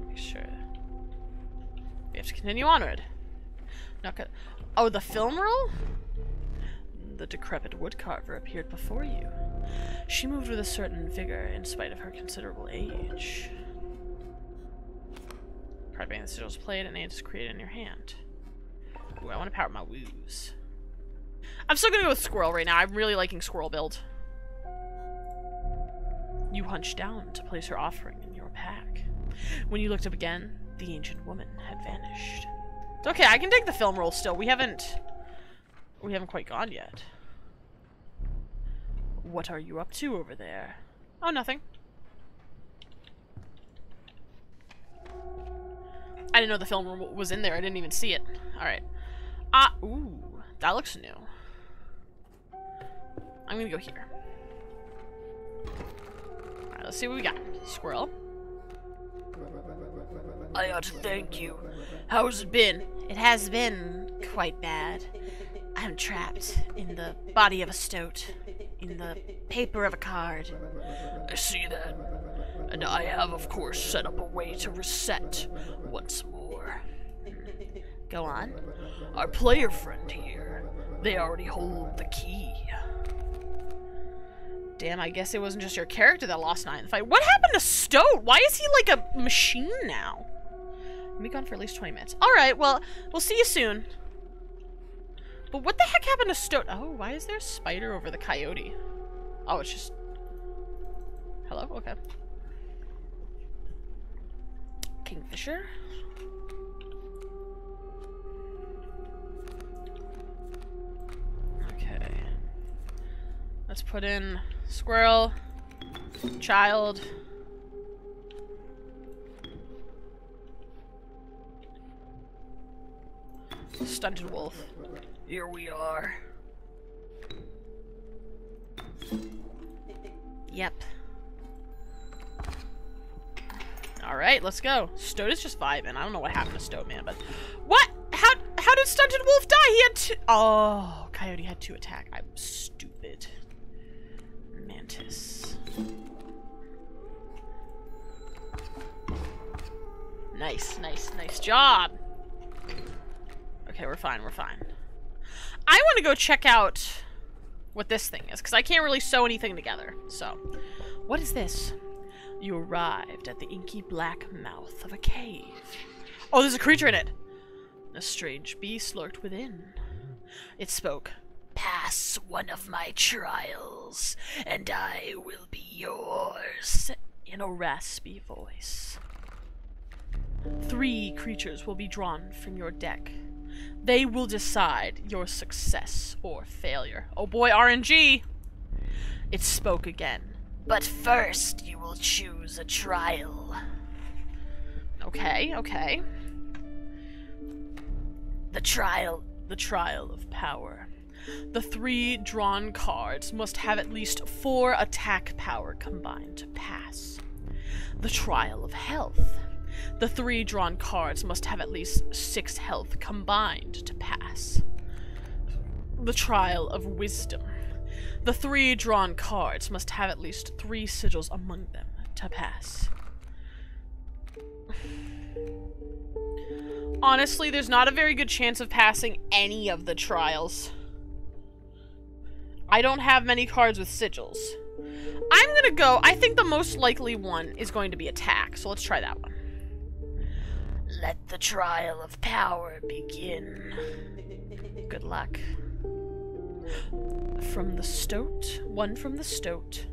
Make sure. We have to continue onward. Not good. Oh, the film roll? The decrepit woodcarver appeared before you. She moved with a certain vigor in spite of her considerable age. Card bang the sigils played and is created in your hand. Ooh, I want to power my woos. I'm still gonna go with squirrel right now. I'm really liking squirrel build. You hunched down to place her offering in your pack. When you looked up again, the ancient woman had vanished. It's okay, I can take the film roll still. We haven't quite gone yet. What are you up to over there? Oh, nothing. I didn't know the film roll was in there. I didn't even see it. Alright. Ooh. That looks new. I'm gonna go here. Alright, let's see what we got. Squirrel. I ought to thank you. How's it been? It has been quite bad. I'm trapped in the body of a stoat, in the paper of a card. I see that. And I have, of course, set up a way to reset once more. Go on. Our player friend here, they already hold the key. Damn, I guess it wasn't just your character that lost 9 in the fight. What happened to Stoat? Why is he like a machine now? Let me gone for at least 20 minutes. Alright, well, we'll see you soon. But what the heck happened to Stoat? Oh, why is there a spider over the coyote? Oh, it's just... Hello? Okay. Kingfisher. Okay. Let's put in squirrel, child. Stunted wolf. Here we are. Yep. Alright, let's go. Stoat is just vibing. I don't know what happened to Stoat, man, but... What? How did Stunted Wolf die? He had 2... Oh, Coyote had 2 attack. I'm stupid. Mantis. Nice, nice, nice job. Okay, we're fine, we're fine. I want to go check out what this thing is, because I can't really sew anything together. So, what is this? You arrived at the inky black mouth of a cave. Oh, there's a creature in it! A strange beast lurked within. It spoke. Pass one of my trials, and I will be yours. In a raspy voice. 3 creatures will be drawn from your deck. They will decide your success or failure. Oh boy, RNG! It spoke again. But first, you will choose a trial. Okay, okay. The trial of power. The 3 drawn cards must have at least 4 attack power combined to pass. The trial of health. The 3 drawn cards must have at least 6 health combined to pass. The trial of wisdom. The 3 drawn cards must have at least 3 sigils among them to pass. Honestly, there's not a very good chance of passing any of the trials. I don't have many cards with sigils. I'm gonna go, I think the most likely one is going to be attack, so let's try that one. Let the trial of power begin. Good luck. From the stoat, 1 from the stoat,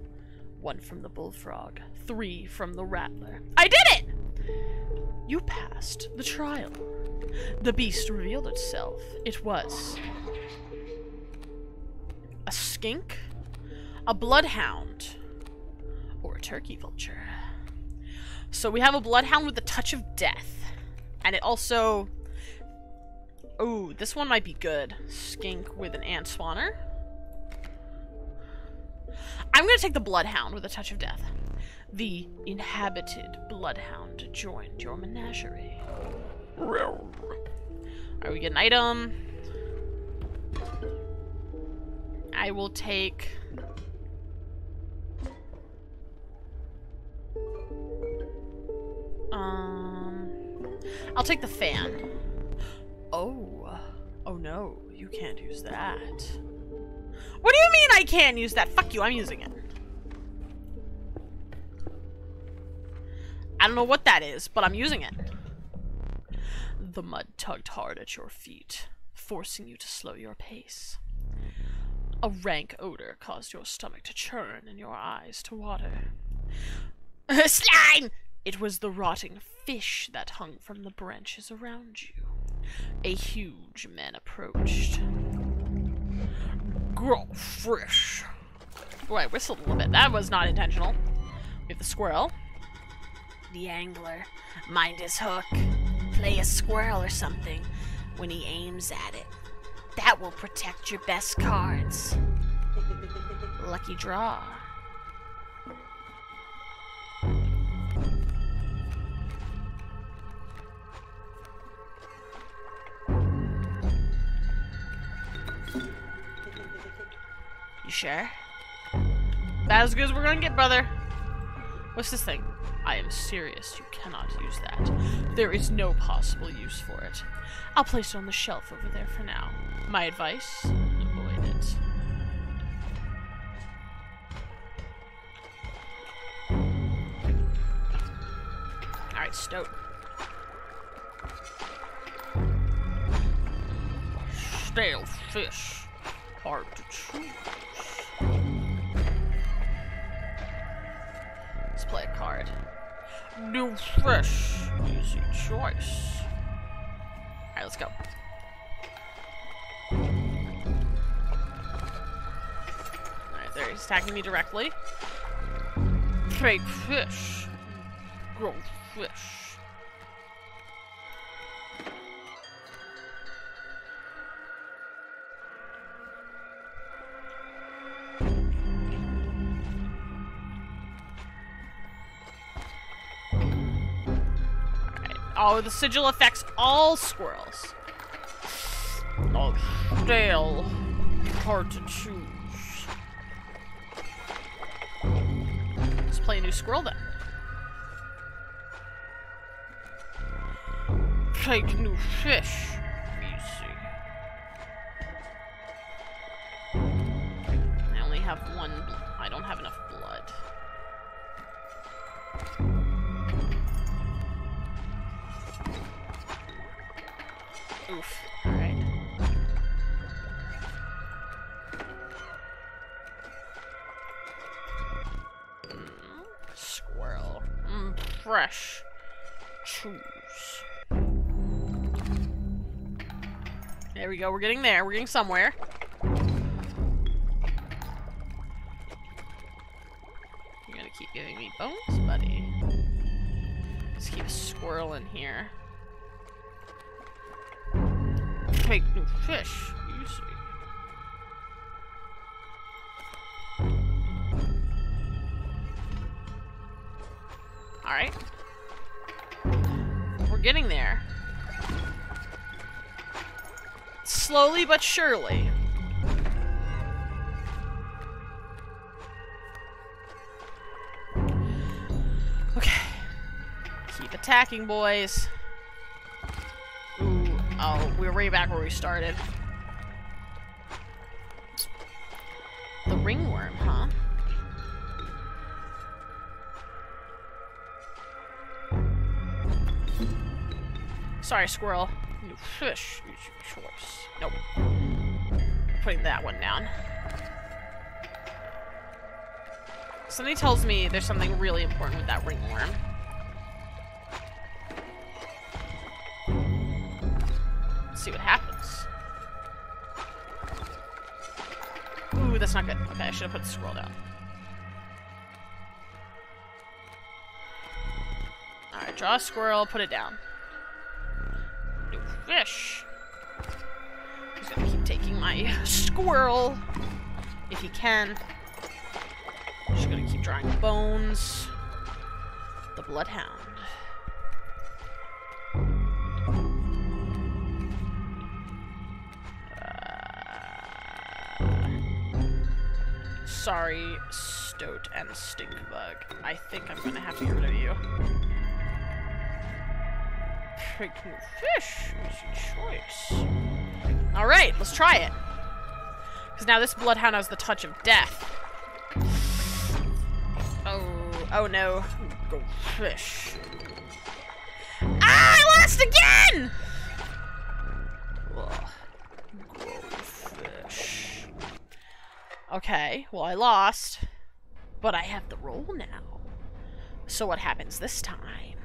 1 from the bullfrog, 3 from the rattler. I did it! You passed the trial. The beast revealed itself. It was a skink, a bloodhound, or a turkey vulture. So we have a bloodhound with the touch of death. And it also... Oh, this one might be good. Skink with an ant spawner. I'm gonna take the bloodhound with a touch of death. The inhabited bloodhound joined your menagerie. Alright, we get an item. I will take... I'll take the fan. Oh. Oh no, you can't use that. What do you mean I can't use that? Fuck you, I'm using it. I don't know what that is, but I'm using it. The mud tugged hard at your feet, forcing you to slow your pace. A rank odor caused your stomach to churn and your eyes to water. Slime! It was the rotting fish that hung from the branches around you. A huge man approached. Grow fish. Boy, I whistled a little bit. That was not intentional. We have the squirrel. The angler. Mind his hook. Play a squirrel or something when he aims at it. That will protect your best cards. Lucky draw. You sure? About as good as we're gonna get, brother. What's this thing? I am serious. You cannot use that. There is no possible use for it. I'll place it on the shelf over there for now. My advice? Avoid it. Alright, Stoat. Stale fish. Hard to choose. Let's play a card. New fish. Easy choice. Alright, let's go. Alright, there, he's attacking me directly. Fake fish. Grow fish. Oh, the sigil affects all squirrels. Oh, stale. Hard to choose. Let's play a new squirrel then. Take new fish. Easy. I only have one. I don't have enough blood. Oof. Alright. Squirrel. Fresh. Choose. There we go. We're getting there. We're getting somewhere. You're gonna keep giving me bones, buddy. Let's keep a squirrel in here. Take new fish. Easy. Alright. We're getting there. Slowly but surely. Okay. Keep attacking, boys. Ooh, oh, we're way back where we started. The ringworm, huh? Sorry, squirrel. New fish is your choice. Nope. Putting that one down. Somebody tells me there's something really important with that ringworm. Let's see what happens. Ooh, that's not good. Okay, I should have put the squirrel down. Alright, draw a squirrel, put it down. New fish. He's gonna keep taking my squirrel if he can. Just gonna keep drawing bones. The bloodhound. Sorry, Stoat and Stinkbug. I think I'm gonna have to get rid of you. Pick new fish. Easy choice. Alright, let's try it. Because now this bloodhound has the touch of death. Oh no. Go fish. Ah, I lost again! Ugh. Go fish. Okay, well I lost. But I have the roll now. So what happens this time?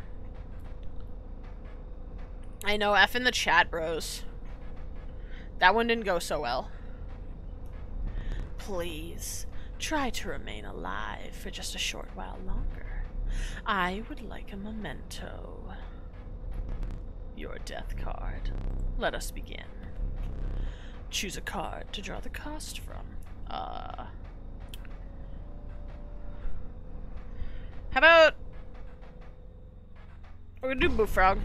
I know, F in the chat, bros. That one didn't go so well. Please, try to remain alive for just a short while longer. I would like a memento. Your death card. Let us begin. Choose a card to draw the cost from. How about... we're gonna do Bullfrog.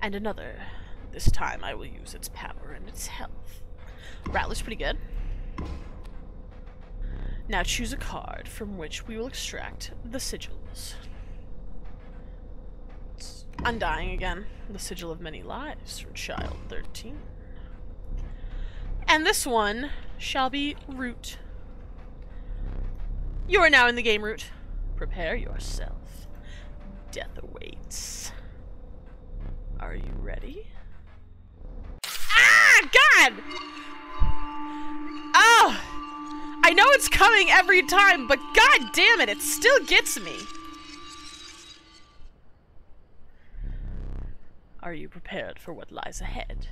And another. This time I will use its power and its health. Rattler's pretty good. Now choose a card from which we will extract the sigils. It's Undying again. The sigil of many lives from child 13. And this one shall be Root. You are now in the game, Root. Prepare yourself. Death awaits. Are you ready? Ah! God! Oh! I know it's coming every time, but god damn it, it still gets me. Are you prepared for what lies ahead?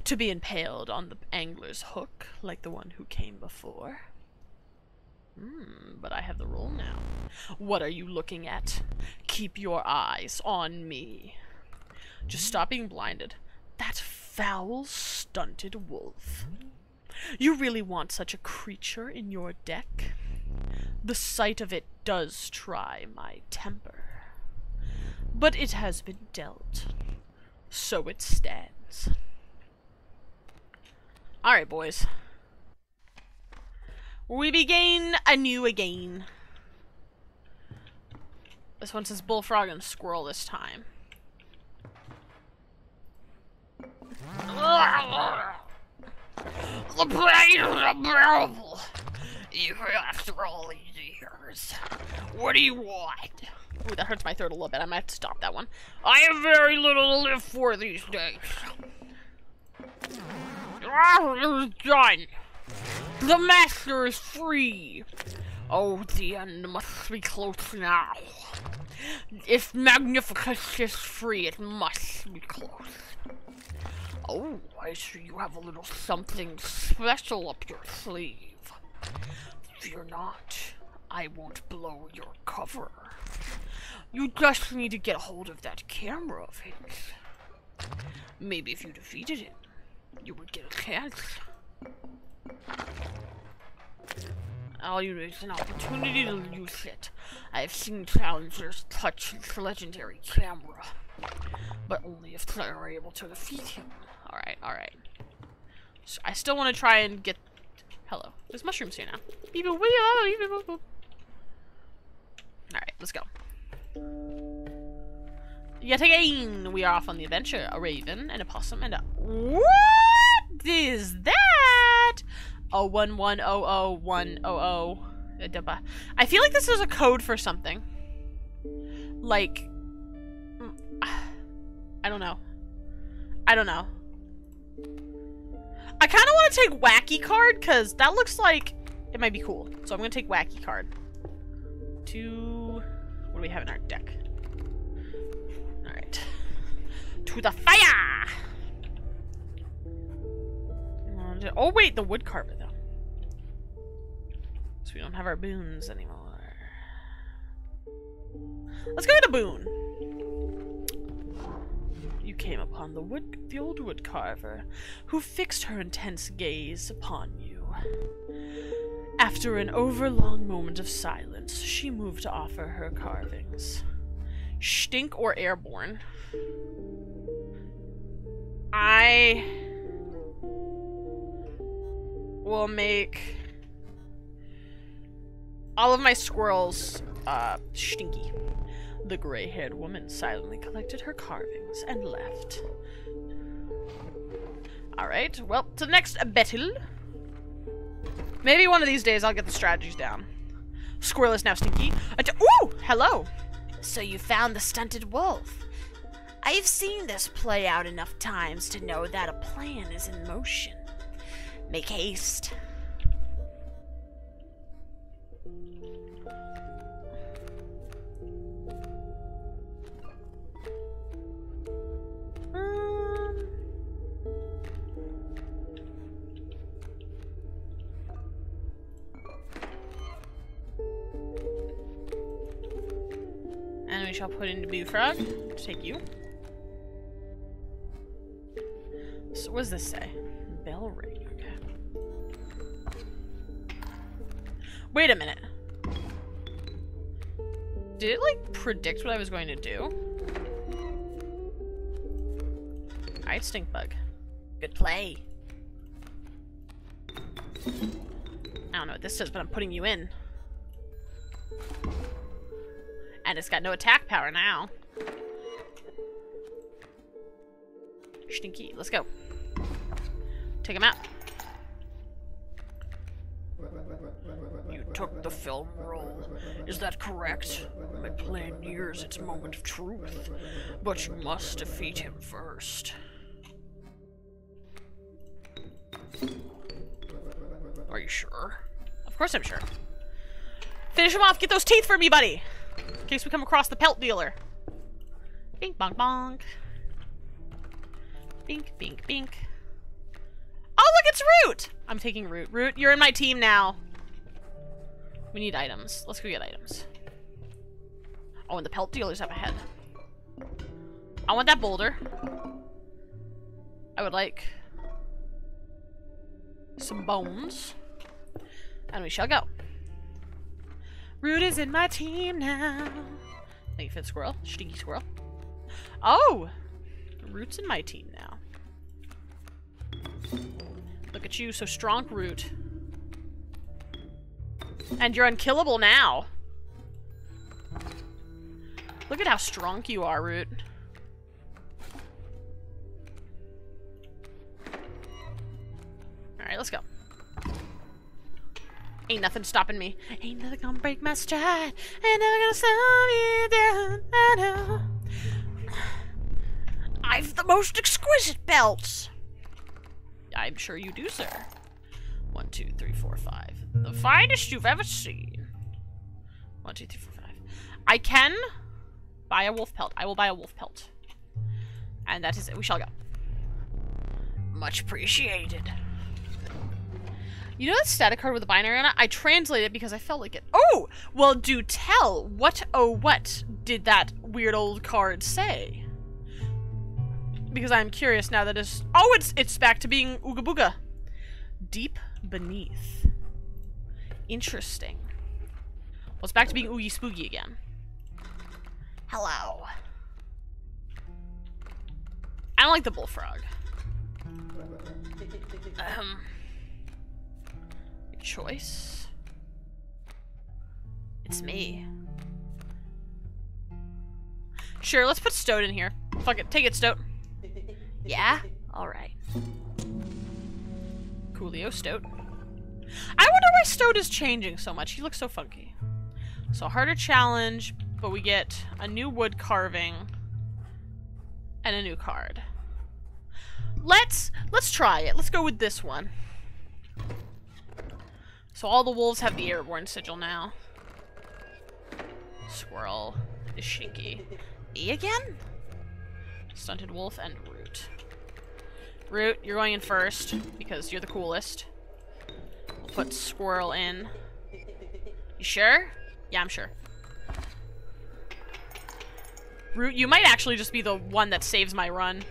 To be impaled on the angler's hook, like the one who came before? But I have the roll now. What are you looking at? Keep your eyes on me. Just stop being blinded. That foul, stunted wolf. You really want such a creature in your deck? The sight of it does try my temper. But it has been dealt. So it stands. Alright, boys. We begin anew again. This one says bullfrog and squirrel this time. The pain is unbearable. Even after all these years. What do you want? Ooh, that hurts my throat a little bit. I might have to stop that one. I have very little to live for these days. It is done. The master is free. Oh, the end must be close now. If Magnificus is free, it must be close. Oh, I see you have a little something special up your sleeve. Fear not, I won't blow your cover. You just need to get a hold of that camera of his. Maybe if you defeated him, you would get a chance. All you need is an opportunity to use it. I have seen challengers touch his legendary camera, but only if they are able to defeat him. Alright, alright. So I still want to try and get... Hello. There's mushrooms here now. Alright, let's go. Yet again, we are off on the adventure. A raven, and a possum, and a... What is that? 011001000. I feel like this is a code for something. Like... I don't know. I don't know. I kind of want to take Wacky Card, because that looks like it might be cool. So I'm going to take Wacky Card. What do we have in our deck? Alright. To the fire! Oh wait, the wood carver though. So we don't have our boons anymore. Let's go get a boon. You came upon the old wood carver, who fixed her intense gaze upon you. After an overlong moment of silence, she moved to offer her carvings. Stink or airborne? I will make all of my squirrels stinky. The gray-haired woman silently collected her carvings and left. Alright, well, to the next battle. Maybe one of these days I'll get the strategies down. Squirrel is now stinky. Ooh! Hello! So you found the stunted wolf. I've seen this play out enough times to know that a plan is in motion. Make haste. we shall put in the blue frog. Take you. So what does this say? Bell ring. Okay. Wait a minute. Did it, like, predict what I was going to do? Alright, stink bug. Good play. I don't know what this says, but I'm putting you in. And it's got no attack power now. Stinky, let's go. Take him out. You took the film role. Is that correct? My plan nears its moment of truth, but you must defeat him first. Are you sure? Of course I'm sure. Finish him off. Get those teeth for me, buddy. In case we come across the pelt dealer. Bink, bonk, bonk. Bink, bink, bink. Oh, look, it's Root! I'm taking Root. Root, you're in my team now. We need items. Let's go get items. Oh, and the pelt dealer's up ahead. I want that boulder. I would like some bones. And we shall go. Root is in my team now. Thank you for the squirrel. Stinky squirrel. Oh! Root's in my team now. Look at you, so strong, Root. And you're unkillable now. Look at how strong you are, Root. Alright, let's go. Ain't nothing stopping me. Ain't nothing gonna break my stride. Ain't nothing gonna slow me down. I know. I've the most exquisite belts. I'm sure you do, sir. 1, 2, 3, 4, 5. The finest you've ever seen. 1, 2, 3, 4, 5. I can buy a wolf pelt. I will buy a wolf pelt. And that is it. We shall go. Much appreciated. You know that static card with the binary on it? I translated it because I felt like it. Oh! Well, do tell. What, oh, what did that weird old card say? Because I'm curious now that it's... Oh, it's back to being Ooga Booga. Deep beneath. Interesting. Well, it's back to being Oogie Spoogie again. Hello. I don't like the bullfrog. Good choice. It's me. Sure, let's put Stoat in here. Fuck it. Take it, Stoat. Yeah? Alright. Coolio, Stoat. I wonder why Stoat is changing so much. He looks so funky. So, harder challenge, but we get a new wood carving and a new card. Let's try it. Let's go with this one. So all the wolves have the airborne sigil now. Squirrel is Shinky. E again? Stunted wolf and Root. Root, you're going in first because you're the coolest. We'll put Squirrel in. You sure? Yeah, I'm sure. Root, you might actually just be the one that saves my run.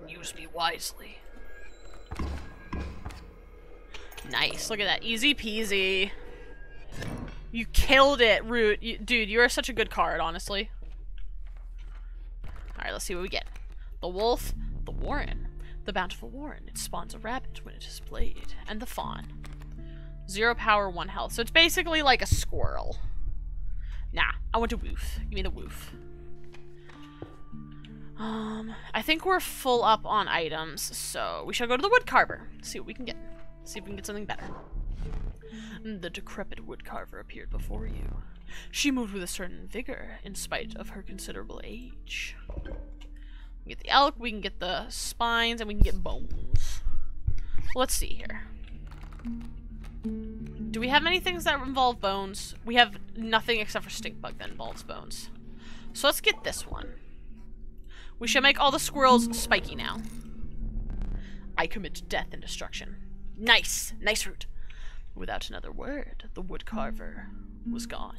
Use me wisely. Nice. Look at that. Easy peasy. You killed it, Root. Dude, you are such a good card, honestly. Alright, let's see what we get. The wolf, the warren. The bountiful warren. It spawns a rabbit when it is played. And the fawn. 0 power, 1 health. So it's basically like a squirrel. Nah, I want a woof. Give me the woof. I think we're full up on items, so we shall go to the wood carver. See what we can get. See if we can get something better. The decrepit wood carver appeared before you. She moved with a certain vigor, in spite of her considerable age. We can get the elk, we can get the spines, and we can get bones. Let's see here. Do we have many things that involve bones? We have nothing except for stink bug that involves bones. So let's get this one. We should make all the squirrels spiky now. I commit death and destruction. Nice! Nice root! Without another word, the woodcarver was gone.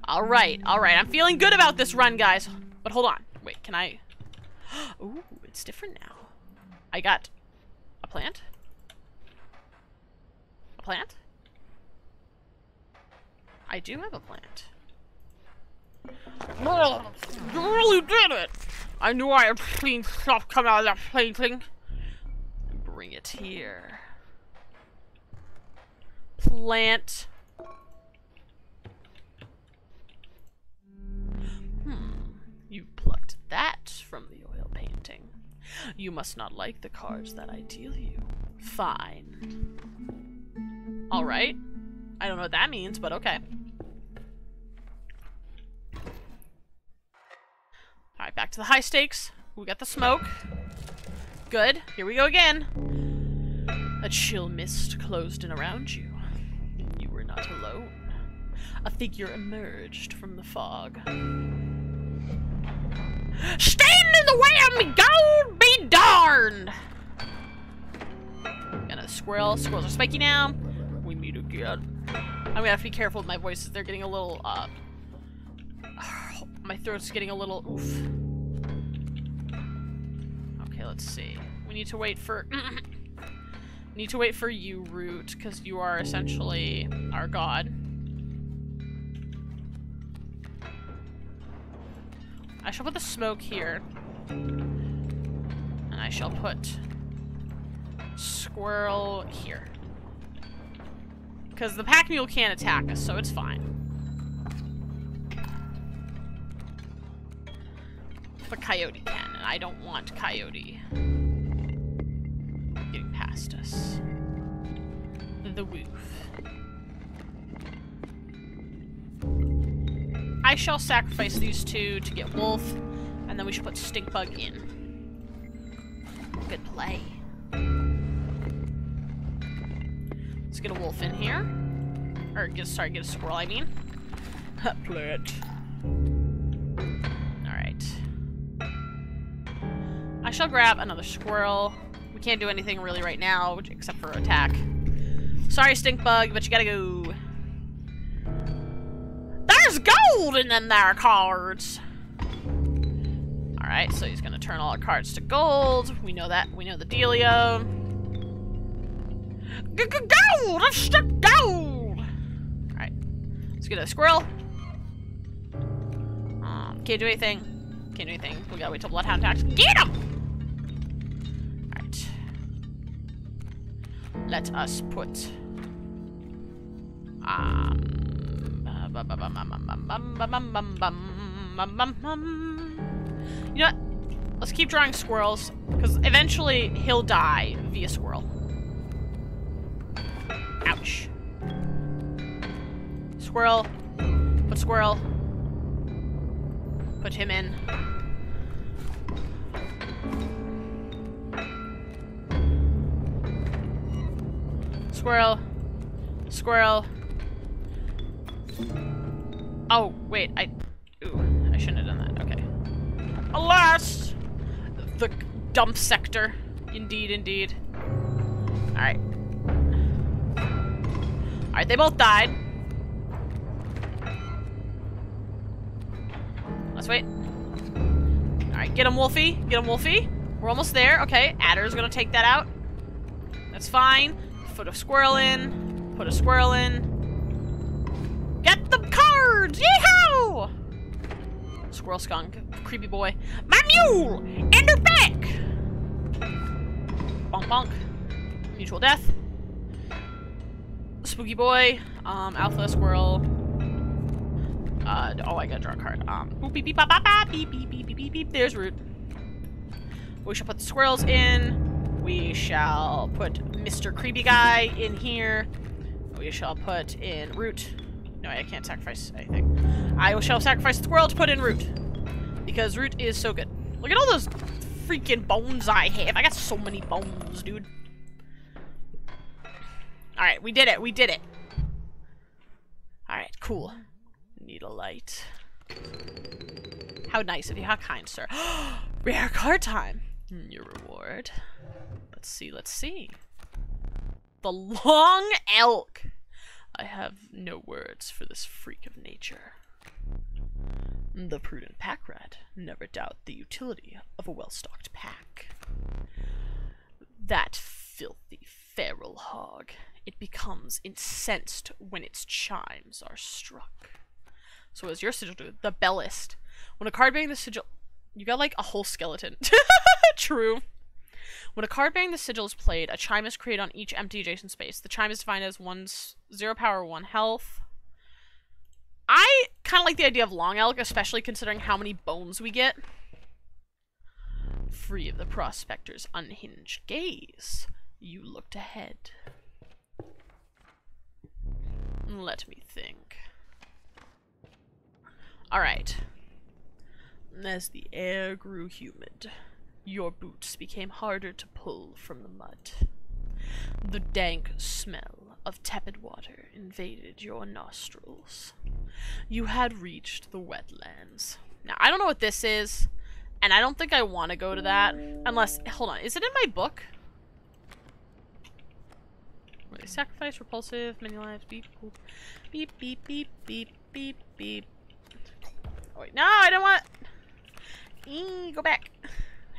Alright, alright. I'm feeling good about this run, guys. But hold on. Wait, can I... Ooh, it's different now. I got a plant? A plant? I do have a plant. Oh, you really did it! I knew I had clean stuff come out of that painting. Bring it here. Plant. You plucked that from the oil painting. You must not like the cards that I deal you. Fine. Alright. I don't know what that means, but okay. Alright, back to the high stakes. We got the smoke. Good. Here we go again. A chill mist closed in around you. You were not alone. A figure emerged from the fog. Stand in the way of me gold, be darned! Got a squirrel. Squirrels are spiky now. We meet again. I'm gonna have to be careful with my voices. They're getting a little, my throat's getting a little oof. Okay, let's see. We need to wait for... need to wait for you, Root, because you are essentially our god. I shall put the smoke here. And I shall put squirrel here. Because the pack mule can't attack us, so it's fine. But coyote can, and I don't want coyote getting past us. The woof. I shall sacrifice these two to get wolf, and then we should put stink bug in. Good play. Let's get a wolf in here. Or, get a squirrel, I mean. Plant. Alright. I shall grab another squirrel. We can't do anything really right now, except for attack. Sorry, stink bug, but you gotta go. There's gold in them there cards! Alright, so he's gonna turn all our cards to gold. We know that. We know the dealio. Gold! I've struck gold! Alright. Let's get a squirrel. Can't do anything. Can't do anything. We gotta wait till Bloodhound attacks. Get him! Alright. Let us put... You know what? Let's keep drawing squirrels, because eventually he'll die via squirrel. Ouch. Squirrel. Put squirrel. Put him in. Squirrel. Squirrel. Oh, wait, ooh, I shouldn't have done that, okay. Alas! The dump sector. Indeed, indeed. Alright. Alright, they both died. Let's wait. Alright, get him, Wolfie. Get him, Wolfie. We're almost there. Okay, Adder's gonna take that out. That's fine. Put a squirrel in. Put a squirrel in. Get the cards! Yeehaw! Squirrel skunk. Creepy boy. My mule! And her back! Bonk bonk. Mutual death. Spooky boy. Alpha squirrel. Oh, I gotta draw a card. Boop beep beep bop bop bop beep beep beep beep beep beep. There's Root. We shall put the squirrels in. We shall put Mr. Creepy Guy in here. We shall put in Root. No, I can't sacrifice anything. I shall sacrifice the squirrel to put in Root. Because Root is so good. Look at all those freaking bones I have. I got so many bones, dude. Alright, we did it. We did it. Alright, cool. Need a light. How nice of you. How kind, sir. Rare card time. Your reward. Let's see, let's see. The long elk! I have no words for this freak of nature. The prudent pack rat never doubt the utility of a well-stocked pack. That filthy feral hog. It becomes incensed when its chimes are struck. So what does your sigil do? The bellist. When a card bearing the sigil... You got like a whole skeleton. True. When a card bearing the sigil is played, a chime is created on each empty adjacent space. The chime is defined as 0 power, 1 health. I kind of like the idea of long elk, especially considering how many bones we get. Free of the prospector's unhinged gaze, you looked ahead. Let me think. Alright. As the air grew humid, your boots became harder to pull from the mud. The dank smell of tepid water invaded your nostrils. You had reached the wetlands. Now, I don't know what this is, and I don't think I want to go to that, unless... Hold on, is it in my book? Sacrifice, repulsive, many lives, beep, boop, beep, beep, beep, beep, beep, beep. Oh wait, no, I don't want... Go back.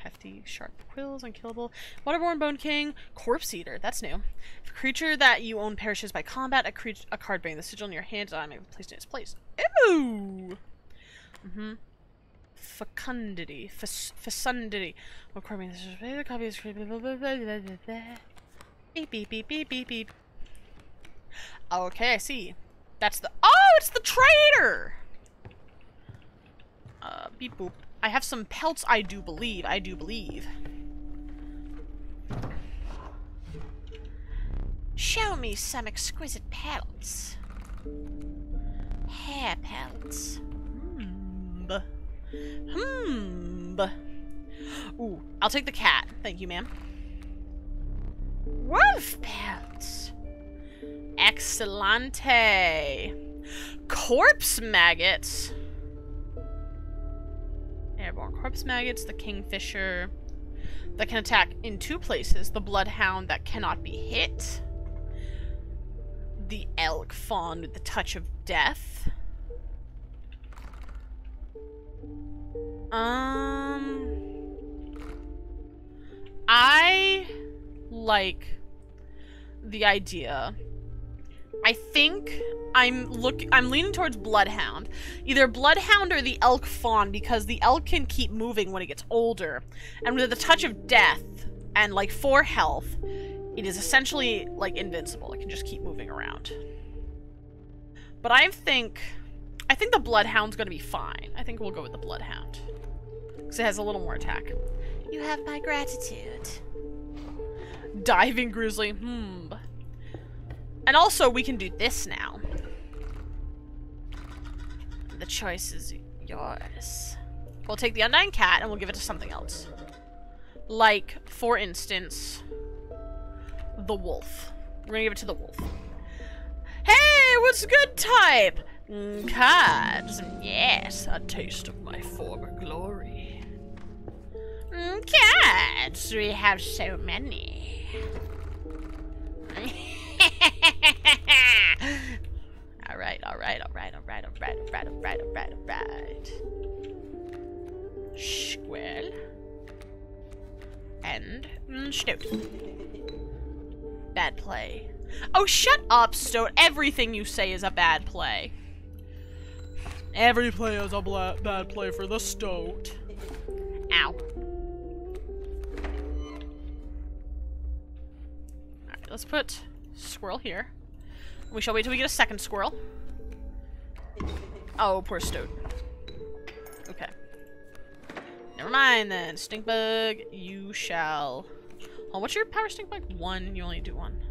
Hefty, sharp quills, unkillable. Waterborne Bone King, Corpse Eater, that's new. If a creature that you own perishes by combat, a card bearing the sigil in your hand may be placed in its place. Ooh! Fecundity. Fecundity. What card bearing the sigil? The copy is created. Beep, beep, beep, beep, beep, beep. Okay, I see. That's the... Oh, it's the traitor! Beep, boop. I have some pelts, I do believe. I do believe. Show me some exquisite pelts. Hair pelts. Ooh, I'll take the cat. Thank you, ma'am. Wolf pelts. Excellente. Corpse maggots. Airborne corpse maggots, the kingfisher that can attack in 2 places, the bloodhound that cannot be hit, the elk fawn with the touch of death. I like the idea. I think I'm leaning towards Bloodhound. Either Bloodhound or the Elk Fawn, because the elk can keep moving when it gets older. And with the touch of death and like 4 health, it is essentially like invincible. It can just keep moving around. But I think the Bloodhound's gonna be fine. I think we'll go with the Bloodhound. Because it has a little more attack. You have my gratitude. Diving Grizzly. And also, we can do this now. The choice is yours. We'll take the Undying Cat and we'll give it to something else. Like, for instance, the wolf. We're gonna give it to the wolf. Hey, what's good type? Cards. Yes, a taste of my former glory. Cats. We have so many. Alright. Squirrel. And Stoat. Bad play. Oh, shut up, Stoat. Everything you say is a bad play. Every play is a bad play for the Stoat. Ow. Alright, let's put squirrel here. We shall wait till we get a second squirrel. Oh, poor Stoat. Okay. Never mind then. Stinkbug, you shall... Oh, what's your power, Stinkbug? 1. You only do 1.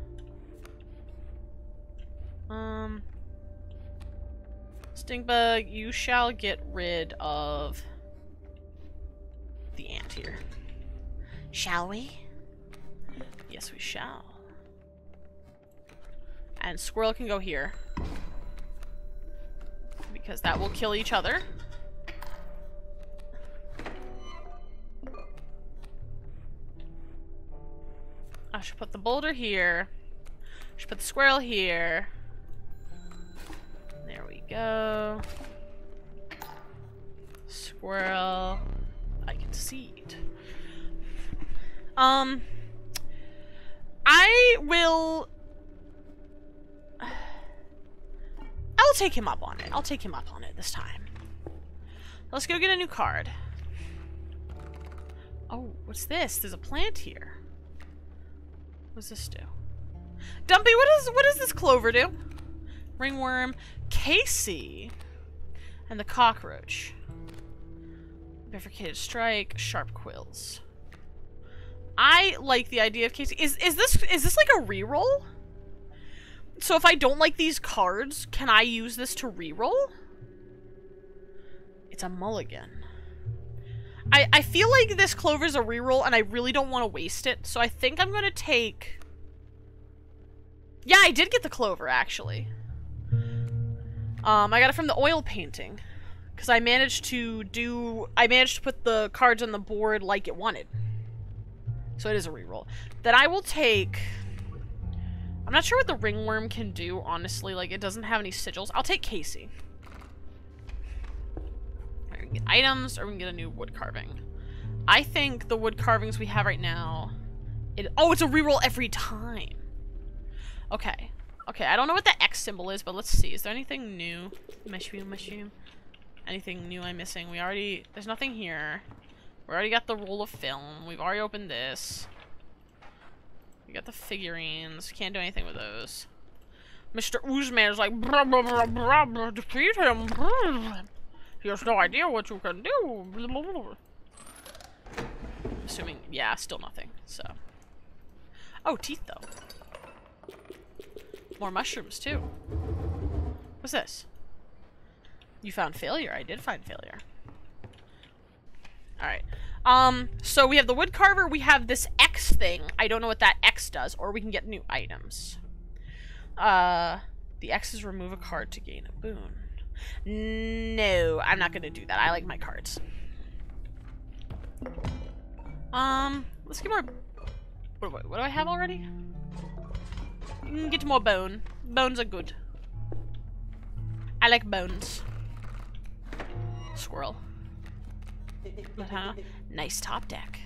Stinkbug, you shall get rid of the ant here. Shall we? Yes, we shall. And squirrel can go here. Because that will kill each other. I should put the boulder here. I should put the squirrel here. There we go. Squirrel. I concede. I will... I'll take him up on it. I'll take him up on it this time. Let's go get a new card. Oh, what's this? There's a plant here. What's this do? Dumpy, what does this clover do? Ringworm, Casey, and the cockroach. Bifurcated strike, sharp quills. I like the idea of Casey. Is this like a reroll? So if I don't like these cards, can I use this to reroll? It's a mulligan. I feel like this clover's a reroll and I really don't want to waste it, so I think I'm gonna take... Yeah, I did get the clover, actually. I got it from the oil painting. Because I managed to put the cards on the board like it wanted. So it is a reroll. Then I will take... I'm not sure what the ringworm can do, honestly. Like, it doesn't have any sigils. I'll take Casey. We can get items, or we can get a new wood carving. I think the wood carvings we have right now... Oh, it's a reroll every time! Okay. Okay, I don't know what the X symbol is, but let's see. Is there anything new? Mushroom. Anything new I'm missing? There's nothing here. We already got the roll of film. We've already opened this. We got the figurines. Can't do anything with those. Mr. Oozman is like, blah, blah, blah, blah, blah, defeat him. He has no idea what you can do. Blah, blah, blah. Assuming, yeah, still nothing, so. Oh, teeth, though. More mushrooms, too. What's this? You found failure. I did find failure. Alright. So we have the wood carver, we have this X thing. I don't know what that X does, or we can get new items. The X is remove a card to gain a boon. No, I'm not gonna do that. I like my cards. Let's get more... What do I have already? Get more bone. Bones are good. I like bones. Squirrel. Nice top deck.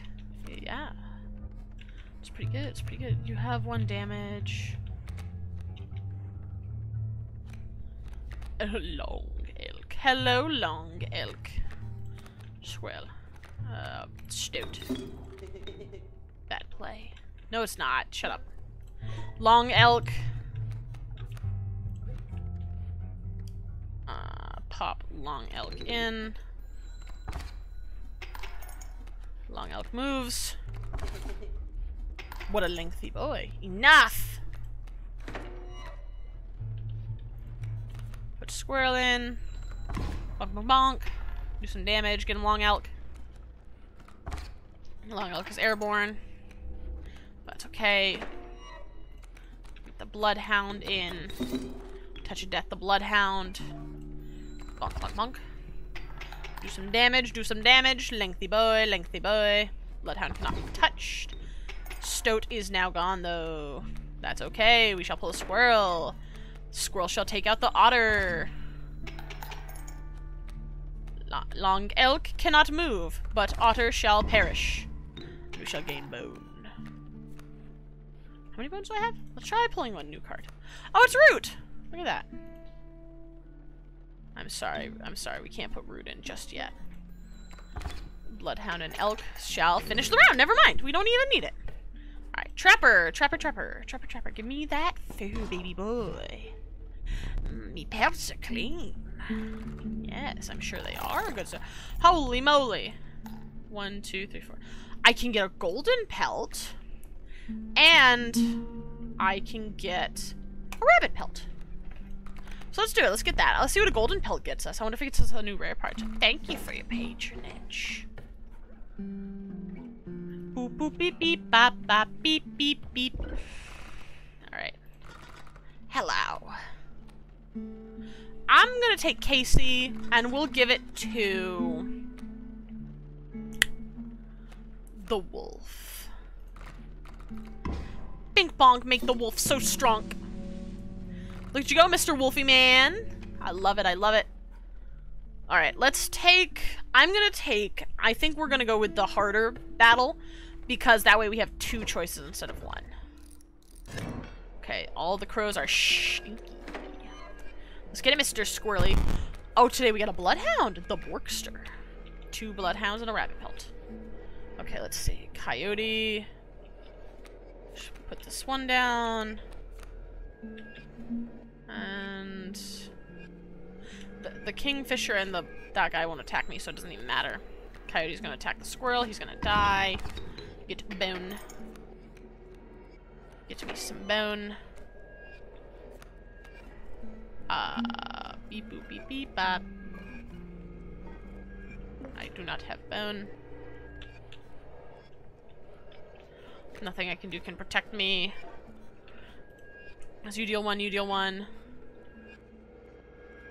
Yeah. It's pretty good. It's pretty good. You have 1 damage. Long elk. Hello, long elk. Squirrel. Stout. Bad play. No, it's not. Shut up. Long elk. Pop long elk in. Long elk moves. What a lengthy boy. Enough! Put squirrel in. Bonk, bonk, bonk. Do some damage. Get him long elk. Long elk is airborne. That's okay. Get the bloodhound in. Touch of death, the bloodhound. Bonk, bonk, bonk. Do some damage, do some damage. Lengthy boy, lengthy boy. Bloodhound cannot be touched. Stoat is now gone, though. That's okay. We shall pull a squirrel. Squirrel shall take out the otter. Long elk cannot move, but otter shall perish. We shall gain bone. How many bones do I have? Let's try pulling one new card. Oh, it's Root! Look at that. I'm sorry, we can't put Root in just yet. Bloodhound and elk shall finish the round. Never mind, we don't even need it. Alright, Trapper, Trapper. Give me that fur, baby boy. Me pelts are clean. Yes, I'm sure they are good stuff. Holy moly. 1, 2, 3, 4. I can get a golden pelt. And I can get a rabbit pelt. So let's do it. Let's get that. Let's see what a golden pelt gets us. I wonder if it gets us a new rare part. Thank you for your patronage. Boop, boop, beep, beep, bop, bop, beep, beep, beep. Alright. Hello. I'm gonna take Casey, and we'll give it to... the wolf. bink bonk make the wolf so strong. Look at you go, Mr. Wolfie Man. I love it, I love it. Alright, let's take... I think we're gonna go with the harder battle, because that way we have 2 choices instead of 1. Okay, all the crows are stinky. Let's get it, Mr. Squirrely. Oh, today we got a bloodhound, the Borkster. 2 bloodhounds and a rabbit pelt. Okay, let's see. Coyote. Should put this one down. And the kingfisher and that guy won't attack me, so it doesn't even matter. Coyote's gonna attack the squirrel. He's gonna die. Get bone. Get me some bone. Beep boop beep beep bop. I do not have bone. Nothing I can do can protect me. As you deal 1, you deal 1.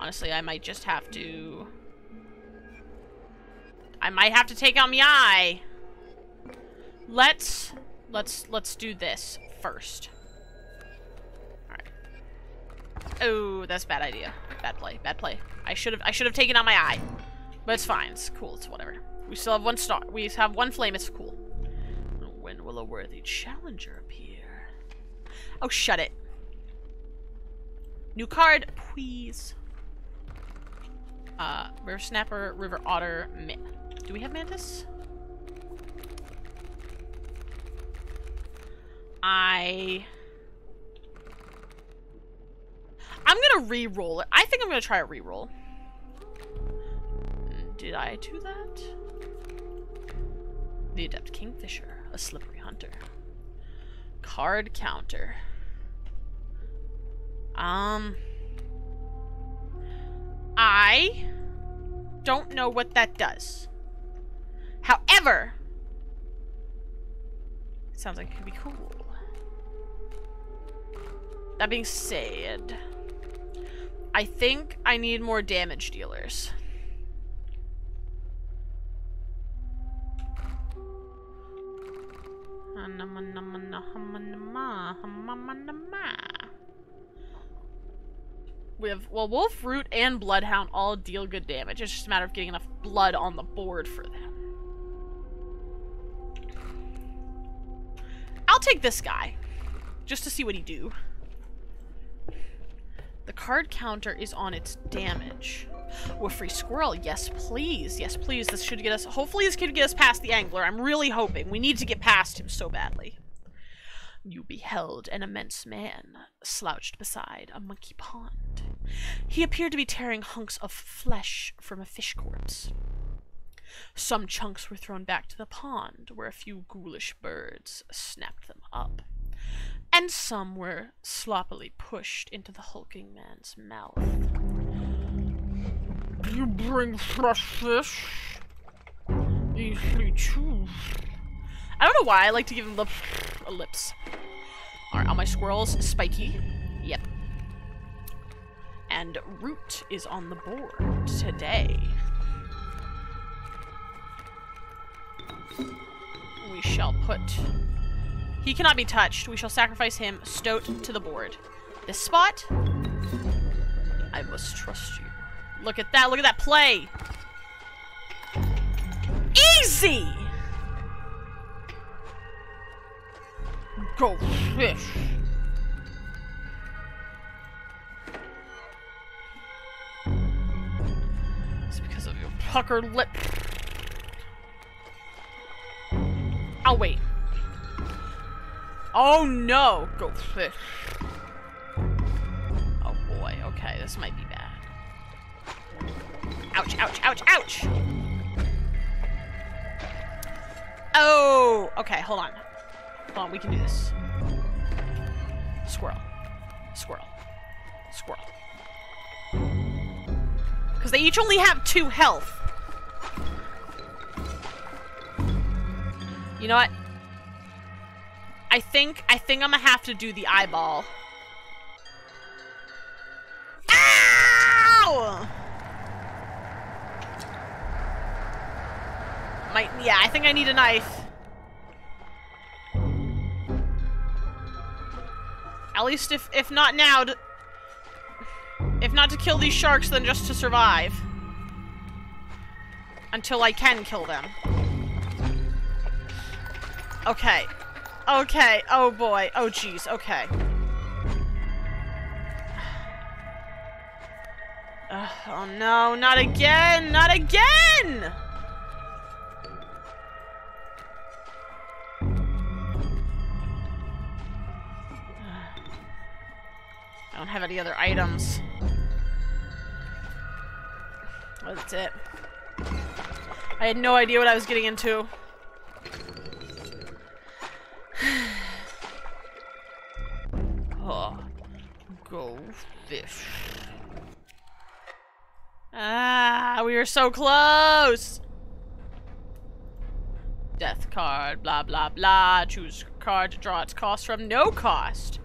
Honestly, I might just have to... I might have to take out my eye. Let's do this first. Alright. Oh, that's a bad idea. Bad play, bad play. I should have taken out my eye. But it's fine, it's cool, it's whatever. We still have 1 star. We have 1 flame, it's cool. When will a worthy challenger appear? Oh, shut it. New card, please. River Snapper, River Otter, do we have Mantis? I'm gonna re-roll it. I think I'm gonna try a re-roll. Did I do that? The Adept Kingfisher, a slippery hunter. Card counter. I don't know what that does. However, it sounds like it could be cool. That being said, I think I need more damage dealers. We have, well, Wolf, Root, and Bloodhound all deal good damage. It's just a matter of getting enough blood on the board for them. I'll take this guy, just to see what he do. The card counter is on its damage. Oh, a free squirrel. Yes, please. Yes, please. This should get us... Hopefully this could get us past the angler. I'm really hoping. We need to get past him so badly. You beheld an immense man slouched beside a monkey pond. He appeared to be tearing hunks of flesh from a fish corpse. Some chunks were thrown back to the pond, where a few ghoulish birds snapped them up. And some were sloppily pushed into the hulking man's mouth. You bring fresh fish? Easily choose. I don't know why I like to give him the lips. Alright, all my squirrels, spiky. Yep. And Root is on the board today. We shall put... He cannot be touched. We shall sacrifice him. Stoat to the board. This spot? I must trust you. Look at that. Look at that play. Easy! Go fish. It's because of your puckered lip. I'll wait. Oh no! Go fish. Oh boy, okay, this might be bad. Ouch, ouch, ouch, ouch! Oh! Okay, hold on. Hold on, we can do this. Squirrel. Squirrel. Squirrel. Because they each only have 2 health. You know what? I think I'm gonna have to do the eyeball. Ow! Yeah, I think I need a knife. least if not now, if not to kill these sharks, then just to survive. Until I can kill them. Okay. Okay. Oh boy. Oh jeez. Okay. Oh no, not again! Not again! I don't have any other items. Oh, that's it. I had no idea what I was getting into. Oh, go fish. Ah, we were so close! Death card, blah blah blah. Choose a card to draw its cost from. No cost.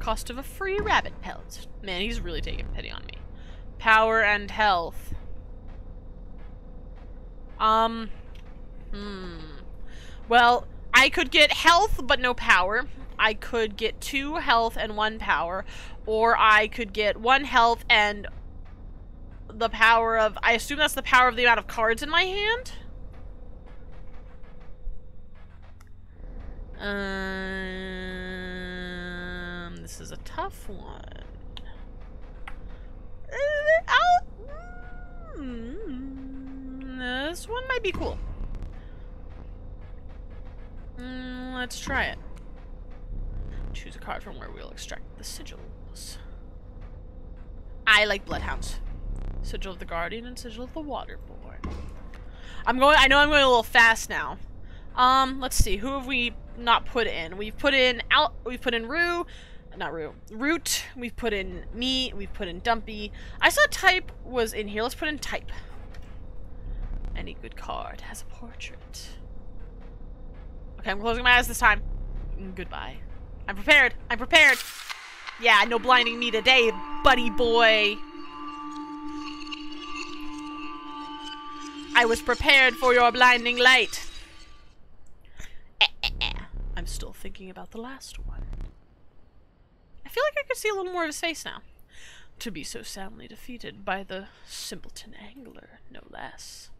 Cost of a free rabbit pelt. Man, he's really taking pity on me. Power and health. Well, I could get health but no power. I could get 2 health and 1 power. Or I could get 1 health and the power of... I assume that's the power of the amount of cards in my hand? This is a tough one. This one might be cool. Let's try it. Choose a card from where we'll extract the sigils. I like bloodhounds. Sigil of the Guardian and Sigil of the Waterborn. I know I'm going a little fast now. Let's see. Who have we not put in? We've put in Root. We've put in me. We've put in Dumpy. I saw Type was in here. Let's put in Type. Any good card has a portrait. Okay, I'm closing my eyes this time. Goodbye. I'm prepared. I'm prepared. Yeah, no blinding me today, buddy boy. I was prepared for your blinding light. I'm still thinking about the last one. I feel like I could see a little more of his face now. To be so soundly defeated by the simpleton angler, no less.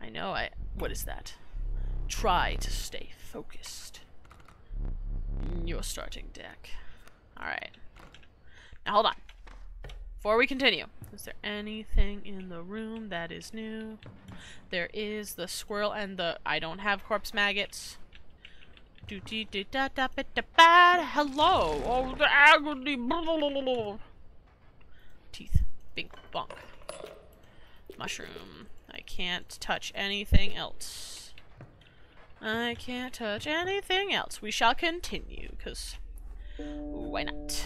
I know what is that? Try to stay focused. Your starting deck. Alright. Now hold on. Before we continue, is there anything in the room that is new? There is the squirrel and the... I don't have corpse maggots. Hello! Oh, the agony! Teeth. Bink bonk. Mushroom. I can't touch anything else. I can't touch anything else. We shall continue, because... why not?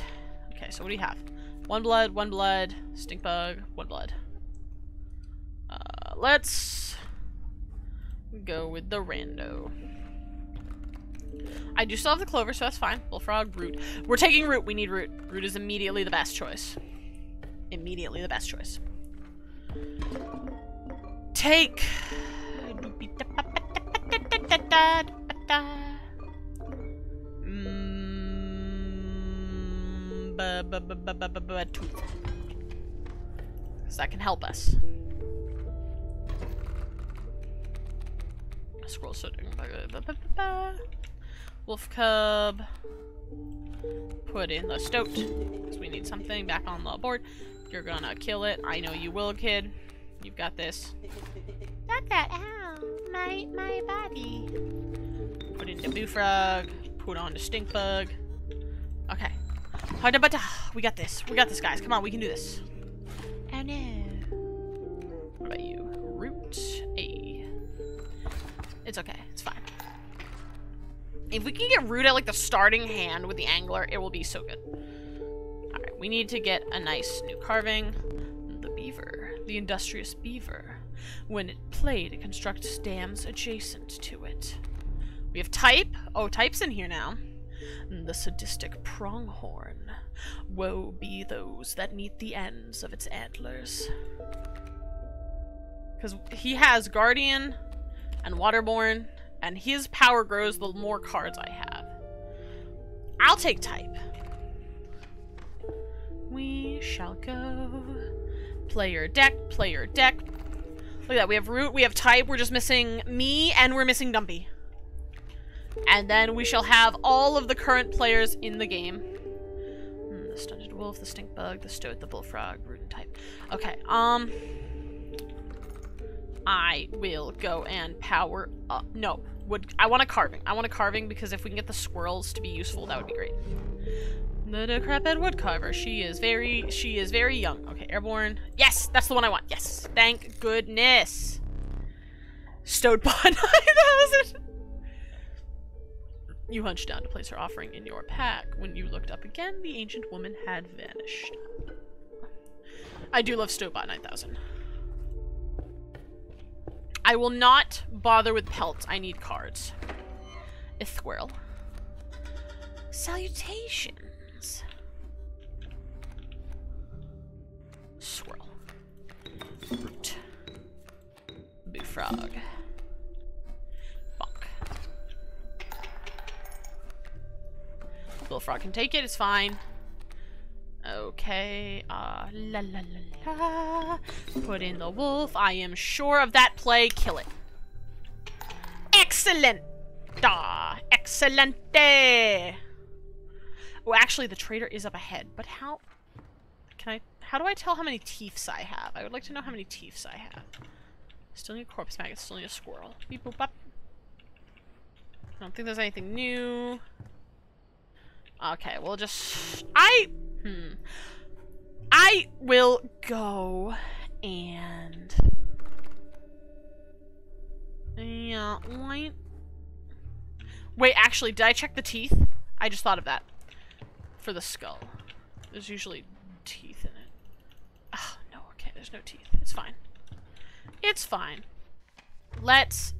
Okay, so what do you have? 1 blood, stink bug, 1 blood. Let's go with the rando. I do still have the clover, so that's fine. Bullfrog, root. We're taking root. We need root. Root is immediately the best choice. Immediately the best choice. Take. Tooth. So that can help us. Scroll setting. Wolf cub. Put in the stoat. Because we need something back on the board. You're gonna kill it. I know you will, kid. You've got this. Not that. Ow. My body. Put in the bullfrog. Put on the stink bug. Okay. We got this. We got this, guys. Come on, we can do this. Oh no. What about you? Root A. It's okay. It's fine. If we can get root at like the starting hand with the angler, it will be so good. Alright, we need to get a nice new carving. The beaver. The industrious beaver. When it played, it constructs dams adjacent to it. We have Type. Oh, Type's in here now. The sadistic pronghorn. Woe be those that meet the ends of its antlers. Because he has Guardian and Waterborne, and his power grows the more cards I have. I'll take type. We shall go. Player deck, player deck. Look at that, we have root, we have type, we're just missing me, and we're missing Dumpy. And then we shall have all of the current players in the game. The stunted wolf, the stink bug, the stoat, the bullfrog, root and type. Okay, I will go and power up. No, I want a carving. I want a carving because if we can get the squirrels to be useful, that would be great. The decrepit woodcarver. She is very young. Okay, airborne. Yes, that's the one I want. Yes, thank goodness. Stoat bot 9000. You hunched down to place her offering in your pack. When you looked up again, the ancient woman had vanished. I do love Stoatbot 9000. I will not bother with pelts. I need cards. A squirrel. Salutations. Squirrel. Root. Bullfrog. Bonk. Bullfrog can take it, it's fine. Okay, la la la la. Put in the wolf. I am sure of that play. Kill it. Excellent! Excelente! Oh, actually, the trader is up ahead, but how do I tell how many teeths I have? I would like to know how many teeths I have. Still need a corpse maggot, still need a squirrel. Beep boop bop. I don't think there's anything new. Okay, we'll just... I will go and... Yeah, wait, actually, did I check the teeth? I just thought of that. For the skull. There's usually teeth in it. Oh, no, okay, there's no teeth. It's fine. It's fine. Let's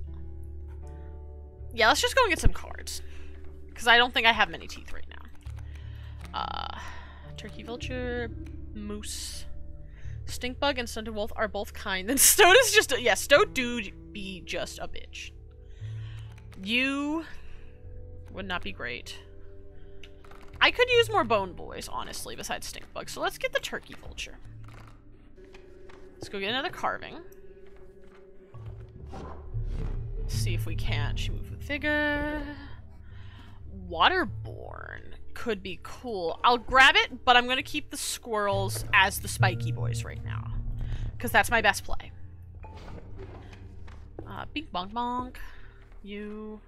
just go and get some cards. Because I don't think I have many teeth right now. Turkey vulture, moose, stink bug, and stunted wolf are both kind. Then Stoat is just yeah, Stoat do be just a bitch. You would not be great. I could use more bone boys, honestly, besides stink bug. So let's get the turkey vulture. Let's go get another carving. See if we can. She moved with vigor. Waterborne could be cool. I'll grab it, but I'm gonna keep the squirrels as the spiky boys right now. Because that's my best play. Bink bonk bonk. You.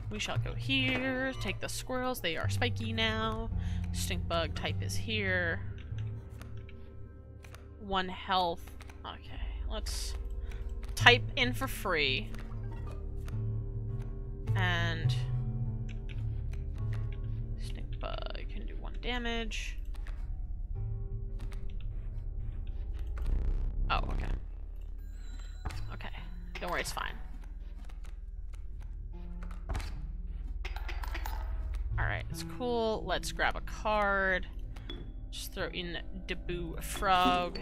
We shall go here. Take the squirrels. They are spiky now. Stink bug type is here. 1 health. Okay, let's type in for free. And stink bug can do 1 damage. Oh, okay. Okay, don't worry, it's fine. Alright, it's cool. Let's grab a card. Just throw in Deboo Frog.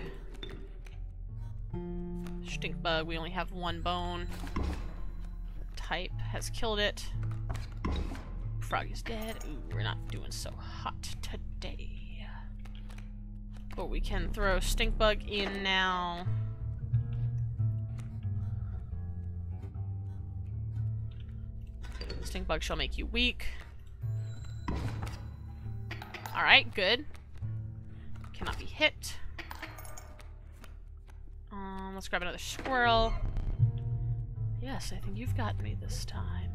Stink bug, we only have 1 bone. Type has killed it. Frog is dead. Ooh, we're not doing so hot today. But we can throw stink bug in now. Stink bug shall make you weak. Alright, good. Cannot be hit. Let's grab another squirrel. Yes, I think you've got me this time.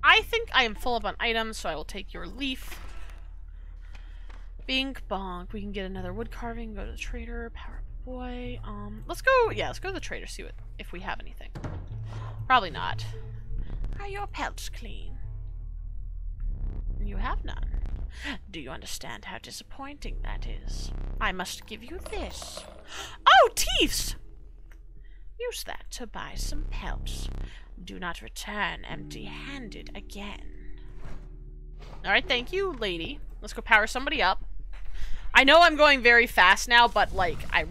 I think I am full up on items, so I will take your leaf. Bink bonk. We can get another wood carving, go to the trader, power up boy. Let's go to the trader, see if we have anything. Probably not. Are your pelts clean? You have none. Do you understand how disappointing that is? I must give you this. Oh, teeths! Use that to buy some pelts. Do not return empty-handed again. Alright, thank you, lady. Let's go power somebody up. I know I'm going very fast now, but, like, I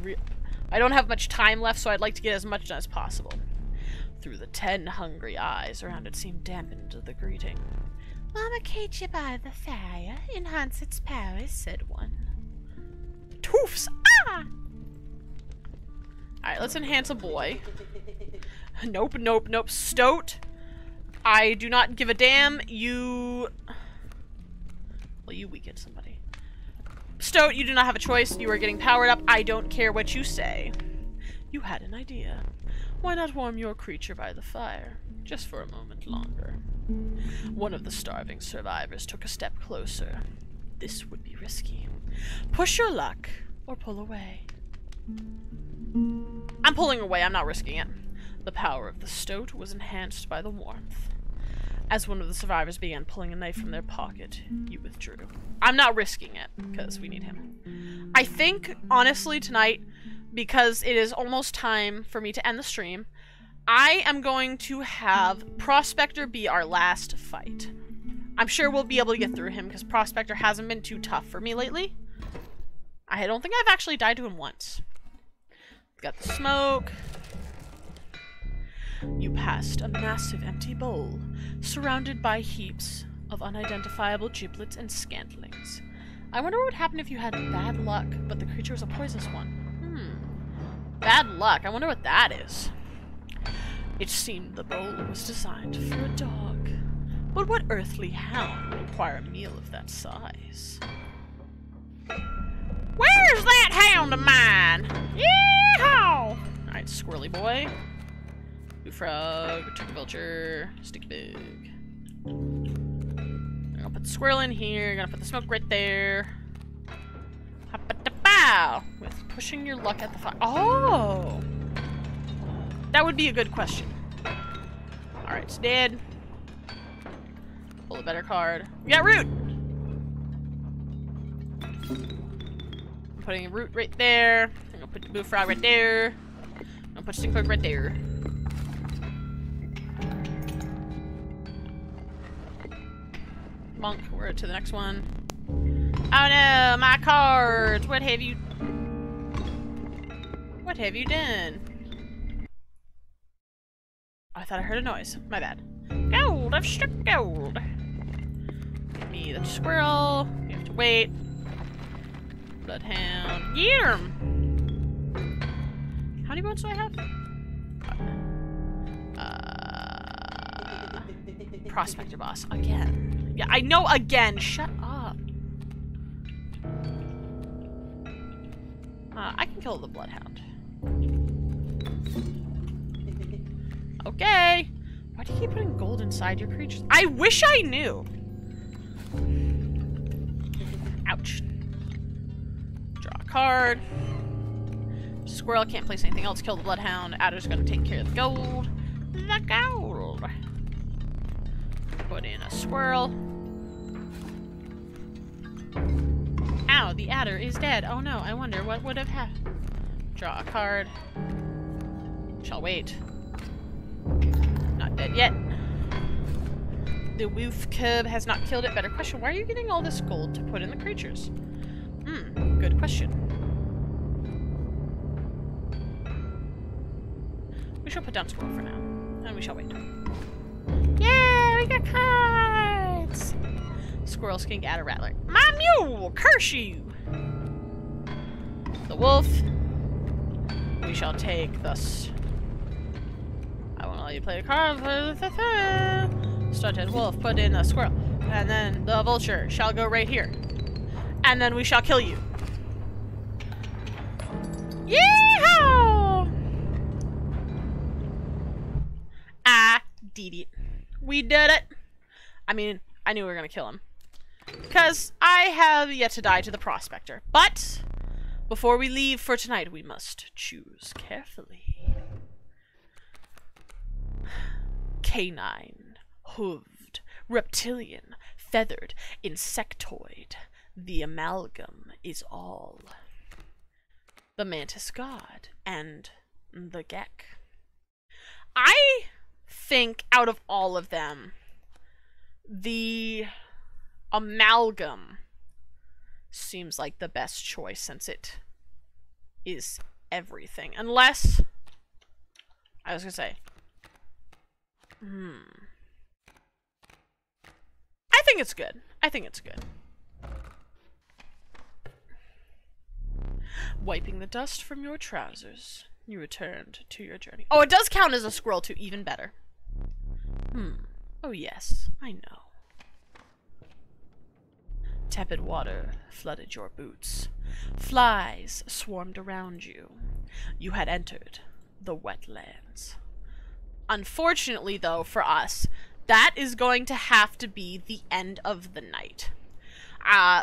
don't have much time left, so I'd like to get as much done as possible. Through the 10 hungry eyes around it seemed dampened the greeting. I'm a creature by the fire. Enhance its powers, said one. Toofs! Ah! Alright, let's enhance a boy. Nope, nope, nope. Stoat! I do not give a damn. You... Well, you weakened somebody. Stoat, you do not have a choice. You are getting powered up. I don't care what you say. You had an idea. Why not warm your creature by the fire? Just for a moment longer. One of the starving survivors took a step closer. This would be risky. Push your luck, or pull away. I'm pulling away, I'm not risking it. The power of the stoat was enhanced by the warmth. As one of the survivors began pulling a knife from their pocket, you withdrew. I'm not risking it, because we need him. I think, honestly, tonight, because it is almost time for me to end the stream, I am going to have Prospector be our last fight. I'm sure we'll be able to get through him, because Prospector hasn't been too tough for me lately. I don't think I've actually died to him once. Got the smoke. You passed a massive empty bowl, surrounded by heaps of unidentifiable giblets and scantlings. I wonder what would happen if you had bad luck, but the creature was a poisonous one. Bad luck. I wonder what that is. It seemed the bowl was designed for a dog. But what earthly hound would require a meal of that size? Where's that hound of mine? Yeehaw! Alright, squirrely boy. Blue frog, turkey vulture, sticky bug. I'm gonna put the squirrel in here, gonna put the smoke right there. Hop-a-da-bow! With pushing your luck at the fire. Oh! That would be a good question. Alright, it's dead. Pull a better card. We got root! I'm putting a root right there. I'm gonna put the blue frog right there. I'm gonna put stick bug right there. Monk, we're to the next one. Oh no, my cards! What have you done? Oh, I thought I heard a noise. My bad. Gold! I've struck gold! Give me the squirrel. You have to wait. Bloodhound. Get him! How many bones do I have? Prospector boss. Again. Yeah, I know again! Shut up. I can kill the bloodhound. Okay! Why do you keep putting gold inside your creatures? I wish I knew! Ouch. Draw a card. Squirrel can't place anything else. Kill the bloodhound. Adder's gonna take care of the gold. The gold! Put in a squirrel. Ow, the adder is dead. Oh no, I wonder what would have happened. Draw a card. Shall wait. Not dead yet. The wolf cub has not killed it. Better question. Why are you getting all this gold to put in the creatures? Good question. We shall put down squirrel for now. And we shall wait. Yeah, we got cards! Squirrel, skink, adder, rattler. My mule! Curse you! The wolf. We shall take thus. I won't let you play a card. Stunted wolf, put in a squirrel. And then the vulture shall go right here. And then we shall kill you. Yeehaw! I did it. We did it. I mean, I knew we were gonna kill him. Because I have yet to die to the Prospector. But, before we leave for tonight, we must choose carefully. Canine, hooved, reptilian, feathered, insectoid. The amalgam is all. The mantis god and the gek. I think out of all of them, the amalgam seems like the best choice since it is everything. Unless, I was gonna say, I think it's good. I think it's good. Wiping the dust from your trousers, you returned to your journey. Oh, it does count as a scroll too, even better. Oh yes, I know. Tepid water flooded your boots. Flies swarmed around you. You had entered the wetlands. Unfortunately, though, for us, that is going to have to be the end of the night.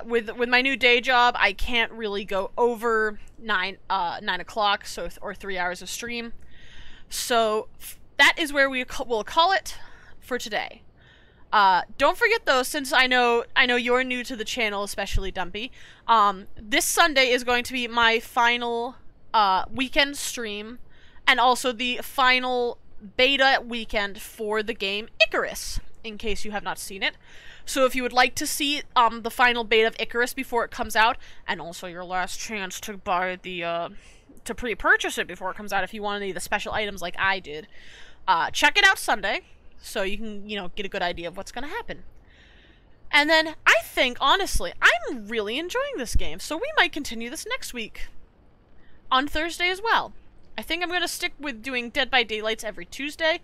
With my new day job, I can't really go over 9 o'clock, or 3 hours of stream. So that is where we'll call it for today. Don't forget though, since I know you're new to the channel, especially Dumpy, this Sunday is going to be my final weekend stream, and also the final beta weekend for the game Icarus, in case you have not seen it. So if you would like to see the final beta of Icarus before it comes out, and also your last chance to buy the to pre-purchase it before it comes out if you want any of the special items like I did, check it out Sunday, so you can, get a good idea of what's going to happen. And then, I think, honestly, I'm really enjoying this game, so we might continue this next week. On Thursday as well. I think I'm going to stick with doing Dead by Daylights every Tuesday,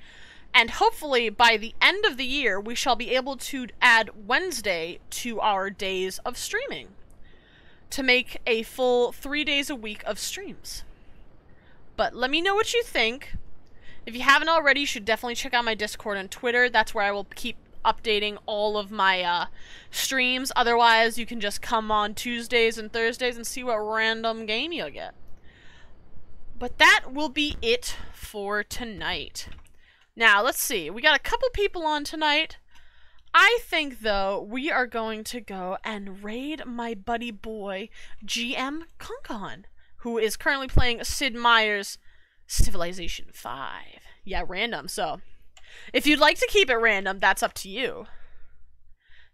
and hopefully, by the end of the year, we shall be able to add Wednesday to our days of streaming, to make a full 3 days a week of streams. But let me know what you think. If you haven't already, you should definitely check out my Discord and Twitter. That's where I will keep updating all of my streams. Otherwise, you can just come on Tuesdays and Thursdays and see what random game you'll get. But that will be it for tonight. Now, let's see. We got a couple people on tonight. I think, though, we are going to go and raid my buddy boy, GM Concon, who is currently playing Sid Meier's Civilization 5. Yeah, random, so if you'd like to keep it random, that's up to you.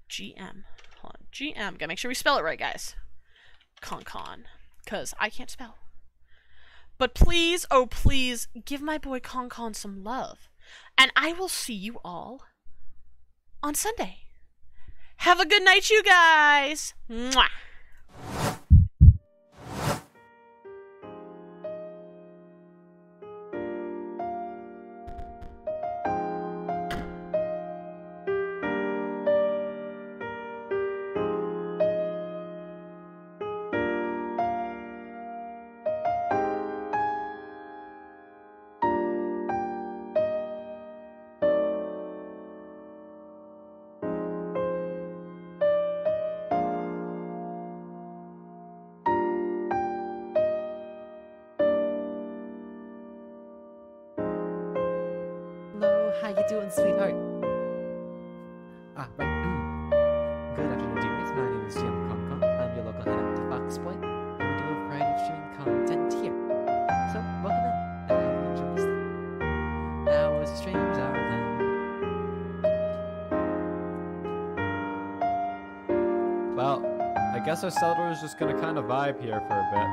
GM. Hold on. GM. Gotta make sure we spell it right, guys. Concon. Because I can't spell. But please, oh please, give my boy Concon some love. And I will see you all on Sunday. Have a good night, you guys! Mwah! How you doing, sweetheart? Right. Good afternoon, dearies. My name is Jim Concon. I'm your local head up to Foxboy, and we do a variety of streaming content here. So, welcome in, and I hope you enjoy this thing. Now, as streams are then. Well, I guess our settler is just gonna kind of vibe here for a bit.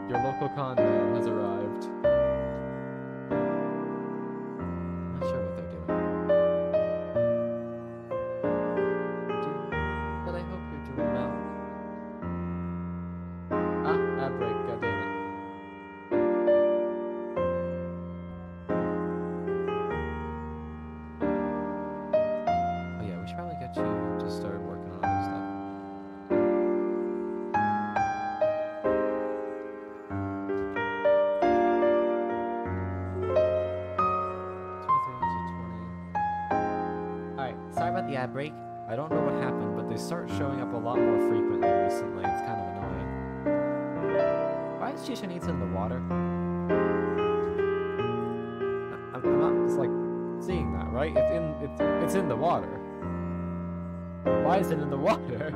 Your local con man has arrived. Not sure what they're doing. But I hope you're doing well. Ad break, goddammit. Oh yeah, we should probably get you to start working on other stuff. The ad break. I don't know what happened, but they start showing up a lot more frequently recently. It's kind of annoying. Why is Chishanita in the water? I'm not just like seeing that, right? It's in the water. Why is it in the water?